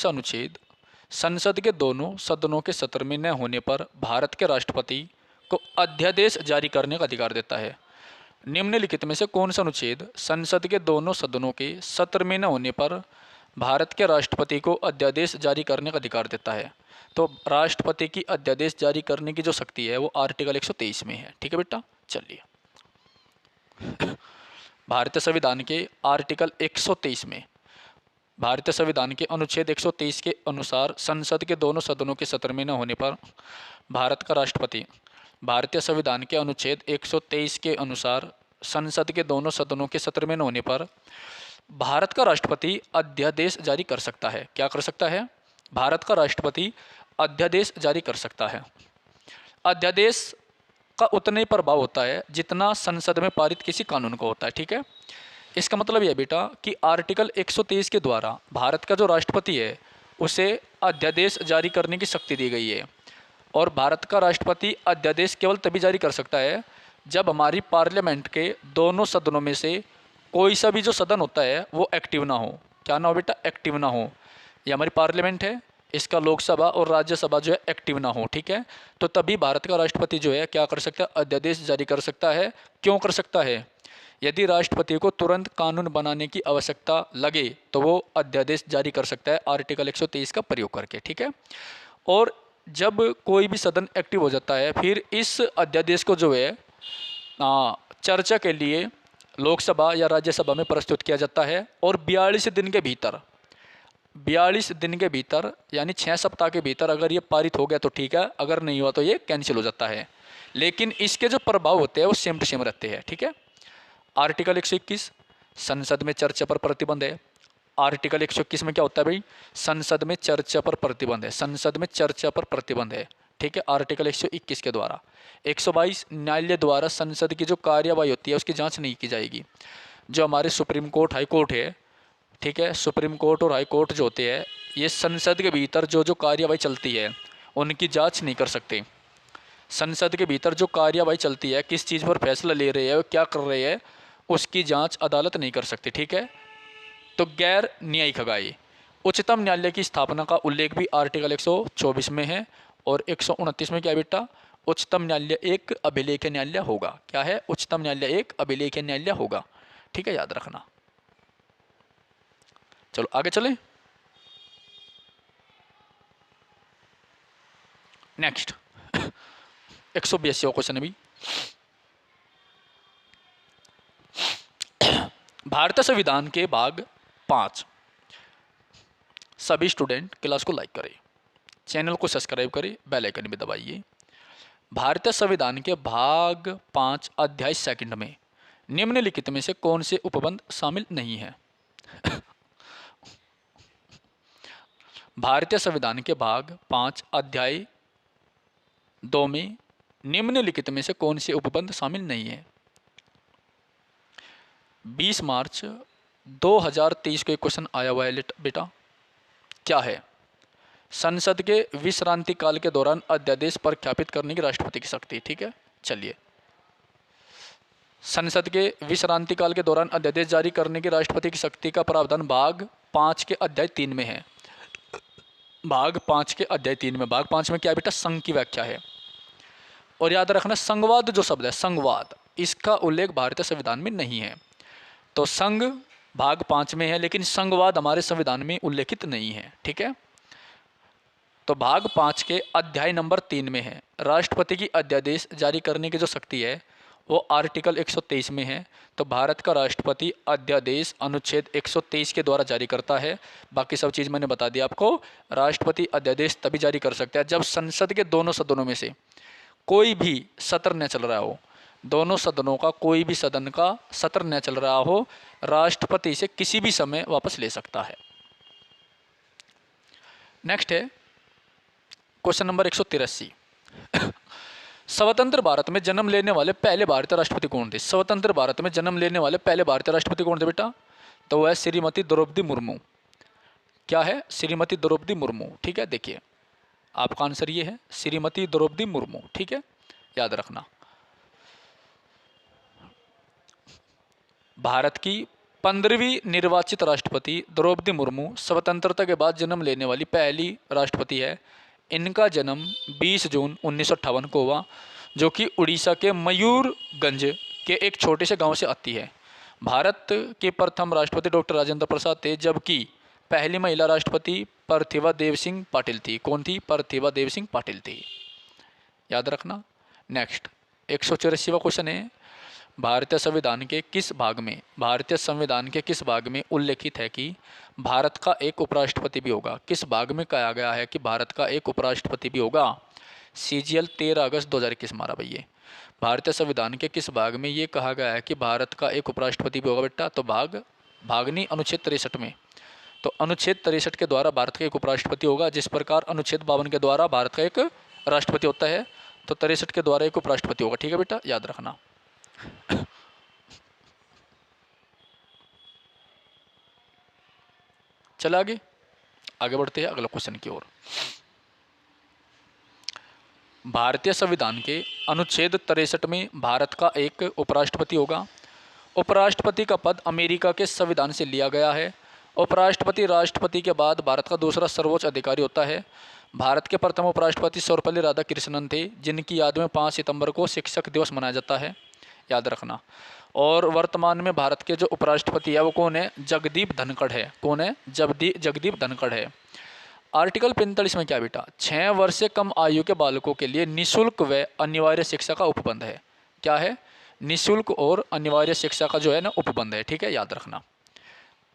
अनुच्छेद संसद के दोनों सदनों के सत्र में न होने पर भारत के राष्ट्रपति को अध्यादेश जारी करने का अधिकार देता है? निम्नलिखित में से कौन सा अनुच्छेद संसद के दोनों सदनों के सत्र में न होने पर भारत के राष्ट्रपति को अध्यादेश जारी करने का अधिकार देता है? तो राष्ट्रपति की अध्यादेश जारी करने की जो शक्ति है वो आर्टिकल 123 में है। ठीक है बेटा, चलिए भारतीय संविधान के आर्टिकल 123 में, भारतीय संविधान के अनुच्छेद 123 के अनुसार संसद के दोनों सदनों के सत्र में न होने पर भारत का राष्ट्रपति, भारतीय संविधान के अनुच्छेद 123 के अनुसार संसद के दोनों सदनों के सत्र में न होने पर भारत का राष्ट्रपति अध्यादेश जारी कर सकता है। क्या कर सकता है? भारत का राष्ट्रपति अध्यादेश जारी कर सकता है। अध्यादेश का उतना ही प्रभाव होता है जितना संसद में पारित किसी कानून का होता है। ठीक है, इसका मतलब यह बेटा कि आर्टिकल 123 के द्वारा भारत का जो राष्ट्रपति है उसे अध्यादेश जारी करने की शक्ति दी गई है। और भारत का राष्ट्रपति अध्यादेश केवल तभी जारी कर सकता है जब हमारी पार्लियामेंट के दोनों सदनों में से कोई सा भी जो सदन होता है वो एक्टिव ना हो। क्या ना हो बेटा? एक्टिव ना हो। ये हमारी पार्लियामेंट है, इसका लोकसभा और राज्यसभा जो है एक्टिव ना हो। ठीक है, तो तभी भारत का राष्ट्रपति जो है क्या कर सकता है? अध्यादेश जारी कर सकता है। क्यों कर सकता है? यदि राष्ट्रपति को तुरंत कानून बनाने की आवश्यकता लगे तो वो अध्यादेश जारी कर सकता है आर्टिकल 123 का प्रयोग करके। ठीक है, और जब कोई भी सदन एक्टिव हो जाता है फिर इस अध्यादेश को जो है चर्चा के लिए लोकसभा या राज्यसभा में प्रस्तुत किया जाता है और 42 दिन के भीतर, 42 दिन के भीतर यानी 6 सप्ताह के भीतर अगर ये पारित हो गया तो ठीक है, अगर नहीं हुआ तो ये कैंसिल हो जाता है। लेकिन इसके जो प्रभाव होते हैं वो सेम टू सेम रहते हैं। ठीक है, आर्टिकल 121 संसद में चर्चा पर प्रतिबंध है। आर्टिकल 121 में क्या होता है भाई? संसद में चर्चा पर प्रतिबंध है। संसद में चर्चा पर प्रतिबंध है। ठीक है, आर्टिकल 121 के द्वारा। 122 न्यायालय द्वारा संसद की जो कार्यवाही होती है उसकी जांच नहीं की जाएगी। जो हमारे सुप्रीम कोर्ट, हाई कोर्ट है, ठीक है, सुप्रीम कोर्ट और हाई कोर्ट जो होते हैं ये संसद के भीतर जो जो कार्यवाही चलती है उनकी जांच नहीं कर सकते। संसद के भीतर जो कार्यवाही चलती है, किस चीज़ पर फैसला ले रहे हैं, क्या कर रहे हैं, उसकी जांच अदालत नहीं कर सकती। ठीक है, तो गैर न्यायिक हगाई। उच्चतम न्यायालय की स्थापना का उल्लेख भी आर्टिकल 124 में है और 129 में क्या बेटा? उच्चतम न्यायालय एक अभिलेख न्यायालय होगा। क्या है? उच्चतम न्यायालय एक अभिलेख न्यायालय होगा। ठीक है, याद रखना। चलो आगे चलें। नेक्स्ट 182 क्वेश्चन अभी। भारतीय संविधान के भाग 5। सभी स्टूडेंट क्लास को लाइक करें, चैनल को सब्सक्राइब करें, बेल आइकन भी दबाइए। भारतीय संविधान के भाग 5 अध्याय 2 में निम्नलिखित में से कौन से उपबंध शामिल नहीं है? भारतीय संविधान के भाग 5 अध्याय 2 में निम्नलिखित में से कौन से उपबंध शामिल नहीं है? 20 मार्च 2023 को एक क्वेश्चन आया हुआ है बेटा, क्या है? संसद के विश्रांति काल के दौरान अध्यादेश प्रख्यापित करने की राष्ट्रपति की शक्ति। ठीक है, चलिए। संसद के विश्रांति काल के दौरान अध्यादेश जारी करने की राष्ट्रपति की शक्ति का प्रावधान भाग 5 के अध्याय 3 में है। भाग 5 के अध्याय 3 में, भाग 5 में क्या बेटा? संघ की व्याख्या है। और याद रखना, संघवाद जो शब्द है, संघवाद, इसका उल्लेख भारतीय संविधान में नहीं है। तो संघ भाग 5 में है लेकिन संघवाद हमारे संविधान में उल्लेखित नहीं है। ठीक है, तो भाग 5 के अध्याय नंबर 3 में है। राष्ट्रपति की अध्यादेश जारी करने की जो शक्ति है वो आर्टिकल 123 में है। तो भारत का राष्ट्रपति अध्यादेश अनुच्छेद 123 के द्वारा जारी करता है। बाकी सब चीज़ मैंने बता दी आपको। राष्ट्रपति अध्यादेश तभी जारी कर सकता है जब संसद के दोनों सदनों में से कोई भी सत्र न चल रहा हो, दोनों सदनों का कोई भी सदन का सत्र न चल रहा हो, राष्ट्रपति से किसी भी समय वापस ले सकता है। नेक्स्ट है क्वेश्चन नंबर 183। स्वतंत्र भारत में जन्म लेने वाले पहले भारतीय राष्ट्रपति कौन थे? स्वतंत्र भारत में जन्म लेने वाले पहले भारतीय राष्ट्रपति कौन थे बेटा? तो वह है श्रीमती द्रौपदी मुर्मू। क्या है? श्रीमती द्रौपदी मुर्मू। ठीक है, देखिए आपका आंसर ये है, श्रीमती द्रौपदी मुर्मू। ठीक है, याद रखना। भारत की 15वीं निर्वाचित राष्ट्रपति द्रौपदी मुर्मू स्वतंत्रता के बाद जन्म लेने वाली पहली राष्ट्रपति है। इनका जन्म 20 जून 1958 को हुआ, जो कि उड़ीसा के मयूरगंज के एक छोटे से गांव से आती है। भारत के प्रथम राष्ट्रपति डॉक्टर राजेंद्र प्रसाद थे, जबकि पहली महिला राष्ट्रपति पार्थिवा देव सिंह पाटिल थी। कौन थी? पार्थिवा देव सिंह पाटिल थी, याद रखना। नेक्स्ट 184वां क्वेश्चन है, भारतीय संविधान के किस भाग में, भारतीय संविधान के किस भाग में उल्लेखित है कि भारत का एक उपराष्ट्रपति भी होगा? किस भाग में कहा गया है कि भारत का एक उपराष्ट्रपति भी होगा? CGL 13 अगस्त 2021 मारा भैया। भारतीय संविधान के किस भाग में ये कहा गया है कि भारत का एक उपराष्ट्रपति भी होगा बेटा? तो भाग नहीं, अनुच्छेद 63 में। तो अनुच्छेद 63 के द्वारा भारत का एक उपराष्ट्रपति होगा, जिस प्रकार अनुच्छेद 52 के द्वारा भारत का एक राष्ट्रपति होता है, तो 63 के द्वारा एक उपराष्ट्रपति होगा। ठीक है बेटा, याद रखना। चल आगे बढ़ते हैं अगला क्वेश्चन की ओर। भारतीय संविधान के अनुच्छेद 63 में भारत का एक उपराष्ट्रपति होगा। उपराष्ट्रपति का पद अमेरिका के संविधान से लिया गया है। उपराष्ट्रपति राष्ट्रपति के बाद भारत का दूसरा सर्वोच्च अधिकारी होता है। भारत के प्रथम उपराष्ट्रपति सर्वपल्ली राधाकृष्णन थे, जिनकी याद में 5 सितंबर को शिक्षक दिवस मनाया जाता है, याद रखना। और वर्तमान में भारत के जो उपराष्ट्रपति है वो कौन है? जगदीप धनखड़ है। कौन है? जगदीप धनखड़ है। आर्टिकल 45 में क्या बेटा? 6 वर्ष से कम आयु के बालकों के लिए निःशुल्क व अनिवार्य शिक्षा का उपबंध है। क्या है? निःशुल्क और अनिवार्य शिक्षा का जो है ना उपबंध है। ठीक है, याद रखना।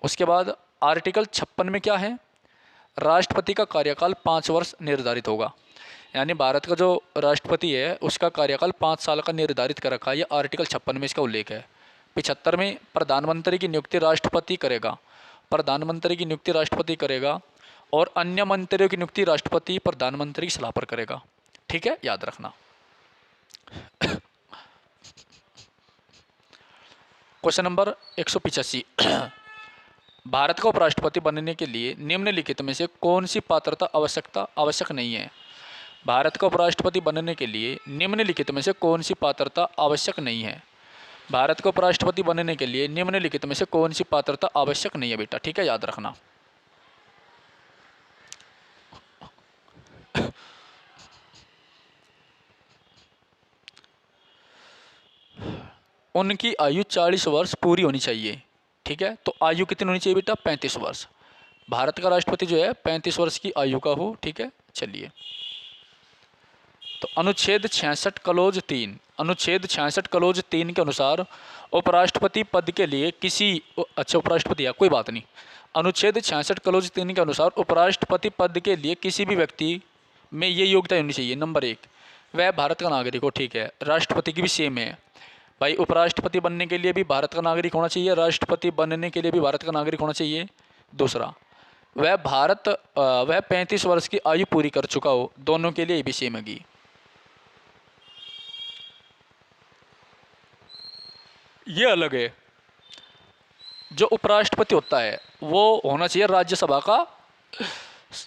उसके बाद आर्टिकल 56 में क्या है? राष्ट्रपति का कार्यकाल 5 वर्ष निर्धारित होगा। यानी भारत का जो राष्ट्रपति है उसका कार्यकाल 5 साल का निर्धारित कर रखा है। ये आर्टिकल 56 में इसका उल्लेख है। 75 में प्रधानमंत्री की नियुक्ति राष्ट्रपति करेगा। प्रधानमंत्री की नियुक्ति राष्ट्रपति करेगा और अन्य मंत्रियों की नियुक्ति राष्ट्रपति प्रधानमंत्री की सलाह पर करेगा। ठीक है, याद रखना। Question number 185। भारत का उपराष्ट्रपति बनने के लिए निम्नलिखित में से कौन सी पात्रता आवश्यक नहीं है? भारत का उपराष्ट्रपति बनने के लिए निम्नलिखित में से कौन सी पात्रता आवश्यक नहीं है? भारत का उपराष्ट्रपति बनने के लिए निम्नलिखित में से कौन सी पात्रता आवश्यक नहीं है बेटा? ठीक है, याद रखना। उनकी आयु 40 वर्ष पूरी होनी चाहिए। ठीक है, तो आयु कितनी होनी चाहिए बेटा? 35 वर्ष। भारत का राष्ट्रपति जो है 35 वर्ष की आयु का हो। ठीक है, चलिए। तो अनुच्छेद 66 क्लोज 3, अनुच्छेद 66 क्लोज 3 के अनुसार उपराष्ट्रपति पद के लिए किसी उपराष्ट्रपति है, कोई बात नहीं। अनुच्छेद 66 क्लोज 3 के अनुसार उपराष्ट्रपति पद के लिए किसी भी व्यक्ति में ये योग्यता होनी चाहिए। नंबर 1, वह भारत का नागरिक हो। ठीक है, राष्ट्रपति की भी सेम है भाई। उपराष्ट्रपति बनने के लिए भी भारत का नागरिक होना चाहिए, राष्ट्रपति बनने के लिए भी भारत का नागरिक होना चाहिए। दूसरा, वह 35 वर्ष की आयु पूरी कर चुका हो। दोनों के लिए भी सेम है। ये अलग है। जो उपराष्ट्रपति होता है वो होना चाहिए राज्यसभा का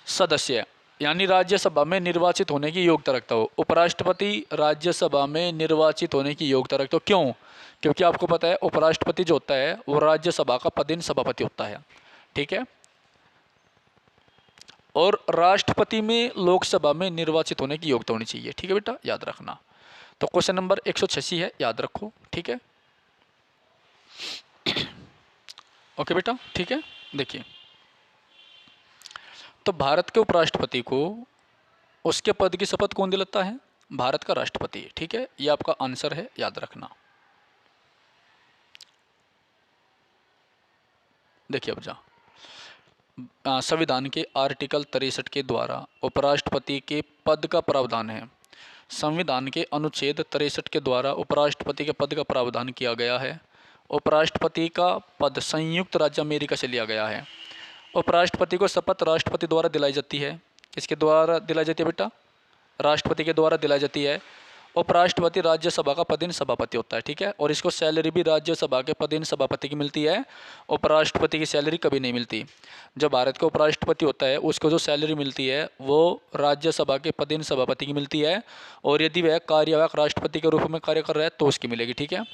सदस्य, यानी राज्यसभा में निर्वाचित होने की योग्यता रखता हो। उपराष्ट्रपति राज्यसभा में निर्वाचित होने की योग्यता रखता हो। क्यों? क्योंकि आपको पता है उपराष्ट्रपति जो होता है वो राज्यसभा का पदेन सभापति होता है। ठीक है, और राष्ट्रपति में लोकसभा में निर्वाचित होने की योग्यता होनी चाहिए। ठीक है बेटा, याद रखना। तो क्वेश्चन नंबर 186 है, याद रखो। ठीक है, ओके बेटा, ठीक है। देखिए, तो भारत के उपराष्ट्रपति को उसके पद की शपथ कौन दिलाता है? भारत का राष्ट्रपति। ठीक है, ये आपका आंसर है, याद रखना। देखिए अब संविधान के आर्टिकल 63 के द्वारा उपराष्ट्रपति के पद का प्रावधान है। संविधान के अनुच्छेद 63 के द्वारा उपराष्ट्रपति के पद का प्रावधान किया गया है। उपराष्ट्रपति का पद संयुक्त राज्य अमेरिका से लिया गया है। उपराष्ट्रपति को शपथ राष्ट्रपति द्वारा दिलाई जाती है। किसके द्वारा दिलाई जाती है बेटा? राष्ट्रपति के द्वारा दिलाई जाती है। उपराष्ट्रपति राज्यसभा का पदेन सभापति होता है। ठीक है, और इसको सैलरी भी राज्यसभा के पदेन सभापति की मिलती है। उपराष्ट्रपति की सैलरी कभी नहीं मिलती। जो भारत का उपराष्ट्रपति होता है उसको जो सैलरी मिलती है वो राज्यसभा के पदेन सभापति की मिलती है, और यदि वह कार्यवाहक राष्ट्रपति के रूप में कार्य कर रहा है तो उसकी मिलेगी। ठीक है,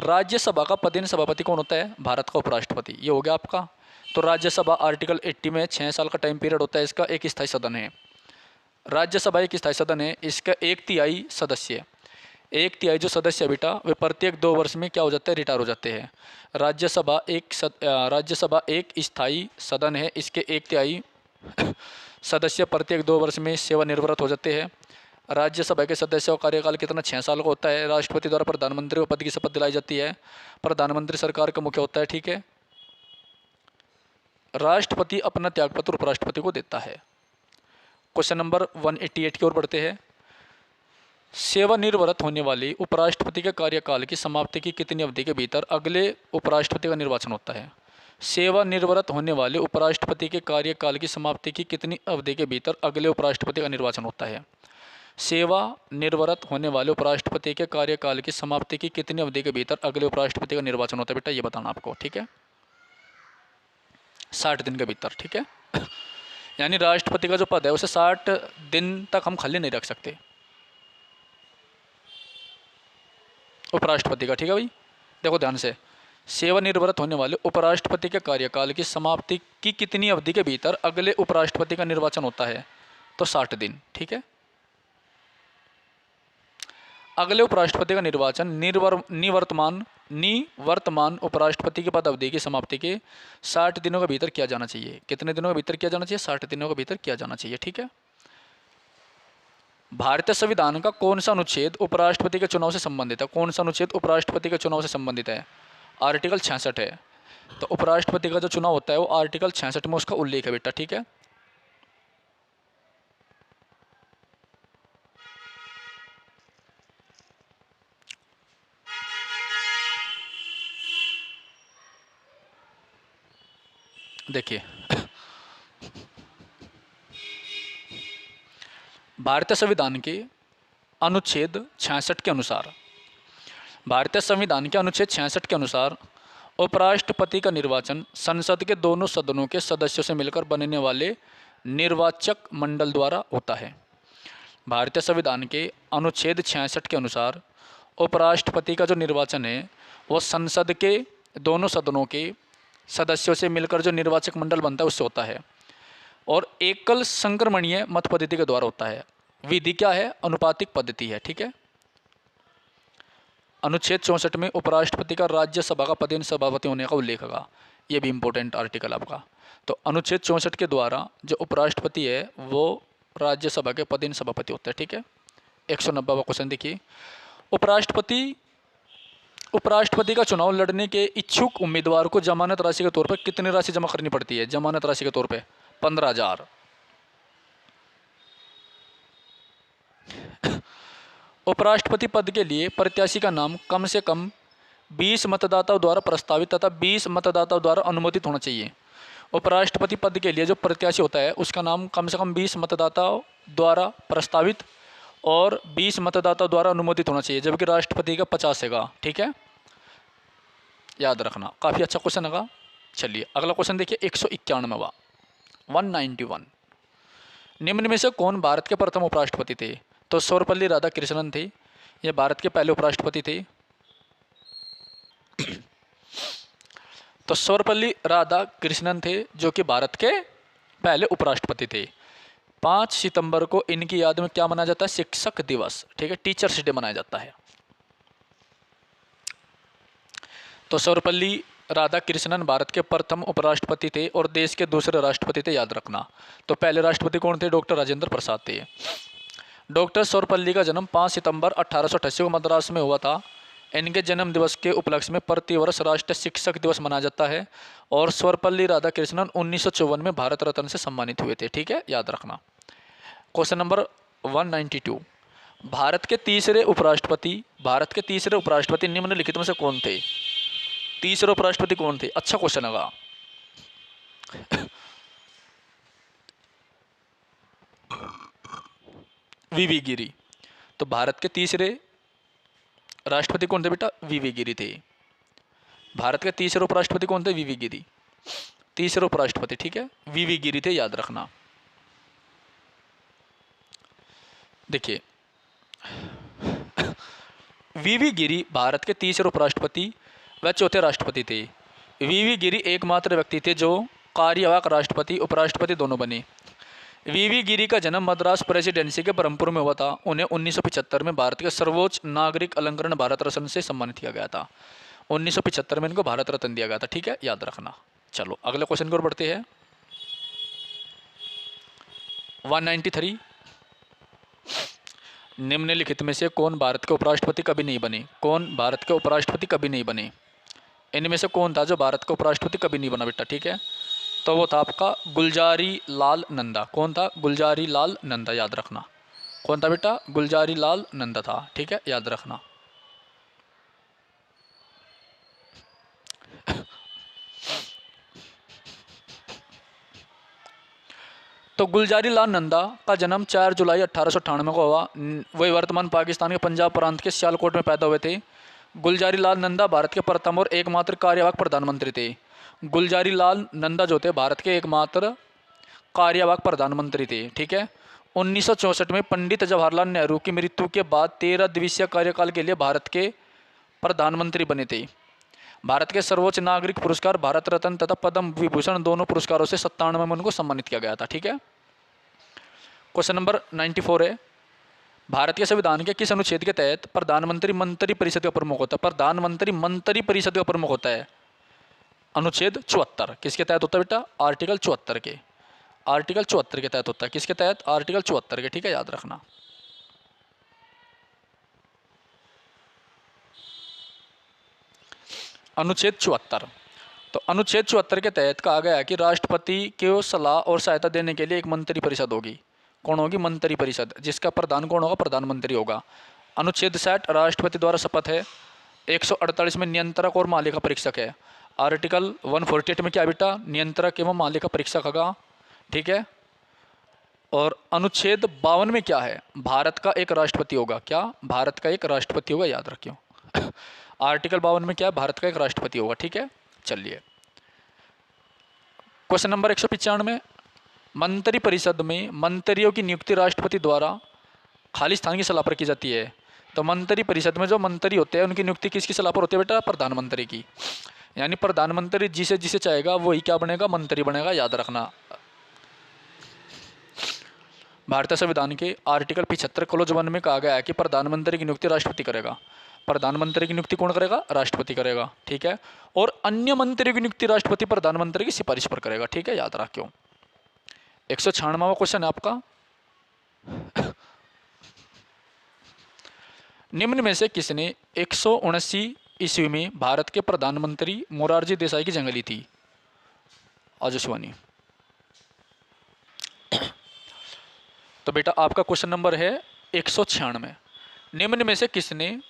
राज्यसभा का पदेन सभापति कौन होता है? भारत का उपराष्ट्रपति। ये हो गया आपका। तो राज्यसभा आर्टिकल 80 में 6 साल का टाइम पीरियड होता है। इसका एक स्थायी सदन है। राज्यसभा एक स्थायी सदन है। इसका 1/3 सदस्य, 1/3 जो सदस्य बेटा वे प्रत्येक 2 वर्ष में क्या हो जाते हैं? रिटायर हो जाते हैं। राज्यसभा एक स्थायी सदन है। इसके 1/3 सदस्य प्रत्येक 2 वर्ष में सेवानिवृत्त हो जाते हैं। राज्यसभा के सदस्यों का कार्यकाल कितना? 6 साल का होता है। राष्ट्रपति द्वारा प्रधानमंत्री को पद की शपथ दिलाई जाती है। प्रधानमंत्री सरकार का मुख्य होता है, ठीक है। राष्ट्रपति अपना त्यागपत्र उपराष्ट्रपति को देता है। क्वेश्चन नंबर 188 की ओर बढ़ते हैं। सेवानिवृत्त होने वाले उपराष्ट्रपति के कार्यकाल की समाप्ति की कितनी अवधि के भीतर अगले उपराष्ट्रपति का निर्वाचन होता है? सेवानिवृत्त होने वाले उपराष्ट्रपति के कार्यकाल की समाप्ति की कितनी अवधि के भीतर अगले उपराष्ट्रपति का निर्वाचन होता है? सेवानिवृत्त होने वाले उपराष्ट्रपति के कार्यकाल की समाप्ति की कितनी अवधि के भीतर अगले उपराष्ट्रपति का निर्वाचन होता है? बेटा ये बताना आपको, ठीक है। 60 दिन के भीतर, ठीक है। यानी राष्ट्रपति का जो पद है उसे 60 दिन तक हम खाली नहीं रख सकते, उपराष्ट्रपति का, ठीक है भाई। देखो ध्यान से, सेवानिवृत्त होने वाले उपराष्ट्रपति के कार्यकाल की समाप्ति की कितनी अवधि के भीतर अगले उपराष्ट्रपति का निर्वाचन होता है? तो 60 दिन, ठीक है। अगले उपराष्ट्रपति का निर्वाचन निवर्तमान उपराष्ट्रपति के पद अवधि की समाप्ति के 60 दिनों के भीतर किया जाना चाहिए। कितने दिनों के भीतर किया जाना चाहिए? 60 दिनों के भीतर किया जाना चाहिए, ठीक है। भारतीय संविधान का कौन सा अनुच्छेद उपराष्ट्रपति के चुनाव से संबंधित है? कौन सा अनुच्छेद उपराष्ट्रपति के चुनाव से संबंधित है? आर्टिकल 66 है। तो उपराष्ट्रपति का जो चुनाव होता है वो आर्टिकल 66 में उसका उल्लेख है बेटा, ठीक है। देखिए, भारतीय संविधान के अनुच्छेद 66 के अनुसार, भारतीय संविधान के अनुच्छेद 66 के अनुसार उपराष्ट्रपति का निर्वाचन संसद के दोनों सदनों के सदस्यों से मिलकर बनने वाले निर्वाचक मंडल द्वारा होता है। भारतीय संविधान के अनुच्छेद 66 के अनुसार उपराष्ट्रपति का जो निर्वाचन है वो संसद के दोनों सदनों के सदस्यों से मिलकर जो निर्वाचक मंडल बनता है उससे होता है, और एकल संक्रमणीय मत पद्धति के द्वारा होता है। विधि क्या है? अनुपातिक पद्धति है, ठीक है। अनुच्छेद 64 में उपराष्ट्रपति का राज्यसभा का पदेन सभापति होने का उल्लेख होगा। ये भी इंपॉर्टेंट आर्टिकल आपका। तो अनुच्छेद 64 के द्वारा जो उपराष्ट्रपति है वो राज्यसभा के पदेन सभापति होता है, ठीक है। 190वां क्वेश्चन देखिए, उपराष्ट्रपति का चुनाव लड़ने के इच्छुक उम्मीदवार को जमानत राशि के तौर पर कितनी राशि जमा करनी पड़ती है? जमानत राशि के तौर पे 15,000। उपराष्ट्रपति पद के लिए प्रत्याशी का नाम कम से कम 20 मतदाताओं द्वारा प्रस्तावित तथा 20 मतदाताओं द्वारा अनुमोदित होना चाहिए। उपराष्ट्रपति पद के लिए जो प्रत्याशी होता है उसका नाम कम से कम 20 मतदाताओं द्वारा प्रस्तावित और 20 मतदाताओं द्वारा अनुमोदित होना चाहिए, जबकि राष्ट्रपति का 50 है, ठीक है। याद रखना, काफ़ी अच्छा क्वेश्चन होगा। चलिए अगला क्वेश्चन देखिए, 191वां 191। निम्न में से कौन भारत के प्रथम उपराष्ट्रपति थे? तो सर्वपल्ली राधाकृष्णन थे, ये भारत के पहले उपराष्ट्रपति थे। तो सर्वपल्ली राधाकृष्णन थे जो कि भारत के पहले उपराष्ट्रपति थे। 5 सितंबर को इनकी याद में क्या मनाया जाता है? शिक्षक दिवस, ठीक है, टीचर्स डे मनाया जाता है। तो सर्वपल्ली राधाकृष्णन भारत के प्रथम उपराष्ट्रपति थे और देश के दूसरे राष्ट्रपति थे, याद रखना। तो पहले राष्ट्रपति कौन थे? डॉक्टर राजेंद्र प्रसाद थे। डॉक्टर सर्वपल्ली का जन्म 5 सितंबर 1888 को मद्रास में हुआ था। इनके जन्म दिवस के उपलक्ष्य में प्रतिवर्ष राष्ट्रीय शिक्षक दिवस मनाया जाता है और सर्वपल्ली राधाकृष्णन 1954 में भारत रत्न से सम्मानित हुए थे, ठीक है, याद रखना। क्वेश्चन नंबर 192, भारत के तीसरे उपराष्ट्रपति निम्नलिखित में से कौन थे? तीसरे उपराष्ट्रपति कौन थे? अच्छा क्वेश्चन होगा। वीवी गिरी। तो भारत के तीसरे राष्ट्रपति कौन थे बेटा? वीवी गिरी थे। भारत के तीसरे उपराष्ट्रपति कौन थे? वीवी गिरी, तीसरे उपराष्ट्रपति, ठीक है, वीवी गिरी थे, याद रखना। देखिए, वीवी गिरी भारत के तीसरे उपराष्ट्रपति व चौथे राष्ट्रपति थे। वीवी गिरी एकमात्र व्यक्ति थे जो कार्यवाहक राष्ट्रपति उपराष्ट्रपति दोनों बने। वीवी गिरी का जन्म मद्रास प्रेसिडेंसी के ब्रह्मपुर में हुआ था। उन्हें 1975 में भारत के सर्वोच्च नागरिक अलंकरण भारत रत्न से सम्मानित किया गया था। 1975 में इनको भारत रत्न दिया गया था, ठीक है, याद रखना। चलो अगले क्वेश्चन की ओर बढ़ते हैं। 193, निम्नलिखित में से कौन भारत के उपराष्ट्रपति कभी नहीं बने? कौन भारत के उपराष्ट्रपति कभी नहीं बने? इनमें से कौन था जो भारत का उपराष्ट्रपति कभी नहीं बना बेटा? ठीक है, तो वो था आपका गुलजारी लाल नंदा। कौन था? गुलजारी लाल नंदा, याद रखना। कौन था बेटा? गुलजारी लाल नंदा था। ठीक है, याद रखना। तो गुलजारी लाल नंदा का जन्म 4 जुलाई 1898 को हुआ। वही वर्तमान पाकिस्तान के पंजाब प्रांत के सियालकोट में पैदा हुए थे। गुलजारी लाल नंदा भारत के प्रथम और एकमात्र कार्यवाहक प्रधानमंत्री थे। गुलजारी लाल नंदा जो थे भारत के एकमात्र कार्यवाहक प्रधानमंत्री थे। ठीक है, 1964 में पंडित जवाहरलाल नेहरू की मृत्यु के बाद 13 दिवसीय कार्यकाल के लिए भारत के प्रधानमंत्री बने थे। भारत के सर्वोच्च नागरिक पुरस्कार भारत रत्न तथा पद्म विभूषण दोनों पुरस्कारों से 97 में उनको सम्मानित किया गया था। ठीक है, क्वेश्चन नंबर 94 है, भारत के संविधान के किस अनुच्छेद के तहत प्रधानमंत्री मंत्री परिषद का प्रमुख होता है? प्रधानमंत्री मंत्री परिषद का प्रमुख होता है अनुच्छेद 74। किसके तहत होता है बेटा? आर्टिकल 74 के। आर्टिकल 74 के तहत होता है। किसके तहत? आर्टिकल 74 के। ठीक है, याद रखना। अनुच्छेद 74। तो अनुच्छेद 74 के तहत कहा गया है कि राष्ट्रपति को सलाह और सहायता देने के लिए एक मंत्री परिषद होगी। कौन होगी? मंत्री परिषद, जिसका प्रधान कौन होगा? प्रधानमंत्री होगा। अनुच्छेद 60 राष्ट्रपति द्वारा शपथ है। 148 में नियंत्रक और मालिका परीक्षक है। आर्टिकल 148 में क्या बेटा? नियंत्रक एवं मालिका परीक्षक होगा। ठीक है, और अनुच्छेद 52 में क्या है? भारत का एक राष्ट्रपति होगा। क्या? भारत का एक राष्ट्रपति होगा, याद रखियो। आर्टिकल 52 में क्या है? भारत का एक राष्ट्रपति होगा। ठीक है, चलिए क्वेश्चन नंबर 195। मंत्री परिषद में मंत्रियों की नियुक्ति राष्ट्रपति द्वारा खाली स्थान की सलाह पर की जाती है। तो मंत्री परिषद में जो मंत्री होते हैं उनकी नियुक्ति किसकी सलाह पर होती है बेटा? प्रधानमंत्री की। यानी प्रधानमंत्री जिसे जिसे चाहेगा वही क्या बनेगा? मंत्री बनेगा, याद रखना। भारतीय संविधान के आर्टिकल 75 क्लोज 1 में कहा गया है कि प्रधानमंत्री की नियुक्ति राष्ट्रपति करेगा। प्रधानमंत्री की नियुक्ति कौन करेगा? राष्ट्रपति करेगा। ठीक है, और अन्य मंत्री की नियुक्ति राष्ट्रपति प्रधानमंत्री की सिफारिश पर करेगा। ठीक है, याद रखियो। 196वां क्वेश्चन है आपका, निम्न में से किसने 179 ईस्वी में भारत के प्रधानमंत्री मोरारजी देसाई की जगह ली थी? आजुशवानी। तो बेटा आपका क्वेश्चन नंबर है 196। निम्न में से किसने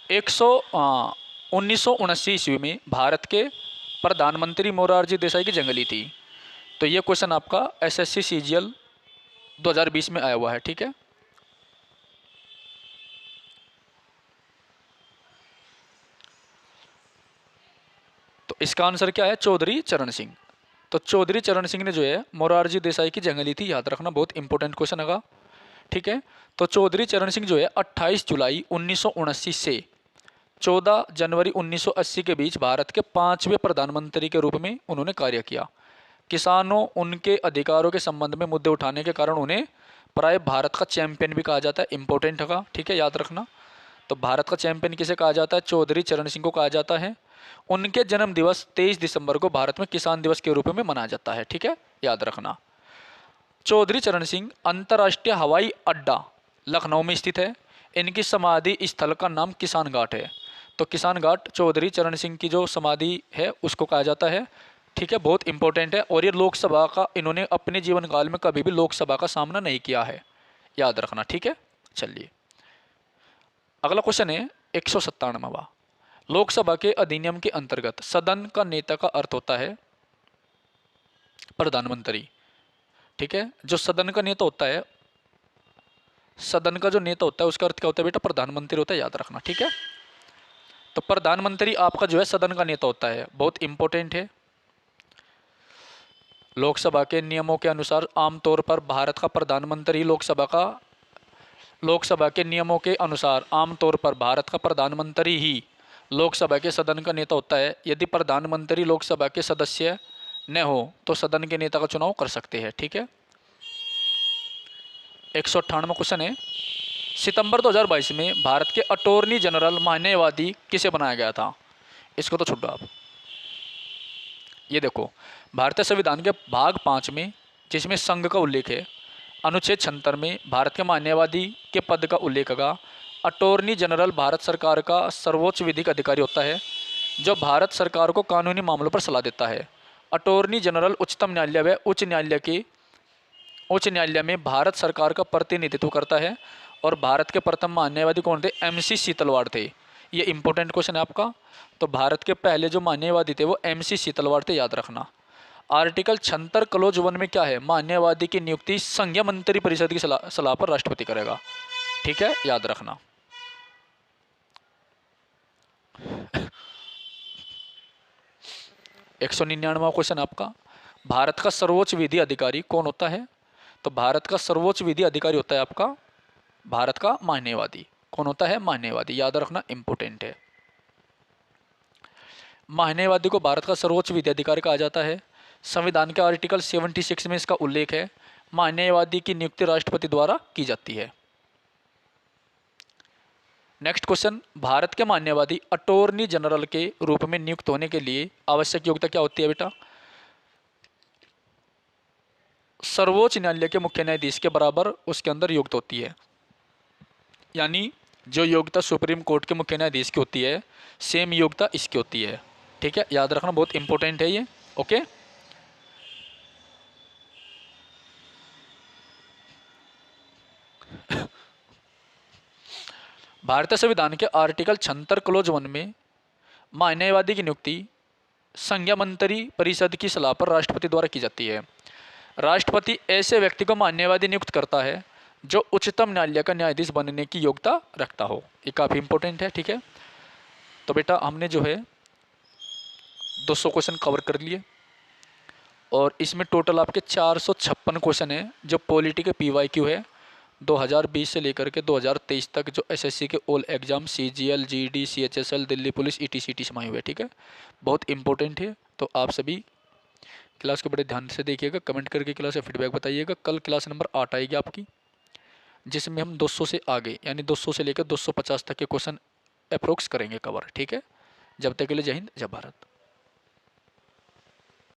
1979 ईस्वी में भारत के प्रधानमंत्री मोरारजी देसाई की जगह ली थी? तो ये क्वेश्चन आपका एसएससी सीजीएल 2020 में आया हुआ है। ठीक है, तो इसका आंसर क्या है? चौधरी चरण सिंह। तो चौधरी चरण सिंह ने जो है मोरारजी देसाई की जगह ली थी, याद रखना, बहुत इंपॉर्टेंट क्वेश्चन होगा। ठीक है, तो चौधरी चरण सिंह जो है 28 जुलाई 1979 से 14 जनवरी 1980 के बीच भारत के 5वें प्रधानमंत्री के रूप में उन्होंने कार्य किया। किसानों उनके अधिकारों के संबंध में मुद्दे उठाने के कारण उन्हें प्राय भारत का चैंपियन भी कहा जाता है। इंपॉर्टेंट होगा। ठीक है, याद रखना। तो भारत का चैंपियन किसे कहा जाता है? चौधरी चरण सिंह को कहा जाता है। उनके जन्म दिवस 23 दिसंबर को भारत में किसान दिवस के रूप में मनाया जाता है। ठीक है, याद रखना। चौधरी चरण सिंह अंतर्राष्ट्रीय हवाई अड्डा लखनऊ में स्थित है। इनकी समाधि स्थल का नाम किसान घाट है। तो किसान घाट चौधरी चरण सिंह की जो समाधि है उसको कहा जाता है। ठीक है, बहुत इंपॉर्टेंट है। और ये लोकसभा का, इन्होंने अपने जीवन काल में कभी भी लोकसभा का सामना नहीं किया है, याद रखना। ठीक है, चलिए अगला क्वेश्चन है 197वां। लोकसभा के अधिनियम के अंतर्गत सदन का नेता का अर्थ होता है प्रधानमंत्री। ठीक है, जो सदन का नेता होता है, सदन का जो नेता होता है उसका अर्थ क्या होता है बेटा? प्रधानमंत्री होता है, याद रखना। ठीक है, तो प्रधानमंत्री आपका जो है सदन का नेता होता है, बहुत इंपॉर्टेंट है। लोकसभा के नियमों के अनुसार आमतौर पर भारत का प्रधानमंत्री लोकसभा के नियमों के अनुसार आमतौर पर भारत का प्रधानमंत्री ही लोकसभा के सदन का नेता होता है। यदि प्रधानमंत्री लोकसभा के सदस्य न हो तो सदन के नेता का चुनाव कर सकते हैं। ठीक है, 198वां क्वेश्चन है, सितंबर 2022 में भारत के अटॉर्नी जनरल न्यायवादी किसे बनाया गया था? इसको तो छोड़ो आप। ये देखो, भारतीय संविधान के भाग 5 में, जिसमें संघ का उल्लेख है, अनुच्छेद 76 में भारत के मान्यवादी के पद का उल्लेख होगा। अटॉर्नी जनरल भारत सरकार का सर्वोच्च विधिक अधिकारी होता है जो भारत सरकार को कानूनी मामलों पर सलाह देता है। अटॉर्नी जनरल उच्चतम न्यायालय व उच्च न्यायालय में भारत सरकार का प्रतिनिधित्व करता है। और भारत के प्रथम मान्यवादी कौन थे? MC शीतलवाड़ थे। ये इंपॉर्टेंट क्वेश्चन है आपका। तो भारत के पहले जो मान्यवादी थे वो MC शीतलवाड़ थे, याद रखना। आर्टिकल 76 क्लोज 1 में क्या है? मान्यवादी की नियुक्ति संघीय मंत्री परिषद की सलाह पर राष्ट्रपति करेगा। ठीक है, याद रखना। एक 199वां क्वेश्चन आपका, भारत का सर्वोच्च विधि अधिकारी कौन होता है? तो भारत का सर्वोच्च विधि अधिकारी होता है आपका भारत का मान्यवादी। कौन होता है? मान्यवादी, याद रखना, इंपोर्टेंट है। मान्यवादी को भारत का सर्वोच्च विधि अधिकारी कहा जाता है। संविधान के आर्टिकल 76 में इसका उल्लेख है। मान्यवादी की नियुक्ति राष्ट्रपति द्वारा की जाती है। नेक्स्ट क्वेश्चन, भारत के मान्यवादी अटॉर्नी जनरल के रूप में नियुक्त होने के लिए आवश्यक योग्यता क्या होती है बेटा? सर्वोच्च न्यायालय के मुख्य न्यायाधीश के बराबर उसके अंदर योग्यता होती है। यानी जो योग्यता सुप्रीम कोर्ट के मुख्य न्यायाधीश की होती है, सेम योग्यता इसकी होती है। ठीक है, याद रखना, बहुत इंपॉर्टेंट है ये। ओके, भारतीय संविधान के आर्टिकल 76 क्लोज 1 में मान्यवादी की नियुक्ति संघीय मंत्री परिषद की सलाह पर राष्ट्रपति द्वारा की जाती है। राष्ट्रपति ऐसे व्यक्ति को मान्यवादी नियुक्त करता है जो उच्चतम न्यायालय का न्यायाधीश बनने की योग्यता रखता हो। ये काफ़ी इंपॉर्टेंट है। ठीक है, तो बेटा हमने जो है 200 क्वेश्चन कवर कर लिए और इसमें टोटल आपके 456 क्वेश्चन है जो पॉलिटी के PYQ है 2020 से लेकर के 2023 तक, जो SSC के all exam CGL, GD, CHSL, Delhi police, ET समाये हुए। ठीक है, बहुत इंपॉर्टेंट है। तो आप सभी क्लास को बड़े ध्यान से देखिएगा, कमेंट करके क्लास का फीडबैक बताइएगा। कल क्लास नंबर 8 आएगी आपकी, जिसमें हम 200 से आगे यानी 200 से लेकर 250 तक के क्वेश्चन अप्रोक्स करेंगे कवर। ठीक है, जब तक के लिए जय हिंद, जय भारत।